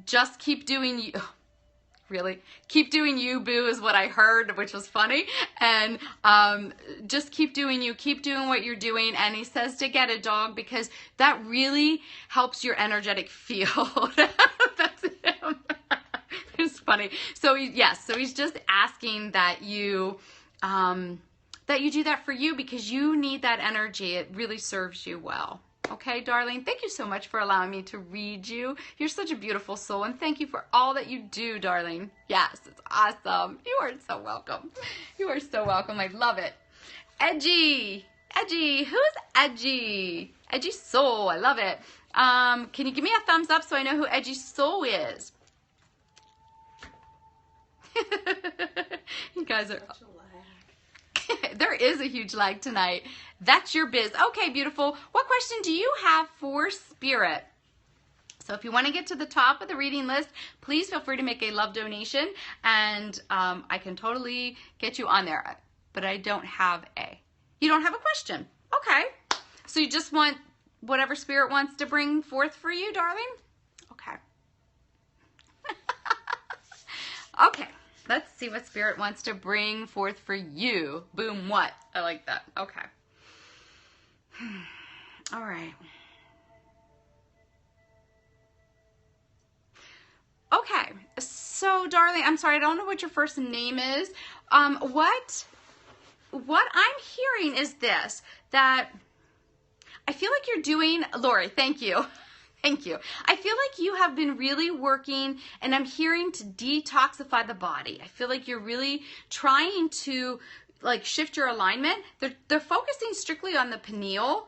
just keep doing you. Really, keep doing you, boo, is what I heard, which was funny. And just keep doing you, keep doing what you're doing. And he says to get a dog because that really helps your energetic field. That's him. It's funny. So so he's just asking that you do that for you because you need that energy. It really serves you well. Okay, darling, thank you so much for allowing me to read you. You're such a beautiful soul, and thank you for all that you do, darling. Yes, it's awesome. You are so welcome. You are so welcome. I love it. Edgy. Edgy. Who's Edgy? Edgy Soul. I love it. Can you give me a thumbs up so I know who Edgy Soul is? You guys are... There is a huge lag tonight. That's your biz. Okay, beautiful. What question do you have for Spirit? So if you want to get to the top of the reading list, please feel free to make a love donation, and I can totally get you on there. But I don't have You don't have a question. Okay. So you just want whatever Spirit wants to bring forth for you, darling? Okay. Okay. Let's see what Spirit wants to bring forth for you. Boom, what? I like that. Okay. All right. Okay. So, darling, I'm sorry, I don't know what your first name is. What I'm hearing is this, that I feel like you're doing, Lori, thank you. Thank you. I feel like you have been really working, and I'm hearing, to detoxify the body. I feel like you're really trying to like shift your alignment. They're focusing strictly on the pineal.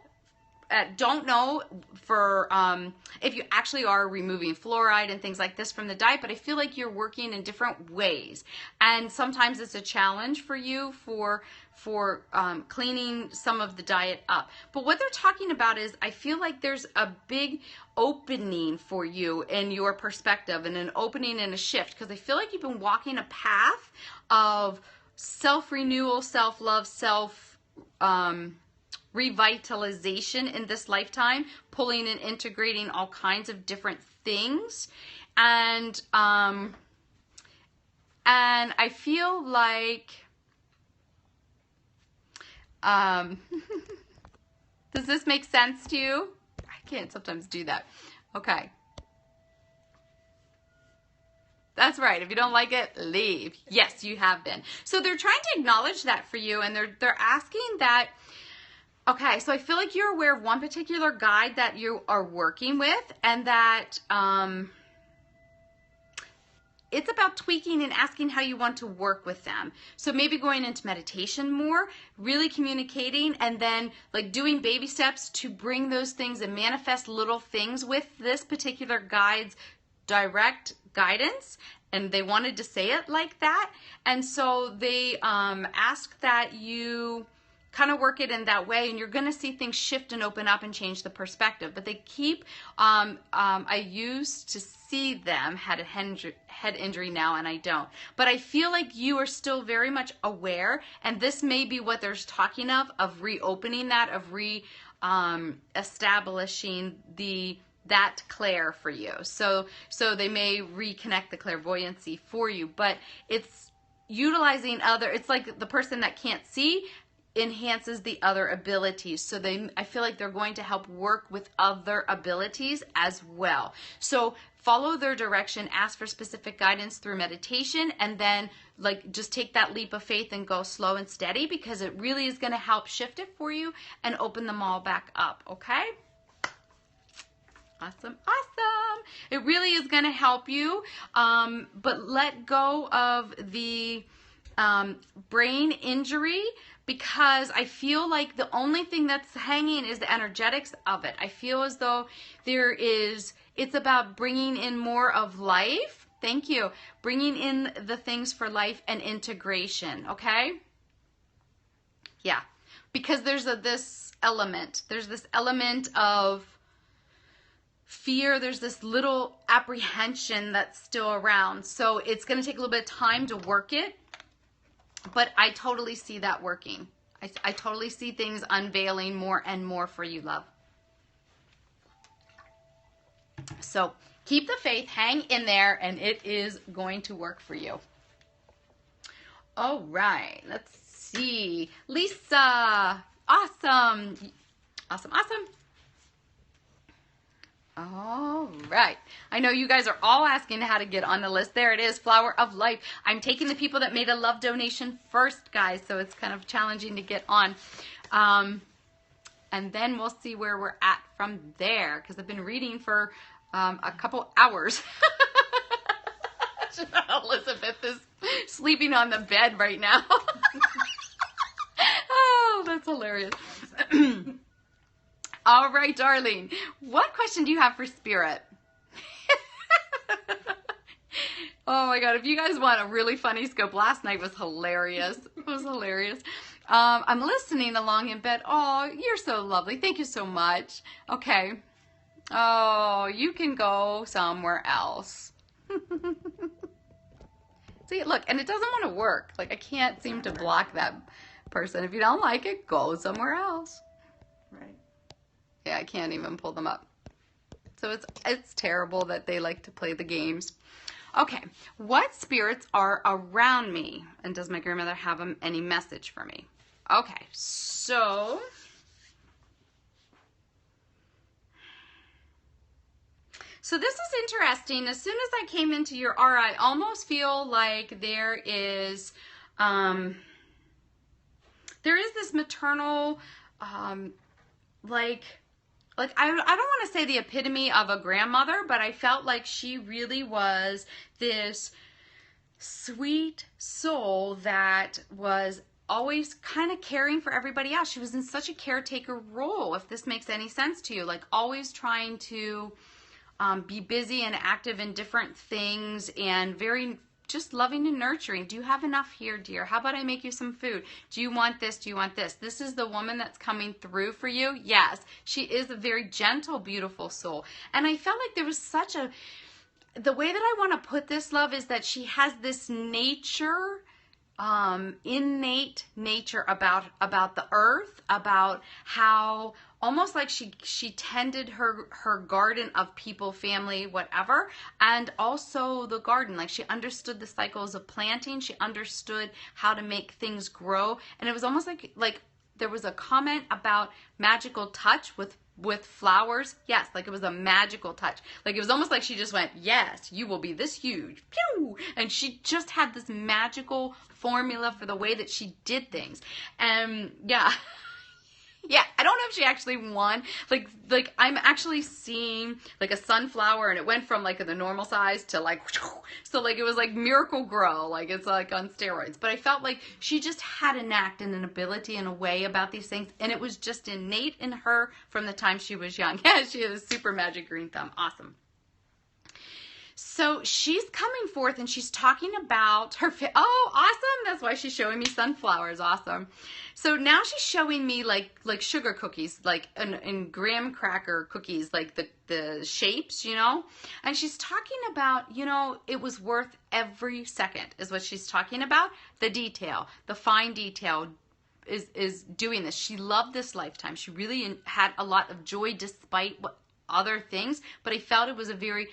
Don't know for if you actually are removing fluoride and things like this from the diet, but I feel like you're working in different ways. And sometimes it's a challenge for you for cleaning some of the diet up. But what they're talking about is, I feel like there's a big opening for you in your perspective, and an opening and a shift, because I feel like you've been walking a path of self-renewal, self-love, revitalization in this lifetime, pulling and integrating all kinds of different things. And I feel like, does this make sense to you? I can't sometimes do that. Okay. That's right. If you don't like it, leave. Yes, you have been. So they're trying to acknowledge that for you, and they're asking that. Okay, so I feel like you're aware of one particular guide that you are working with, and that it's about tweaking and asking how you want to work with them. So maybe going into meditation more, really communicating, and then like doing baby steps to bring those things and manifest little things with this particular guide's direct guidance. And they wanted to say it like that. And so they ask that you kind of work it in that way, and you're going to see things shift and open up and change the perspective. But they keep, I used to see them had a head injury now, and I don't. But I feel like you are still very much aware, and this may be what they're talking of reopening that, of establishing that clair for you. So they may reconnect the clairvoyancy for you, but it's utilizing it's like the person that can't see enhances the other abilities. So I feel like they're going to help work with other abilities as well. So follow their direction, ask for specific guidance through meditation, and then like just take that leap of faith and go slow and steady, because it really is going to help shift it for you and open them all back up. Okay? Awesome. It really is going to help you, but let go of the brain injury, because I feel like the only thing that's hanging is the energetics of it. I feel as though it's about bringing in more of life. Thank you. Bringing in the things for life and integration, okay? Yeah, because there's this element of fear. There's this little apprehension that's still around. So it's going to take a little bit of time to work it, but I totally see that working. I totally see things unveiling more and more for you, love. So keep the faith, hang in there, and it is going to work for you. All right, let's see. Lisa, awesome. All right. I know you guys are all asking how to get on the list. There it is, Flower of Life. I'm taking the people that made a love donation first, guys, so it's kind of challenging to get on. And then we'll see where we're at from there, because I've been reading for a couple hours. Elizabeth is sleeping on the bed right now. Oh, that's hilarious. All right, darling. What question do you have for Spirit? Oh my God. If you guys want a really funny scope, last night was hilarious. It was hilarious. I'm listening along in bed. Oh, you're so lovely. Thank you so much. Okay. Oh, you can go somewhere else. See, look, and it doesn't want to work. Like, I can't seem to block that person. If you don't like it, go somewhere else.
Right.
Yeah, I can't even pull them up. So it's terrible that they like to play the games. Okay, what spirits are around me? And does my grandmother have any message for me? Okay, so this is interesting. As soon as I came into your aura, I almost feel like there is this maternal, like I don't want to say the epitome of a grandmother, but I felt like she really was this sweet soul that was always kind of caring for everybody else. She was in such a caretaker role, if this makes any sense to you, like always trying to be busy and active in different things, and very just loving and nurturing. Do you have enough here, dear? How about I make you some food? Do you want this? Do you want this? This is the woman that's coming through for you. Yes, she is a very gentle, beautiful soul. And I felt like there was the way that I want to put this, love, is that she has this nature, innate nature about the earth, about how almost like she tended her garden of people, family, whatever, and also the garden. Like, she understood the cycles of planting. She understood how to make things grow. And it was almost like there was a comment about magical touch with flowers. Yes, like it was a magical touch. Like it was almost like she just went, yes, you will be this huge. Pew! And she just had this magical formula for the way that she did things. And yeah. Yeah, I don't know if she actually won. Like I'm actually seeing like a sunflower, and it went from like the normal size to like, so like it was like Miracle Grow, like it's like on steroids. But I felt like she just had an act and an ability and a way about these things, and it was just innate in her from the time she was young. Yeah, she had a super magic green thumb. Awesome. So she's coming forth and she's talking about her, oh, awesome. That's why she's showing me sunflowers. Awesome. So now she's showing me like sugar cookies, like in graham cracker cookies, like the shapes, you know, and she's talking about, you know, it was worth every second is what she's talking about. The detail, the fine detail is doing this. She loved this lifetime. She really had a lot of joy despite what other things, but I felt it was a very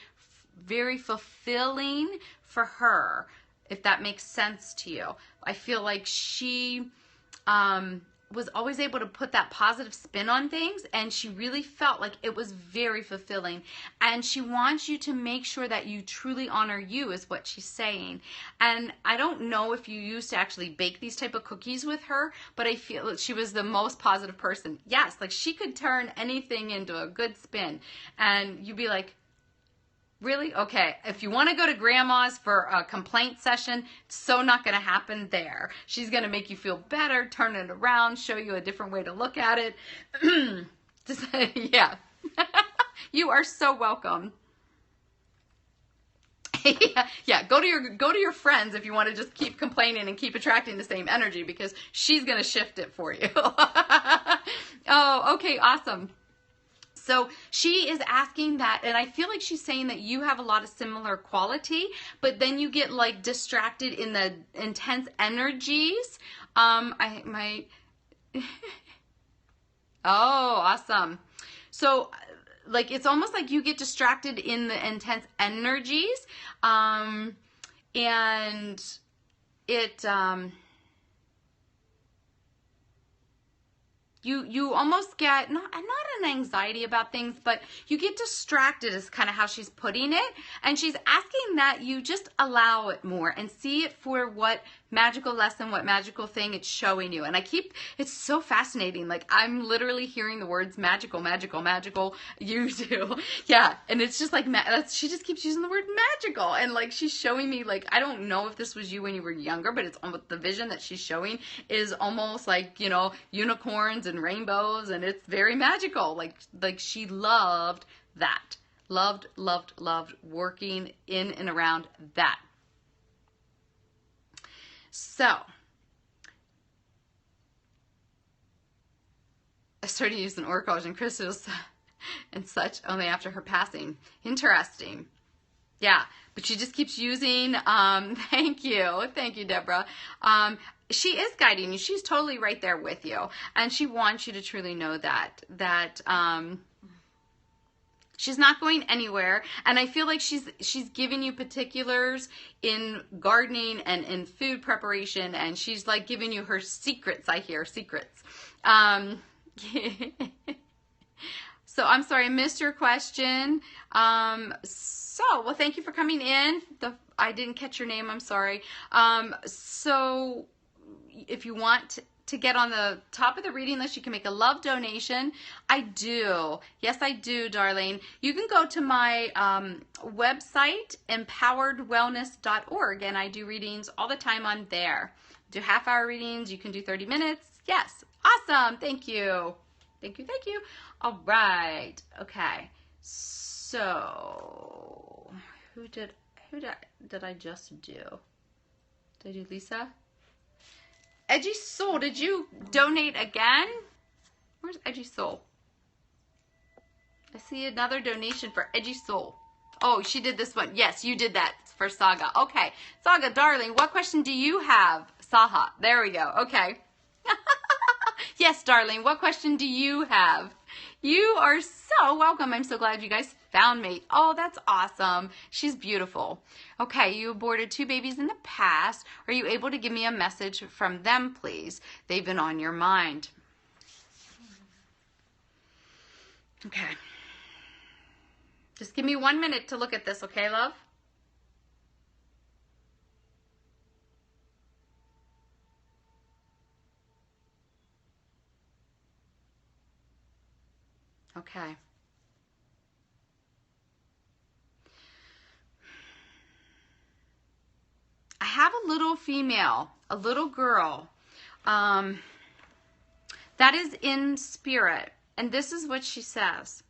fulfilling for her, if that makes sense to you. I feel like she was always able to put that positive spin on things, and she really felt like it was very fulfilling. And she wants you to make sure that you truly honor you, is what she's saying. And I don't know if you used to actually bake these type of cookies with her, but I feel that she was the most positive person. Yes, like she could turn anything into a good spin, and you'd be like, really? Okay. If you want to go to grandma's for a complaint session, it's so not going to happen there. She's going to make you feel better, turn it around, show you a different way to look at it. Just, yeah. You are so welcome. Yeah. Go to your friends if you want to just keep complaining and keep attracting the same energy, because she's going to shift it for you. Oh, okay. Awesome. So she is asking that, and I feel like she's saying that you have a lot of similar quality, but then you get like distracted in the intense energies. Oh, awesome. So like, it's almost like you get distracted in the intense energies. And it, you almost get, not an anxiety about things, but you get distracted is kind of how she's putting it. And she's asking that you just allow it more and see it for what magical lesson, what magical thing it's showing you. And it's so fascinating. Like, I'm literally hearing the words magical, magical, magical. You do. Yeah. And it's just like, she just keeps using the word magical. And like, she's showing me, like, I don't know if this was you when you were younger, but it's almost, the vision that she's showing is almost like, you know, unicorns and rainbows, and it's very magical. Like she loved that. Loved working in and around that. So, I started using oracles and crystals and such only after her passing. Interesting. Yeah, but she just keeps using, thank you, Deborah. She is guiding you. She's totally right there with you. And she wants you to truly know that she's not going anywhere. And I feel like she's giving you particulars in gardening and in food preparation. And she's like giving you her secrets. I hear secrets. So I'm sorry, I missed your question. Well, thank you for coming in. I didn't catch your name. I'm sorry. So if you want to get on the top of the reading list, you can make a love donation. I do. Yes, I do, darling. You can go to my website, empoweredwellness.org, and I do readings all the time on there. Do half-hour readings. You can do 30 minutes. Yes. Awesome. Thank you. Thank you. All right. Okay. So, who did I just do? Did I do Lisa? Edgy Soul, did you donate again? Where's Edgy Soul? I see another donation for Edgy Soul. Oh, she did this one. Yes, you did that for Saga. Okay. Saga, darling, what question do you have? Saha. There we go. Okay. Yes, darling, what question do you have? You are so welcome. I'm so glad you guys found me. Oh, that's awesome. She's beautiful. Okay, you aborted 2 babies in the past. Are you able to give me a message from them, please? They've been on your mind. Okay. Just give me 1 minute to look at this, okay, love? Okay. I have a little female, a little girl, that is in spirit. And this is what she says.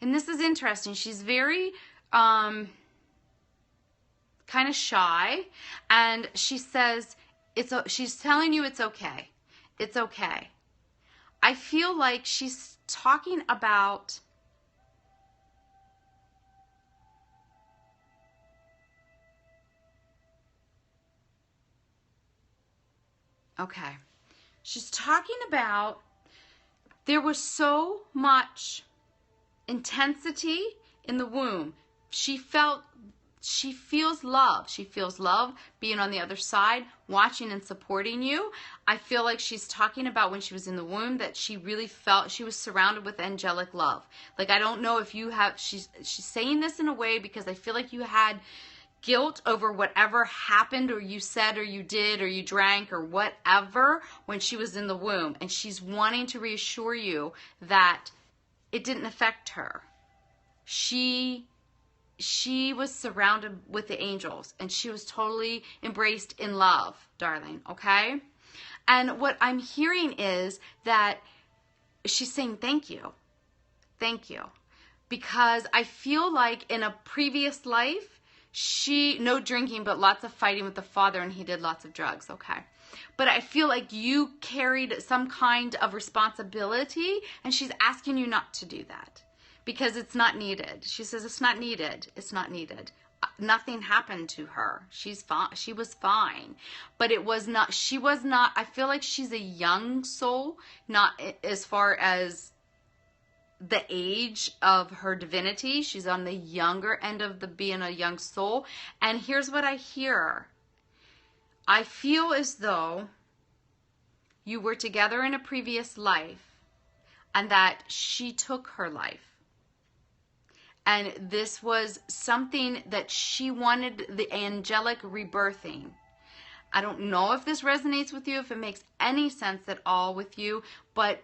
And this is interesting. She's very kind of shy, and she says she's telling you it's okay. It's okay. I feel like she's talking about okay. She's talking about there was so much intensity in the womb. She feels love. She feels love being on the other side, watching and supporting you. I feel like she's talking about when she was in the womb that she really felt she was surrounded with angelic love. Like, I don't know if you have, she's saying this in a way because I feel like you had guilt over whatever happened or you said or you did or you drank or whatever when she was in the womb. And she's wanting to reassure you that it didn't affect her. She was surrounded with the angels and she was totally embraced in love, darling, okay? And what I'm hearing is that she's saying thank you. Thank you. Because I feel like in a previous life, no drinking, but lots of fighting with the father, and he did lots of drugs, okay? But I feel like you carried some kind of responsibility, and she's asking you not to do that because it's not needed. She says it's not needed. It's not needed. Nothing happened to her. She's fine. She was fine. But it was not, she was not, I feel like she's a young soul, not as far as the age of her divinity. She's on the younger end of being a young soul. And here's what I hear. I feel as though you were together in a previous life and that she took her life. And this was something that she wanted, the angelic rebirthing. I don't know if this resonates with you, if it makes any sense at all with you, but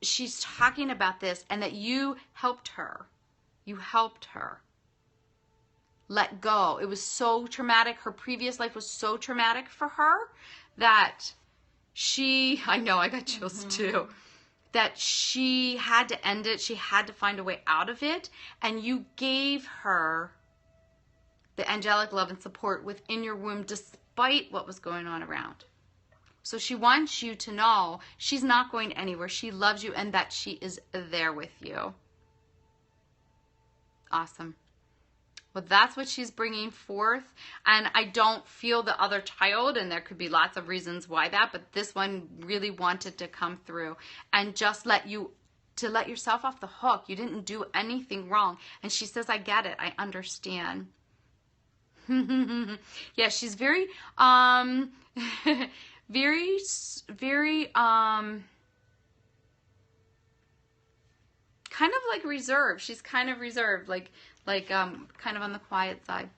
she's talking about this and that you helped her. You helped her let go. It was so traumatic. Her previous life was so traumatic for her that I know, I got chills too, that she had to end it. She had to find a way out of it. And you gave her the angelic love and support within your womb despite what was going on around. So she wants you to know she's not going anywhere. She loves you and that she is there with you. Awesome. Well, that's what she's bringing forth. And I don't feel the other child, and there could be lots of reasons why that, but this one really wanted to come through and just let yourself off the hook. You didn't do anything wrong. And she says, I get it. I understand. Yeah, she's very, very, kind of like reserved. She's kind of reserved, like kind of on the quiet side,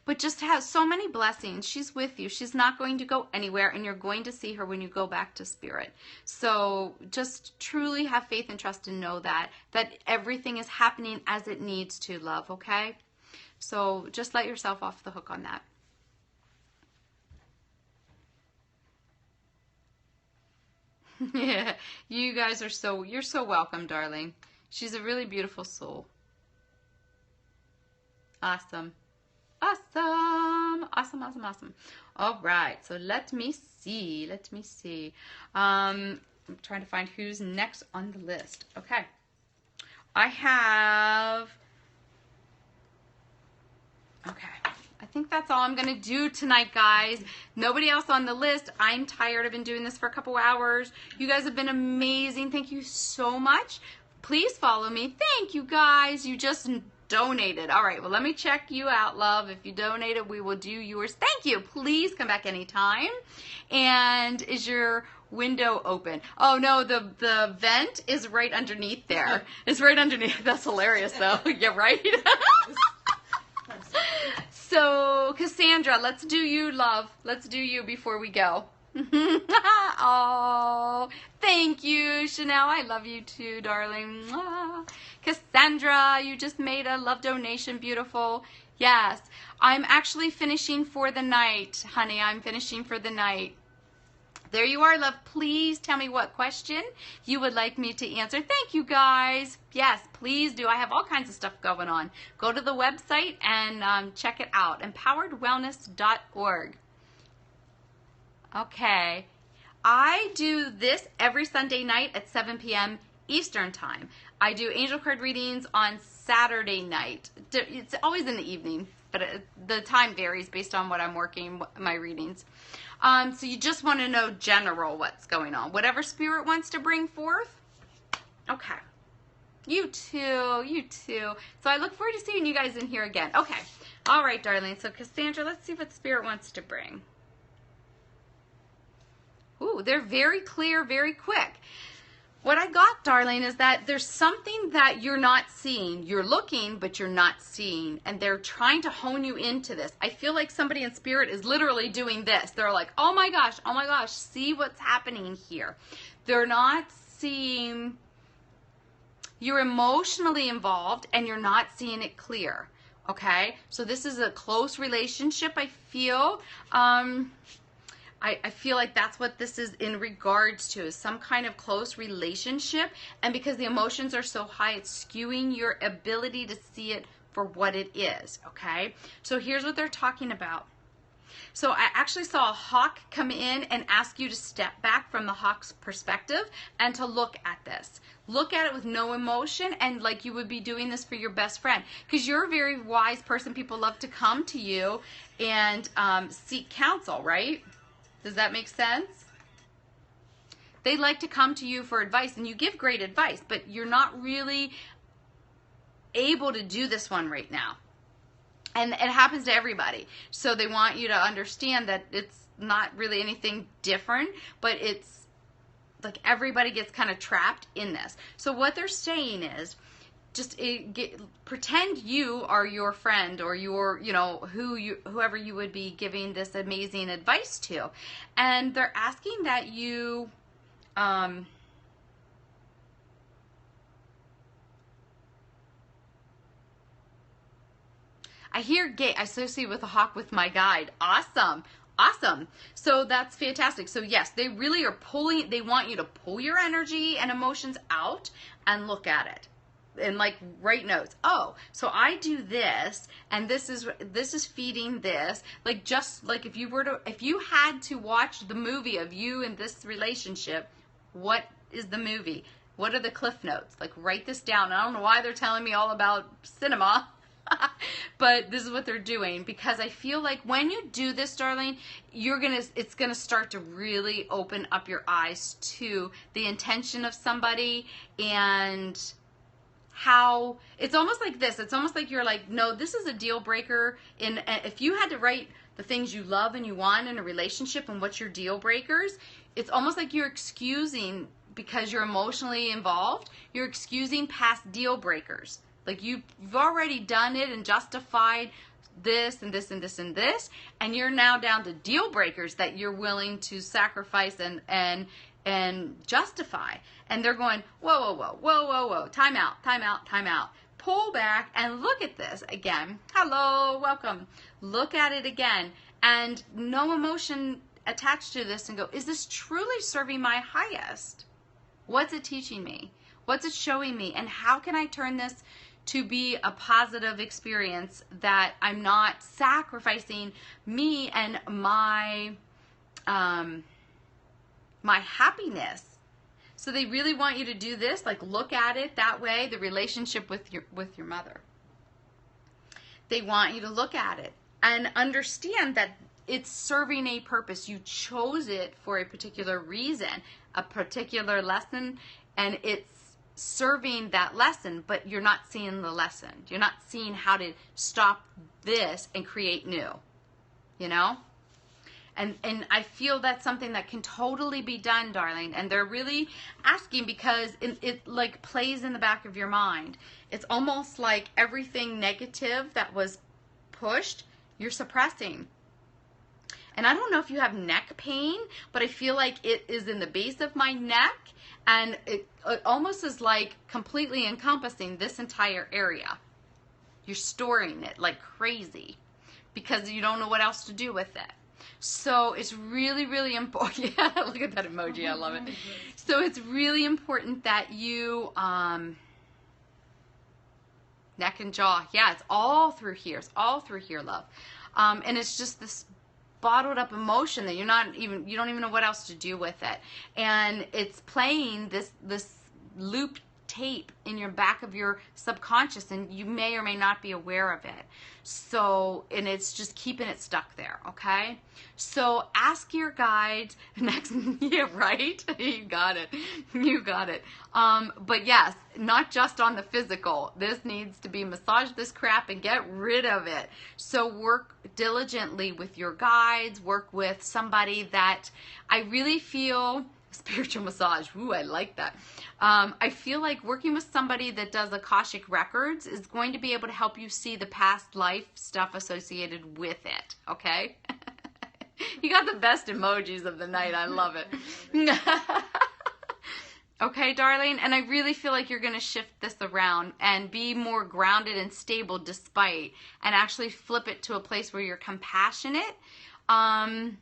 but just has so many blessings. She's with you. She's not going to go anywhere, and you're going to see her when you go back to spirit. So just truly have faith and trust and know that everything is happening as it needs to, love, okay? So just let yourself off the hook on that. Yeah, you guys are you're so welcome, darling. She's a really beautiful soul. Awesome. Awesome. Awesome, awesome, awesome. All right, so let me see. I'm trying to find who's next on the list. Okay. I think that's all I'm going to do tonight, guys. Nobody else on the list. I'm tired. I've been doing this for a couple hours. You guys have been amazing. Thank you so much. Please follow me. Thank you, guys. You just donated. All right, well, let me check you out, love. If you donated, we will do yours. Thank you. Please come back anytime. And is your window open? Oh, no, the vent is right underneath there. It's right underneath. That's hilarious, though. Yeah, right? So, Cassandra, let's do you, love. Let's do you before we go. Oh, thank you, Chanel. I love you too, darling. Cassandra, you just made a love donation. Beautiful. Yes, I'm actually finishing for the night, honey. I'm finishing for the night. There you are, love. Please tell me what question you would like me to answer. Thank you, guys. Yes, please do. I have all kinds of stuff going on. Go to the website and check it out, empoweredwellness.org. Okay. I do this every Sunday night at 7 p.m. Eastern Time. I do angel card readings on Saturday night. It's always in the evening, but the time varies based on what I'm working, my readings. So you just want to know general what's going on. Whatever spirit wants to bring forth. Okay. You too. You too. So I look forward to seeing you guys in here again. Okay. All right, darling. So Cassandra, let's see what spirit wants to bring. Ooh, they're very clear, very quick. What I got, darling, is that there's something that you're not seeing. You're looking, but you're not seeing. And they're trying to hone you into this. I feel like somebody in spirit is literally doing this. They're like, oh my gosh, see what's happening here. They're not seeing, you're emotionally involved and you're not seeing it clear. Okay? So this is a close relationship, I feel. I feel like that's what this is in regards to, is some kind of close relationship. And because the emotions are so high, it's skewing your ability to see it for what it is, okay? So here's what they're talking about. So I actually saw a hawk come in and ask you to step back from the hawk's perspective and to look at this. Look at it with no emotion, and like you would be doing this for your best friend. Because you're a very wise person. People love to come to you and seek counsel, right? Does that make sense? They like to come to you for advice, and you give great advice, but you're not really able to do this one right now. And it happens to everybody. So they want you to understand that it's not really anything different, but it's like everybody gets kind of trapped in this. So what they're saying is, just pretend you are your friend or your, whoever you would be giving this amazing advice to. And they're asking that you, I hear gate, I associate with a hawk with my guide. Awesome. Awesome. So that's fantastic. So yes, they really are they want you to pull your energy and emotions out and look at it. And like write notes. Oh, so I do this, and this is feeding this. Like, just like if you had to watch the movie of you in this relationship, what is the movie? What are the cliff notes? Like, write this down. I don't know why they're telling me all about cinema, but this is what they're doing, because I feel like when you do this, darling, it's gonna start to really open up your eyes to the intention of somebody, and how it's almost like this. It's almost like you're like, no, this is a deal breaker. If you had to write the things you love and you want in a relationship and what's your deal breakers, it's almost like you're excusing, because you're emotionally involved, you're excusing past deal breakers. Like you've already done it and justified this and this and this and this, and you're now down to deal breakers that you're willing to sacrifice and justify. And they're going, whoa, time out. Pull back and look at this again. Hello, welcome. Look at it again, and no emotion attached to this, and go, is this truly serving my highest? What's it teaching me? What's it showing me? And how can I turn this to be a positive experience, that I'm not sacrificing me and my happiness? So they really want you to do this, like look at it that way, the relationship with your mother. They want you to look at it and understand that it's serving a purpose. You chose it for a particular reason, a particular lesson, and it's serving that lesson, but you're not seeing the lesson. You're not seeing how to stop this and create new, And I feel that's something that can totally be done, darling. And they're really asking because it like plays in the back of your mind. It's almost like everything negative that was pushed, you're suppressing. And I don't know if you have neck pain, but I feel like it is in the base of my neck, and it almost is like completely encompassing this entire area. You're storing it like crazy because you don't know what else to do with it. So it's really, really important. Yeah, look at that emoji. I love it. So it's really important that you, neck and jaw. Yeah, it's all through here. It's all through here, love. And it's just this bottled up emotion that you don't even know what else to do with it. And it's playing this loop tape in your back of your subconscious, and you may or may not be aware of it. So, and it's just keeping it stuck there, okay? So ask your guides next. Yeah, right? You got it. You got it. But yes, not just on the physical. This needs to be massage this crap and get rid of it. So work diligently with your guides, work with somebody that I really feel. Spiritual massage. Ooh, I like that. I feel like working with somebody that does Akashic records is going to be able to help you see the past life stuff associated with it. Okay? You got the best emojis of the night. I love it. Okay, darling? And I really feel like you're going to shift this around and be more grounded and stable despite, and actually flip it to a place where you're compassionate, and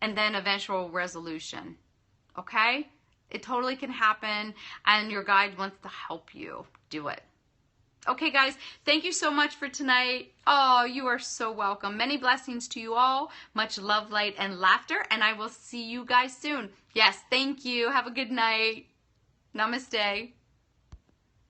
then eventual resolution. Okay? It totally can happen, and your guide wants to help you do it. Okay, guys, thank you so much for tonight. Oh, you are so welcome. Many blessings to you all. Much love, light, and laughter, and I will see you guys soon. Yes, thank you. Have a good night. Namaste.